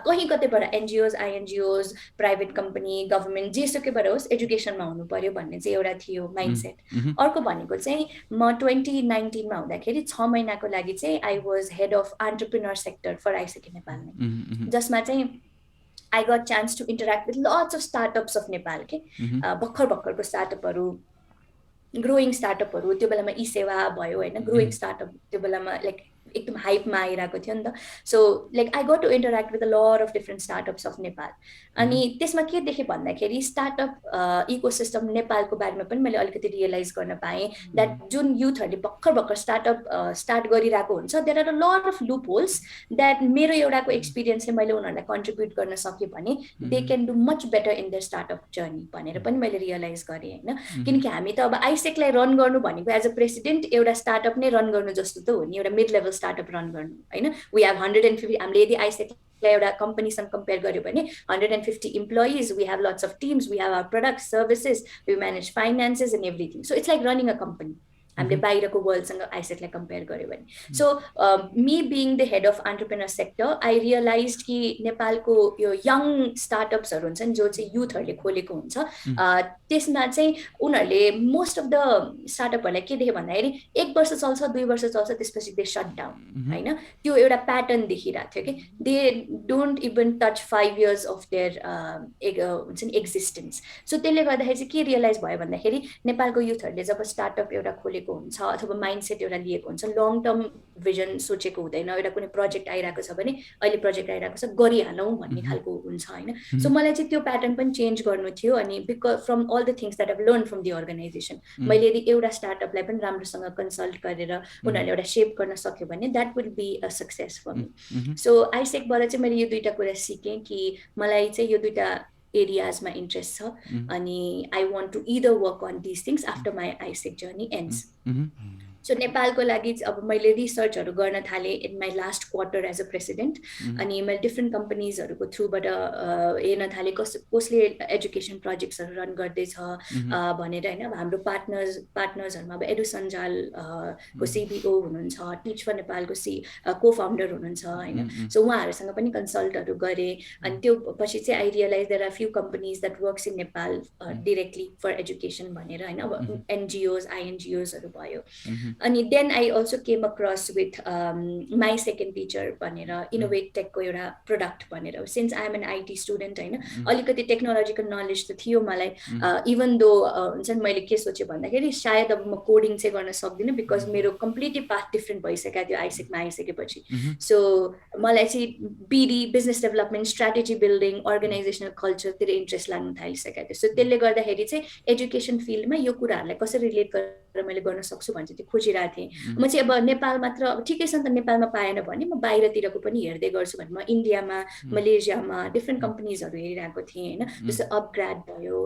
कहीँ कतैबाट NGOs INGOs private company government जेसुकैबाट होस् एजुकेसनमा हुनु पर्यो भन्ने चाहिँ एउटा थियो माइन्डसेट अर्को भनेको चाहिँ म 2019 हुँदाखेरि 6 महिनाको लागि चाहिँ I was head of entrepreneur sector for AIESEC Nepal जसमा चाहिँ I got chance to interact with lots of startups of Nepal के भर्खरको स्टार्टअपहरू ग्रोइङ स्टार्टअपहरू त्यो बेलामा ई सेवा भयो होइन ग्रोइङ स्टार्टअप त्यो बेलामा लाइक एकदम हाइपमा आइरहेको थियो नि त so like I got to interact with a lot of different startups of Nepal अनि त्यसमा के देखेँ भन्दाखेरि स्टार्टअप इकोसिस्टम नेपालको बारेमा पनि मैले अलिकति रियलाइज गर्न पाएँ द्याट जुन युथहरूले भर्खर स्टार्टअप स्टार्ट गरिरहेको हुन्छ there are a lot of loopholes that मेरो एउटाको एक्सपिरियन्सले मैले उनीहरूलाई कन्ट्रिब्युट गर्न सकेँ भने they can do much better in their startup journey भनेर पनि मैले रियलाइज गरेँ होइन किनकि हामी त अब आइसेकलाई रन गर्नु भनेको एज अ प्रेसिडेन्ट एउटा स्टार्टअप नै रन गर्नु जस्तो त हो नि एउटा मिड लेभल स्टार्टअप रन गर्नु होइन वी हेभ 150 हामीले यदि आइसेकलाई एउटा कम्पनीसँग कम्पेयर गर्यो भने 150 employees we have lots of teams we have our product services we manage finances and everything so it's like running a company हामीले बाहिरको वर्ल्डसँग आइसेकलाई कम्पेयर गर्यो भने so me being the head of entrepreneur sector I realize कि नेपालको यो young स्टार्टअप्सहरू हुन्छ नि जो चाहिँ युथहरूले खोलेको हुन्छ त्यसमा चाहिँ उनीहरूले मोस्ट अफ द स्टार्टअपहरूलाई के देख्यो भन्दाखेरि 1 वर्ष चल्छ 2 वर्ष चल्छ त्यसपछि दे सट डाउन होइन त्यो एउटा प्याटर्न देखिरहेको थियो कि they don't even touch 5 years of there हुन्छ नि एक्जिस्टेन्स सो त्यसले गर्दाखेरि चाहिँ के रियलाइज भयो भन्दाखेरि नेपालको युथहरूले जब स्टार्टअप एउटा खोलेको हुन्छ अथवा माइन्डसेट एउटा लिएको हुन्छ लङ टर्म भिजन सोचेको हुँदैन एउटा कुनै प्रोजेक्ट आइरहेको छ भने अहिले प्रोजेक्ट आइरहेको छ गरिहालौँ भन्ने खालको हुन्छ होइन सो मलाई चाहिँ त्यो प्याटर्न पनि चेन्ज गर्नु थियो अनि because from all the things that I've learn from the organization मैले यदि एउटा स्टार्टअपलाई पनि राम्रोसँग कन्सल्ट गरेर उनीहरूले एउटा सेप गर्न सक्यो भने that will be a success for me so आइसेकबाट चाहिँ मैले यो दुईवटा कुरा सिकेँ कि मलाई चाहिँ यो दुईवटा एरियाजमा इन्ट्रेस्ट छ अनि I want to either work on this things after my AIESEC journey ends so नेपालको लागि अब मैले रिसर्चहरू गर्न थालेँ in my last quarter as a president अनि मैले डिफ्रेन्ट कम्पनीजहरूको थ्रुबाट हेर्न थालेँ कसले एजुकेसन प्रोजेक्ट्सहरू रन गर्दैछ भनेर होइन अब हाम्रो पार्टनर्सहरूमा अब एडु सञ्जालको सिबिओ हुनुहुन्छ टिच फर नेपालको को फाउन्डर हुनुहुन्छ होइन सो उहाँहरूसँग पनि कन्सल्टहरू गरेँ अनि त्यो पछि चाहिँ I realize there are few companies that works in Nepal directly for education भनेर होइन अब एनजिओज आइएनजिओजहरू भयो अनि then I also came across with my second teacher भनेर इनोभेट टेकको एउटा प्रोडक्ट भनेर since I am an IT student होइन अलिकति टेक्नोलोजिकल नलेज त थियो मलाई इभन दो हुन्छ नि मैले के सोचेँ भन्दाखेरि सायद अब म कोडिङ चाहिँ गर्न सक्दिनँ बिकज मेरो कम्प्लिटली पाथ डिफ्रेन्ट भइसकेको थियो आइसेकमा आइसकेपछि सो मलाई चाहिँ BD business development strategy building organisational कल्चरतिर इन्ट्रेस्ट लाग्न थालिसकेको थियो सो त्यसले गर्दाखेरि चाहिँ एजुकेसन फिल्डमा यो कुराहरूलाई कसरी रिलेट गरेर मैले गर्न सक्छु भने चाहिँ खोजिरहेको थिएँ म चाहिँ अब नेपाल मात्र अब ठिकै छ नि त नेपालमा पाएन भने म बाहिरतिरको पनि हेर्दै गर्छु भने म इन्डियामा मलेसियामा डिफ्रेन्ट कम्पनीजहरू हेरिरहेको थिएँ होइन जस्तै अपग्रेड भयो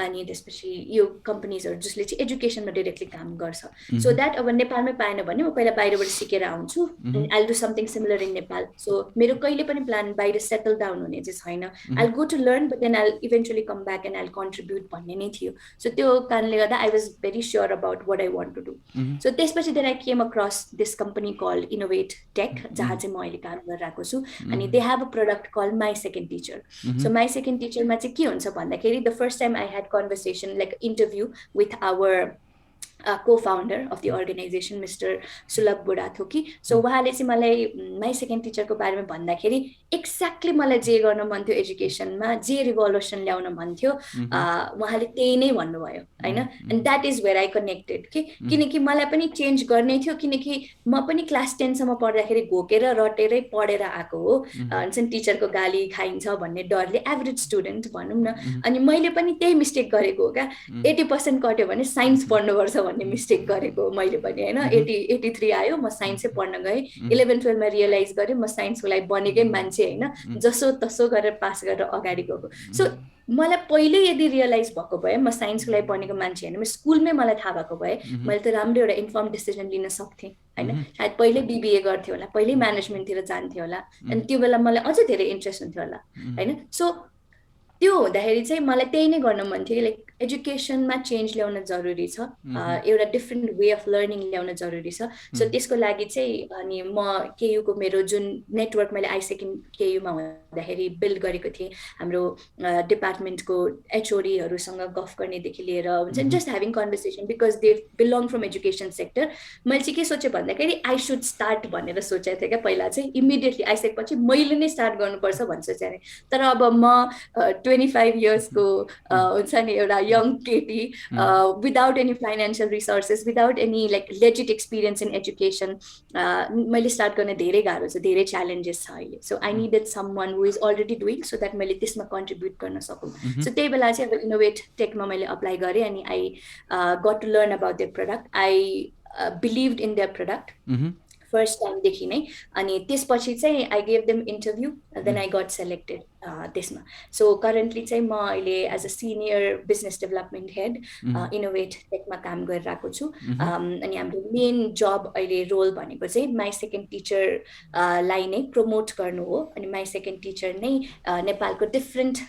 अनि त्यसपछि यो कम्पनीजहरू जसले चाहिँ एजुकेसनमा डिरेक्टली काम गर्छ सो द्याट अब नेपालमै पाएन भने म पहिला बाहिरबाट सिकेर आउँछु I do something similar in Nepal so मेरो कहिले पनि प्लान बाहिर सेटल डाउन हुने चाहिँ छैन I go to learn but then I eventually come back and I contribute भन्ने नै थियो सो त्यो कारणले गर्दा I was very sure about what I want to do so त्यसपछि then I came across this company called Innovate Tech जहाँ चाहिँ म अहिले काम गरिरहेको छु अनि they have a product called My second Teacher so My Second टिचरमा चाहिँ के हुन्छ भन्दाखेरि the first time I had conversation like interview with our co-founder of the organization, Mr. Sulabh Budathoki. So उहाँले चाहिँ मलाई माई सेकेन्ड टिचरको बारेमा भन्दाखेरि एक्ज्याक्टली मलाई जे गर्न मन थियो एजुकेसनमा जे रिभल्युसन ल्याउन मन थियो उहाँले त्यही नै भन्नुभयो होइन and that is where I connected किनकि मलाई पनि चेन्ज गर्नै थियो किनकि म पनि क्लास 10 सम्म पढ्दाखेरि घोकेर रटेरै पढेर आएको हो हुन्छ नि टिचरको गाली खाइन्छ भन्ने डरले एभरेज स्टुडेन्ट भनौँ न अनि मैले पनि त्यही मिस्टेक गरेको हो क्या 80% कट्यो भने साइन्स पढ्नुपर्छ भन्ने मिस्टेक गरेको मैले पनि होइन 83 आयो म साइन्सै पढ्न गएँ 11-12मा रियलाइज गरेँ म साइन्सको लागि बनेकै मान्छे होइन जसो तसो गरेर पास गरेर अगाडि गएको सो मलाई पहिले यदि रियलाइज भएको भए म साइन्सको लागि बनेको मान्छे होइन म स्कुलमै मलाई थाहा भएको भए मैले त राम्रो एउटा इन्फर्म डिसिजन लिन सक्थेँ होइन सायद पहिल्यै बिबिए गर्थेँ होला पहिल्यै म्यानेजमेन्टतिर जान्थेँ होला अनि त्यो बेला मलाई अझै धेरै इन्ट्रेस्ट हुन्थ्यो होला होइन सो त्यो हुँदाखेरि चाहिँ मलाई त्यही नै गर्न मन थियो लाइक एजुकेसनमा चेन्ज ल्याउन जरुरी छ एउटा डिफ्रेन्ट वे अफ लर्निङ ल्याउन जरुरी छ सो त्यसको लागि चाहिँ अनि म केयुको मेरो जुन नेटवर्क मैले आइसेक केयुमा हुँदाखेरि बिल्ड गरेको थिएँ हाम्रो डिपार्टमेन्टको एचओडीहरूसँग गफ गर्नेदेखि लिएर हुन्छ नि just having conversation because they belong from education sector मैले चाहिँ के सोचेँ भन्दाखेरि आई सुड स्टार्ट भनेर सोचेको थिएँ क्या पहिला चाहिँ इमिडिएटली आइसेक पछि मैले नै स्टार्ट गर्नुपर्छ भनेर सोचेको थिएँ तर अब म 25 इयर्सको हुन्छ नि एउटा young केटी without any financial resources, without any like legit experience in education, मैले start गर्ने धेरै गाह्रो छ, धेरै challenges छ अहिले. So I needed someone who is already doing so that मैले त्यसमा contribute गर्न सकौँ. So त्यही बेला चाहिँ अब Innovate Techमा मैले apply गरेँ अनि I got to learn about their product. I believed in their product. First time देखि नै अनि त्यसपछि चाहिँ I gave them interview and then I got selected त्यसमा. So currently चाहिँ म अहिले as a senior business development head Innovate Techमा काम गरिरहेको छु. अनि हाम्रो मेन job अहिले रोल भनेको चाहिँ my second teacher लाई नै प्रमोट गर्नु हो. अनि my second teacher नै नेपालको different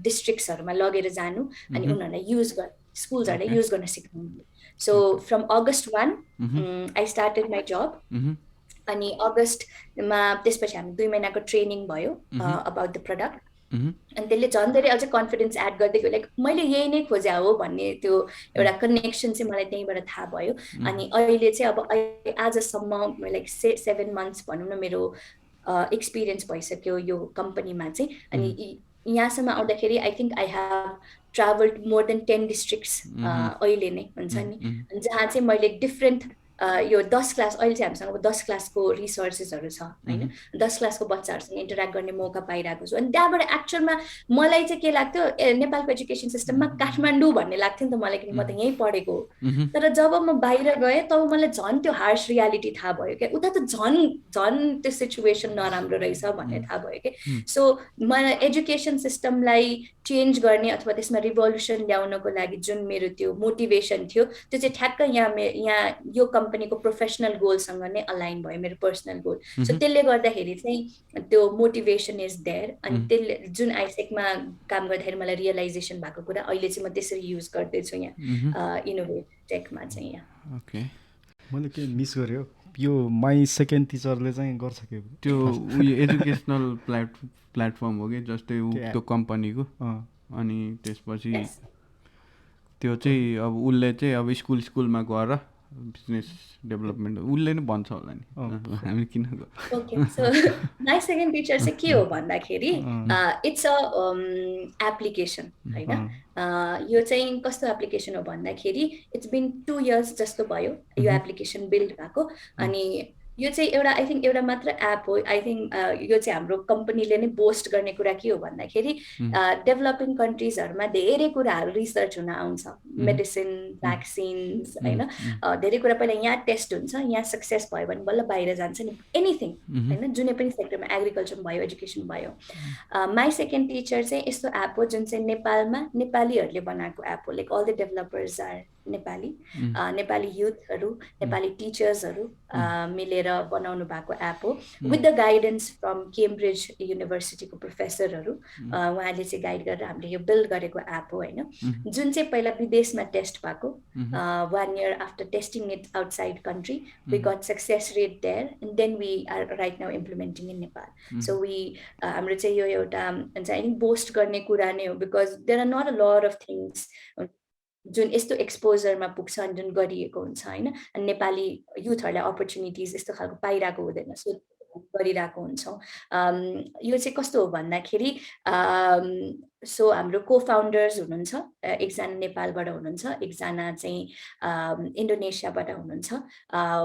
districtsहरुमा लगेर जानु अनि उनीहरुलाई युज गर्न स्कुल्सहरुलाई युज गर्न सिकाउनु. So from August 1, I started my job. अनि अगस्टमा त्यसपछि हामी 2 महिनाको ट्रेनिङ भयो about the product. अनि त्यसले झन् धेरै अझै कन्फिडेन्स एड गर्दै गयो. लाइक मैले यही नै खोजे हो भन्ने त्यो एउटा कनेक्सन चाहिँ मलाई त्यहीबाट थाहा भयो. अनि अहिले चाहिँ अब आजसम्म लाइक 7 months भनौँ न मेरो एक्सपिरियन्स भइसक्यो यो कम्पनीमा चाहिँ. अनि यहाँसम्म आउँदाखेरि I think I have travelled more than 10 districts अहिले नै हुन्छ नि, जहाँ चाहिँ मैले डिफ्रेन्ट यो 10 क्लास अहिले चाहिँ हामीसँग 10 क्लासको रिसोर्सेसहरू छ होइन, 10 क्लासको बच्चाहरूसँग इन्टरेक्ट गर्ने मौका पाइरहेको छु. अनि त्यहाँबाट एक्चुअलमा मलाई चाहिँ के लाग्थ्यो नेपालको एजुकेसन सिस्टममा काठमाडौँ भन्ने लाग्थ्यो नि त मलाई, किनकि म त यहीँ पढेको हो. तर जब म बाहिर गएँ तब मलाई झन् त्यो हार्स रियालिटी थाहा भयो क्या, उता त झन् त्यो सिचुएसन नराम्रो रहेछ भन्ने थाहा भयो कि. सो मलाई एजुकेसन सिस्टमलाई चेन्ज गर्ने अथवा त्यसमा रिभोल्युसन ल्याउनको लागि जुन मेरो त्यो मोटिभेसन थियो त्यो चाहिँ ठ्याक्क यहाँ यो कम्पनीको प्रोफेसनल गोलसँग नै अलाइन भयो, मेरो पर्सनल गोल. सो त्यसले गर्दाखेरि चाहिँ त्यो मोटिभेसन इज देयर. अनि त्यसले जुन आइसेकमा काम गर्दाखेरि मलाई रियलाइजेसन भएको कुरा अहिले चाहिँ म त्यसरी युज गर्दैछु यहाँ इनोभेट टेकमा चाहिँ यहाँ. ओके, मैले के मिस गरेँ यो माई सेकेन्ड टिचरले चाहिँ गर्छ के त्यो उयो एजुकेसनल प्लेटफर्म हो कि जस्तै त्यो कम्पनीको. अनि त्यसपछि त्यो चाहिँ अब उसले चाहिँ अब स्कुलमा गएर बिजनेस डेभलपमेन्ट उसले नै भन्छ होला नि, हामी किन. Okay, so My second teacher चाहिँ के हो भन्दाखेरि इट्स अ एप्लिकेसन होइन. यो चाहिँ कस्तो एप्लिकेसन हो भन्दाखेरि इट्स बिन 2 years जस्तो भयो यो एप्लिकेसन बिल्ड भएको. अनि यो चाहिँ एउटा आई थिङ्क एउटा मात्र एप हो. आई थिङ्क यो चाहिँ हाम्रो कम्पनीले नै बोस्ट गर्ने कुरा के हो भन्दाखेरि डेभलपिङ कन्ट्रिजहरूमा धेरै कुराहरू रिसर्च हुन आउँछ, मेडिसिन, भ्याक्सिन्स होइन, धेरै कुरा पहिला यहाँ टेस्ट हुन्छ, यहाँ सक्सेस भयो भने बल्ल बाहिर जान्छ नि, एनिथिङ होइन, जुनै पनि सेक्टरमा, एग्रिकल्चर भयो, एजुकेसन भयो. माई सेकेन्ड टिचर चाहिँ यस्तो एप हो जुन चाहिँ नेपालमा नेपालीहरूले बनाएको एप हो. Like all the developers are Nepali, Nepali युथहरू, नेपाली टिचर्सहरू मिलेर बनाउनु भएको एप हो with the guidance from Cambridge युनिभर्सिटीको प्रोफेसरहरू. उहाँले चाहिँ गाइड गरेर हामीले यो बिल्ड गरेको एप हो होइन, जुन चाहिँ पहिला विदेशमा टेस्ट भएको. 1 year after testing it outside country we got success rate there and then we are right now implementing in Nepal. So हाम्रो चाहिँ यो एउटा हुन्छ आई थिङ्क बोस्ट गर्ने कुरा नै हो, because there are not a lot of things जुन यस्तो एक्सपोजरमा पुग्छ अनि जुन गरिएको हुन्छ होइन. अनि नेपाली युथहरूलाई अपर्च्युनिटिज यस्तो खालको पाइरहेको हुँदैन, सो गरिरहेको हुन्छौँ. यो चाहिँ कस्तो हो भन्दाखेरि सो हाम्रो को फाउन्डर्स हुनुहुन्छ, एकजना नेपालबाट हुनुहुन्छ, एकजना चाहिँ इन्डोनेसियाबाट हुनुहुन्छ.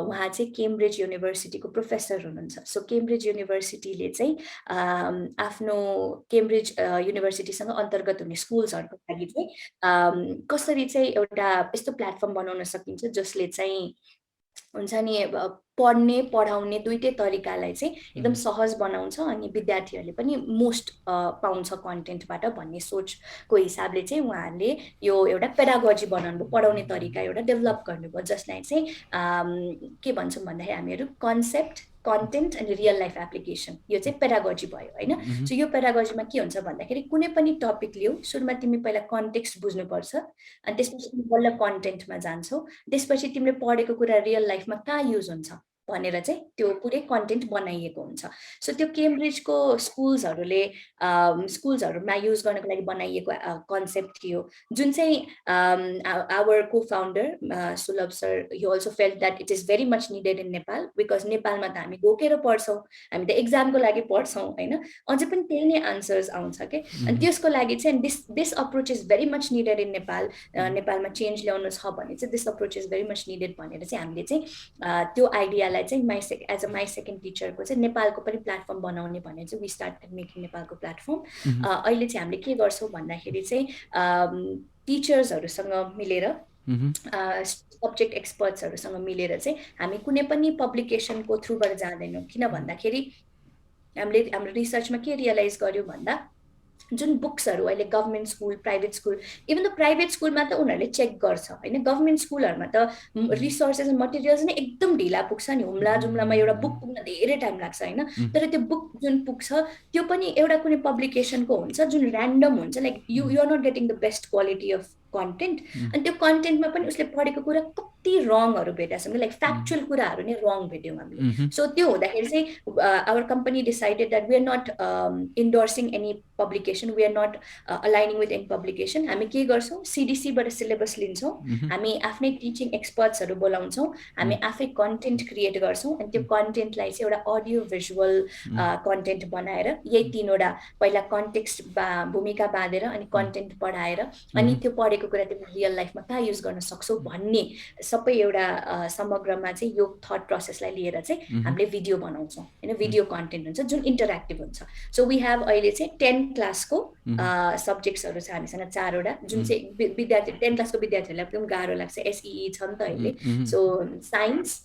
उहाँ चाहिँ केम्ब्रिज युनिभर्सिटीको प्रोफेसर हुनुहुन्छ. सो केम्ब्रिज युनिभर्सिटीले चाहिँ आफ्नो केम्ब्रिज युनिभर्सिटीसँग अन्तर्गत हुने स्कुल्सहरूको लागि चाहिँ कसरी चाहिँ एउटा यस्तो प्लेटफर्म बनाउन सकिन्छ जसले चाहिँ हुन्छ नि पढ्ने पढाउने दुइटै तरिकालाई चाहिँ एकदम सहज बनाउँछ अनि विद्यार्थीहरूले पनि मोस्ट पाउँछ कन्टेन्टबाट भन्ने सोचको हिसाबले चाहिँ उहाँहरूले यो एउटा पेडागोजी बनाउनु, पढाउने तरिका एउटा डेभलप गर्नुभयो, जसलाई चाहिँ के भन्छौँ भन्दाखेरि हामीहरू कन्सेप्ट, कन्टेन्ट अनि रियल लाइफ एप्लिकेसन, यो चाहिँ पेडागोजी भयो होइन. सो यो पेडागोजीमा के हुन्छ भन्दाखेरि कुनै पनि टपिक लिऊ, सुरुमा तिमी पहिला कन्टेक्स्ट बुझ्नुपर्छ अनि त्यसपछि तिमी बल्ल कन्टेन्टमा जान्छौ, त्यसपछि तिमीले पढेको कुरा रियल लाइफमा कहाँ युज हुन्छ भनेर चाहिँ त्यो पुरै कन्टेन्ट बनाइएको हुन्छ सो त्यो केम्ब्रिजको स्कुल्सहरूमा युज गर्नको लागि बनाइएको कन्सेप्ट थियो जुन चाहिँ आवर को फाउन्डर सुलभ sir Hee also felt that it is very much needed in Nepal because नेपालमा त हामी बोकेर पढ्छौँ हामी त एक्जामको लागि पढ्छौँ होइन अझै पनि त्यही नै आन्सर्स आउँछ कि अनि त्यसको लागि चाहिँ this approach is very much needed in Nepal नेपालमा चेन्ज ल्याउनु छ भने चाहिँ this approach is very much needed भनेर चाहिँ हामीले चाहिँ त्यो आइडियालाई चाहिँ एज अ माई सेकेन्ड टिचरको चाहिँ नेपालको पनि प्लेटफर्म बनाउने भनेर चाहिँ वी स्टार्ट मेकिङ नेपालको प्लेटफर्म अहिले चाहिँ हामीले के गर्छौँ भन्दाखेरि चाहिँ टिचर्सहरूसँग मिलेर सब्जेक्ट एक्सपर्ट्सहरूसँग मिलेर चाहिँ हामी कुनै पनि पब्लिकेसनको थ्रुबाट जाँदैनौँ किन भन्दाखेरि हामीले हाम्रो रिसर्चमा के रियलाइज गर्यो भन्दा जुन बुक्सहरू अहिले government school private school even the private स्कुलमा त उनीहरूले चेक गर्छ होइन गभर्मेन्ट स्कुलहरूमा त रिसोर्सेस एन्ड मटेरियल्स नै एकदम ढिला पुग्छ नि हुम्ला जुम्लामा एउटा बुक पुग्न धेरै टाइम लाग्छ होइन तर त्यो बुक जुन पुग्छ त्यो पनि एउटा कुनै पब्लिकेसनको हुन्छ जुन ऱ्यान्डम हुन्छ like you're not getting the best quality of content अनि त्यो कन्टेन्टमा पनि उसले पढेको कुरा कति रङहरू भेटेको छ लाइक फ्याक्चुअल कुराहरू नै रङ भेट्यौँ हामीले सो त्यो हुँदाखेरि चाहिँ our company decided that we are not endorsing any publication we are not aligning with any publication हामी के गर्छौँ सिडिसीबाट सिलेबस लिन्छौँ हामी आफ्नै टिचिङ एक्सपर्ट्सहरू बोलाउँछौँ हामी आफै कन्टेन्ट क्रिएट गर्छौँ अनि त्यो कन्टेन्टलाई चाहिँ एउटा अडियो भिजुअल कन्टेन्ट बनाएर यही तीनवटा पहिला कन्टेक्स्ट भूमिका बाँधेर अनि कन्टेन्ट पढाएर अनि त्यो पढेको कुरा तिमीले रियल लाइफमा कहाँ युज गर्न सक्छौ भन्ने सबै एउटा समग्रमा चाहिँ यो थट प्रोसेसलाई लिएर चाहिँ हामीले भिडियो बनाउँछौँ होइन भिडियो कन्टेन्ट हुन्छ जुन इन्टरेक्टिभ हुन्छ सो वी हेभ अहिले चाहिँ 10 क्लासको सब्जेक्ट्सहरू छ हामीसँग 4वटा जुन चाहिँ विद्यार्थी 10 क्लासको विद्यार्थीहरूलाई एकदम गाह्रो लाग्छ एसई छ नि त अहिले so science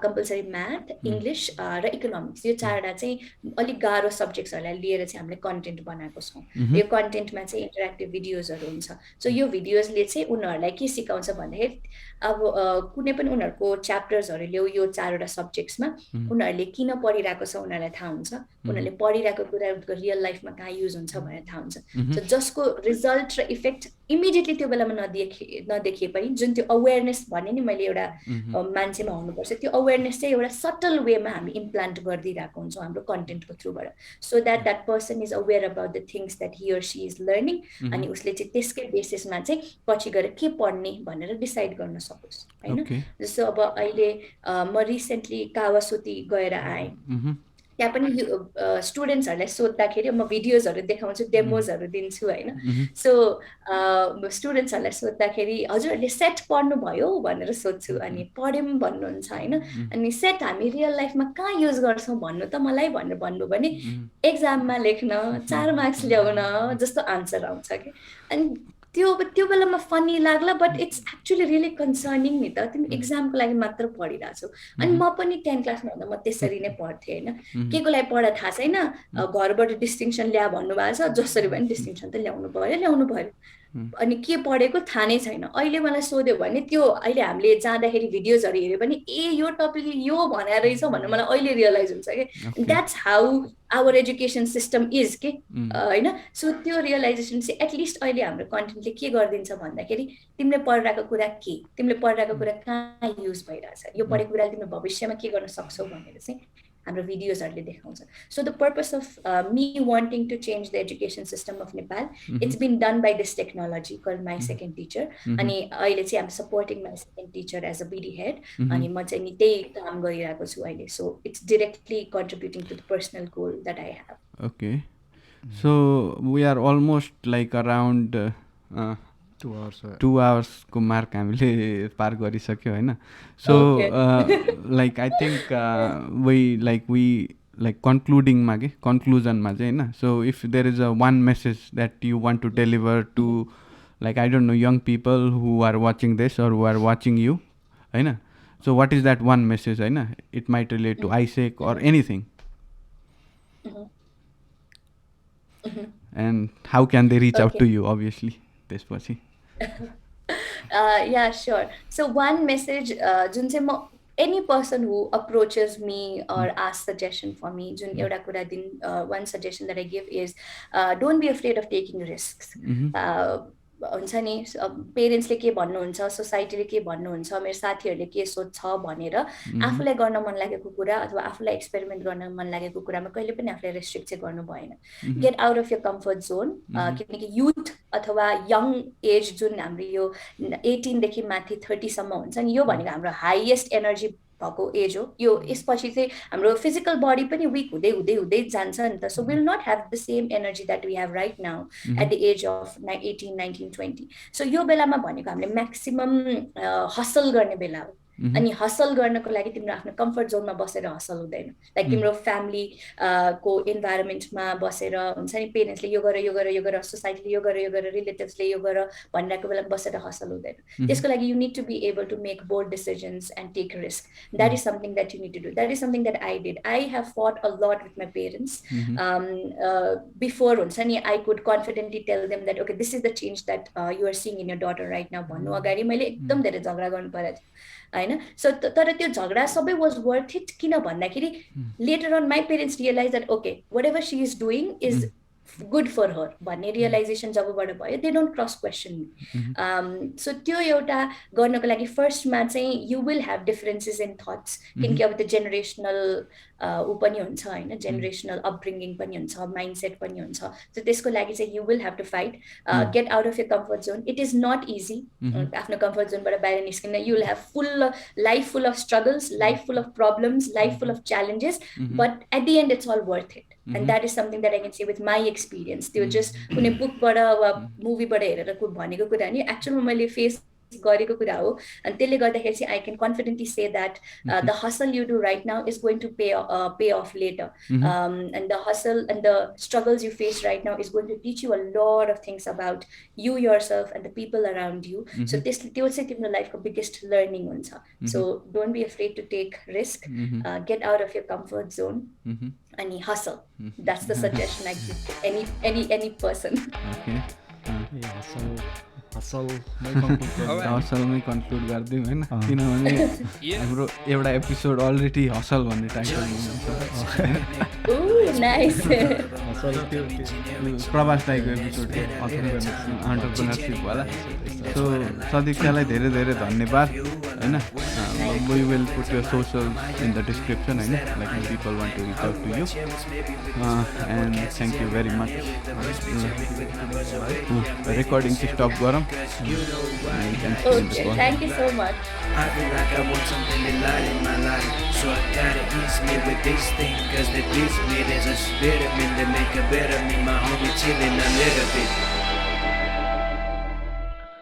compulsory math English र इकोनोमिक्स यो 4वटा चाहिँ अलिक गाह्रो सब्जेक्ट्सहरूलाई लिएर चाहिँ हामीले कन्टेन्ट बनाएको छौँ यो कन्टेन्टमा चाहिँ इन्टरेक्टिभ भिडियोजहरू हुन्छ सो यो भिडियोजले चाहिँ उनीहरूलाई के सिकाउँछ भन्दाखेरि अब कुनै पनि उनीहरूको च्याप्टर्सहरू ल्याऊ यो 4वटा सब्जेक्ट्समा उनीहरूले किन पढिरहेको छ उनीहरूलाई थाहा हुन्छ उनीहरूले पढिरहेको कुरा रियल लाइफमा कहाँ युज हुन्छ भनेर थाहा हुन्छ सो जसको रिजल्ट र इफेक्ट इमिडिएटली त्यो बेलामा नदेखिए पनि जुन त्यो अवेरनेस भने नि मैले एउटा मान्छेमा हुनुपर्छ त्यो अवेरनेस चाहिँ एउटा सटल वेमा हामी इम्प्लान्ट गरिदिइरहेको हुन्छौँ हाम्रो कन्टेन्टको थ्रुबाट so that person is aware about the things that he or she is learning अनि उसले चाहिँ त्यसकै बेसिसमा चाहिँ पछि गएर के पढ्ने भनेर डिसाइड गर्न सकोस् होइन जस्तो अब अहिले म रिसेन्टली कावासोती गएर आएँ त्यहाँ पनि स्टुडेन्ट्सहरूलाई सोद्धाखेरि म भिडियोजहरू देखाउँछु डेमोजहरू दिन्छु होइन सो स्टुडेन्ट्सहरूलाई सोद्धाखेरि हजुरहरूले सेट पढ्नुभयो भनेर सोध्छु अनि पढ्यौँ भन्नुहुन्छ होइन अनि सेट हामी रियल लाइफमा कहाँ युज गर्छौँ भन्नु त मलाई भनेर भन्नु भने एक्जाममा लेख्न 4 मार्क्स ल्याउन जस्तो आन्सर आउँछ कि अनि त्यो बेलामा फनी लाग्ला but it's actually really concerning नि त तिमी एक्जामको लागि मात्र पढिरहेछौ अनि म पनि 10 क्लासमा हुँदा म त्यसरी नै पढ्थेँ होइन के को लागि पढा थाहा छैन घरबाट डिस्टिङसन ल्या भन्नुभएको छ जसरी पनि डिस्टिङसन त ल्याउनु पर्यो अनि के पढेको थाहा नै छैन अहिले मलाई सोध्यो भने त्यो अहिले हामीले जाँदाखेरि भिडियोजहरू हेऱ्यो भने यो टपिकले यो भनेर रहेछ भन्ने मलाई अहिले रियलाइज हुन्छ कि that's how our education system is के होइन सो त्यो रियलाइजेसन चाहिँ एटलिस्ट अहिले हाम्रो कन्टेन्टले के गरिदिन्छ भन्दाखेरि तिमीले पढिरहेको कुरा के तिमीले पढिरहेको कुरा कहाँ युज भइरहेछ यो पढेको कुराले तिमीले भविष्यमा के गर्न सक्छौ भनेर चाहिँ हाम्रो भिडियोजहरूले देखाउँछ so the purpose of me wanting to change the education system of Nepal it's been done by this technology call My second Teacher अनि अहिले चाहिँ I'm supporting My second Teacher as a BD head अनि म चाहिँ नि त्यही काम गरिरहेको छु अहिले so it's directly contributing to the personal goal that I have okay so we are almost like around 2 आवर्सको मार्क हामीले पार गरिसक्यो होइन so like I think we कन्क्लुडिङमा कि कन्क्लुजनमा चाहिँ होइन so if there is a one message that you want to deliver to like I don't know young people who are watching this or who are watching you होइन so what is that one message होइन it might relate to AIESEC or anything and how can they reach out to you obviously त्यसपछि yeah, sure. So one message जुन चाहिँ म any person who approaches me or asks suggestion for me जुन एउटा कुरा दिन one suggestion that I give is don't be afraid of taking risks. हुन्छ नि पेरेन्ट्सले के भन्नुहुन्छ, सोसाइटीले के भन्नुहुन्छ, मेरो साथीहरूले के सोध्छ भनेर आफूलाई गर्न मन लागेको कुरा अथवा आफूलाई एक्सपेरिमेन्ट गर्न मन लागेको कुरामा कहिले पनि आफूलाई रेस्ट्रिक्ट चाहिँ गर्नु भएन। Get out of your comfort zone, किनकि युथ अथवा यङ एज जुन हाम्रो यो 18 देखि माथि 30 सम्म हुन्छ नि, यो भनेको हाम्रो हाइएस्ट एनर्जी भएको एज हो। यो यसपछि चाहिँ हाम्रो फिजिकल बडी पनि विक हुँदै हुँदै हुँदै जान्छ नि त। So will not have the same energy that we have right now at the age of 18, 19, 20। So यो बेलामा भनेको हामीले म्याक्सिमम हसल गर्ने बेला हो। अनि हसल गर्नको लागि तिम्रो आफ्नो कम्फर्ट जोनमा बसेर हसल हुँदैन। लाइक तिम्रो फ्यामिली को इन्भाइरोमेन्टमा बसेर हुन्छ नि, पेरेन्ट्सले यो गर यो गर यो गर, सोसाइटीले यो गर यो गर, रिलेटिभ्सले यो गर भनिरहेको बेला बसेर हसल हुँदैन। त्यसको लागि you need to be able to make bold decisions and take risk. That is something that you need to do. That is something that I did. I have fought a lot with my parents before हुन्छ नि। I could confidently tell them that okay this is the change that you are seeing in your daughter right now भन्नु अगाडि मैले एकदम धेरै झगडा गर्नु परेको थियो होइन। सो तर त्यो झगडा सबै वाज वर्थ इट। किन भन्दाखेरि later on my parents realise that okay whatever she is doing is good for her भन्ने रियलाइजेसन जबबाट भयो, they don't cross question. So त्यो एउटा गर्नको लागि फर्स्टमा चाहिँ you will have differences in thoughts, किनकि अब त्यो जेनेरेसनल ऊ पनि हुन्छ होइन, जेनेरेसनल अपब्रिङ्गिङ पनि हुन्छ, माइन्डसेट पनि हुन्छ। सो त्यसको लागि चाहिँ you will have to fight, get out of your comfort zone. It is not easy आफ्नो कम्फर्ट जोनबाट बाहिर निस्किन। You will have full life full of struggles, life full of problems, life full of challenges, but at the end it's all worth it. And that is something that I can say with my experience. त्यो just कुनै बुकबाट वा मुभीबाट हेरेर भनेको कुरा नि, एक्चुअलमा मैले face गरेको कुरा हो। अनि त्यसले गर्दाखेरि चाहिँ I can confidently say that the hustle you do right now is going to pay off later, and the hustle and the struggles you face right now is going to teach you a lot of things about you yourself and the people around you. So त्यो चाहिँ तिम्रो लाइफको biggest learning हुन्छ। So don't be afraid to take risk, get out of your comfort zone अनि hustle. That's the suggestion I give any person. Okay. हसलमै conclude गरिदिउँ होइन, किनभने हाम्रो एउटा एपिसोड अलरेडी हसल भन्ने टाइटल प्रभास दाईको एपिसोड एन्टरप्रेन्योरसिप वाला। सो सदिक्षालाई धेरै धेरै धन्यवाद होइन। We will put your social in the description होइन, like people want to reach out to you and thank you very much. Recording चाहिँ स्टप गरौँ। Okay, thank you so much. I feel like I want something to light in my life, so I gotta ease me with this thing, cause the beats me, there's a spirit in me to make a better me, my homie chillin' a little bit.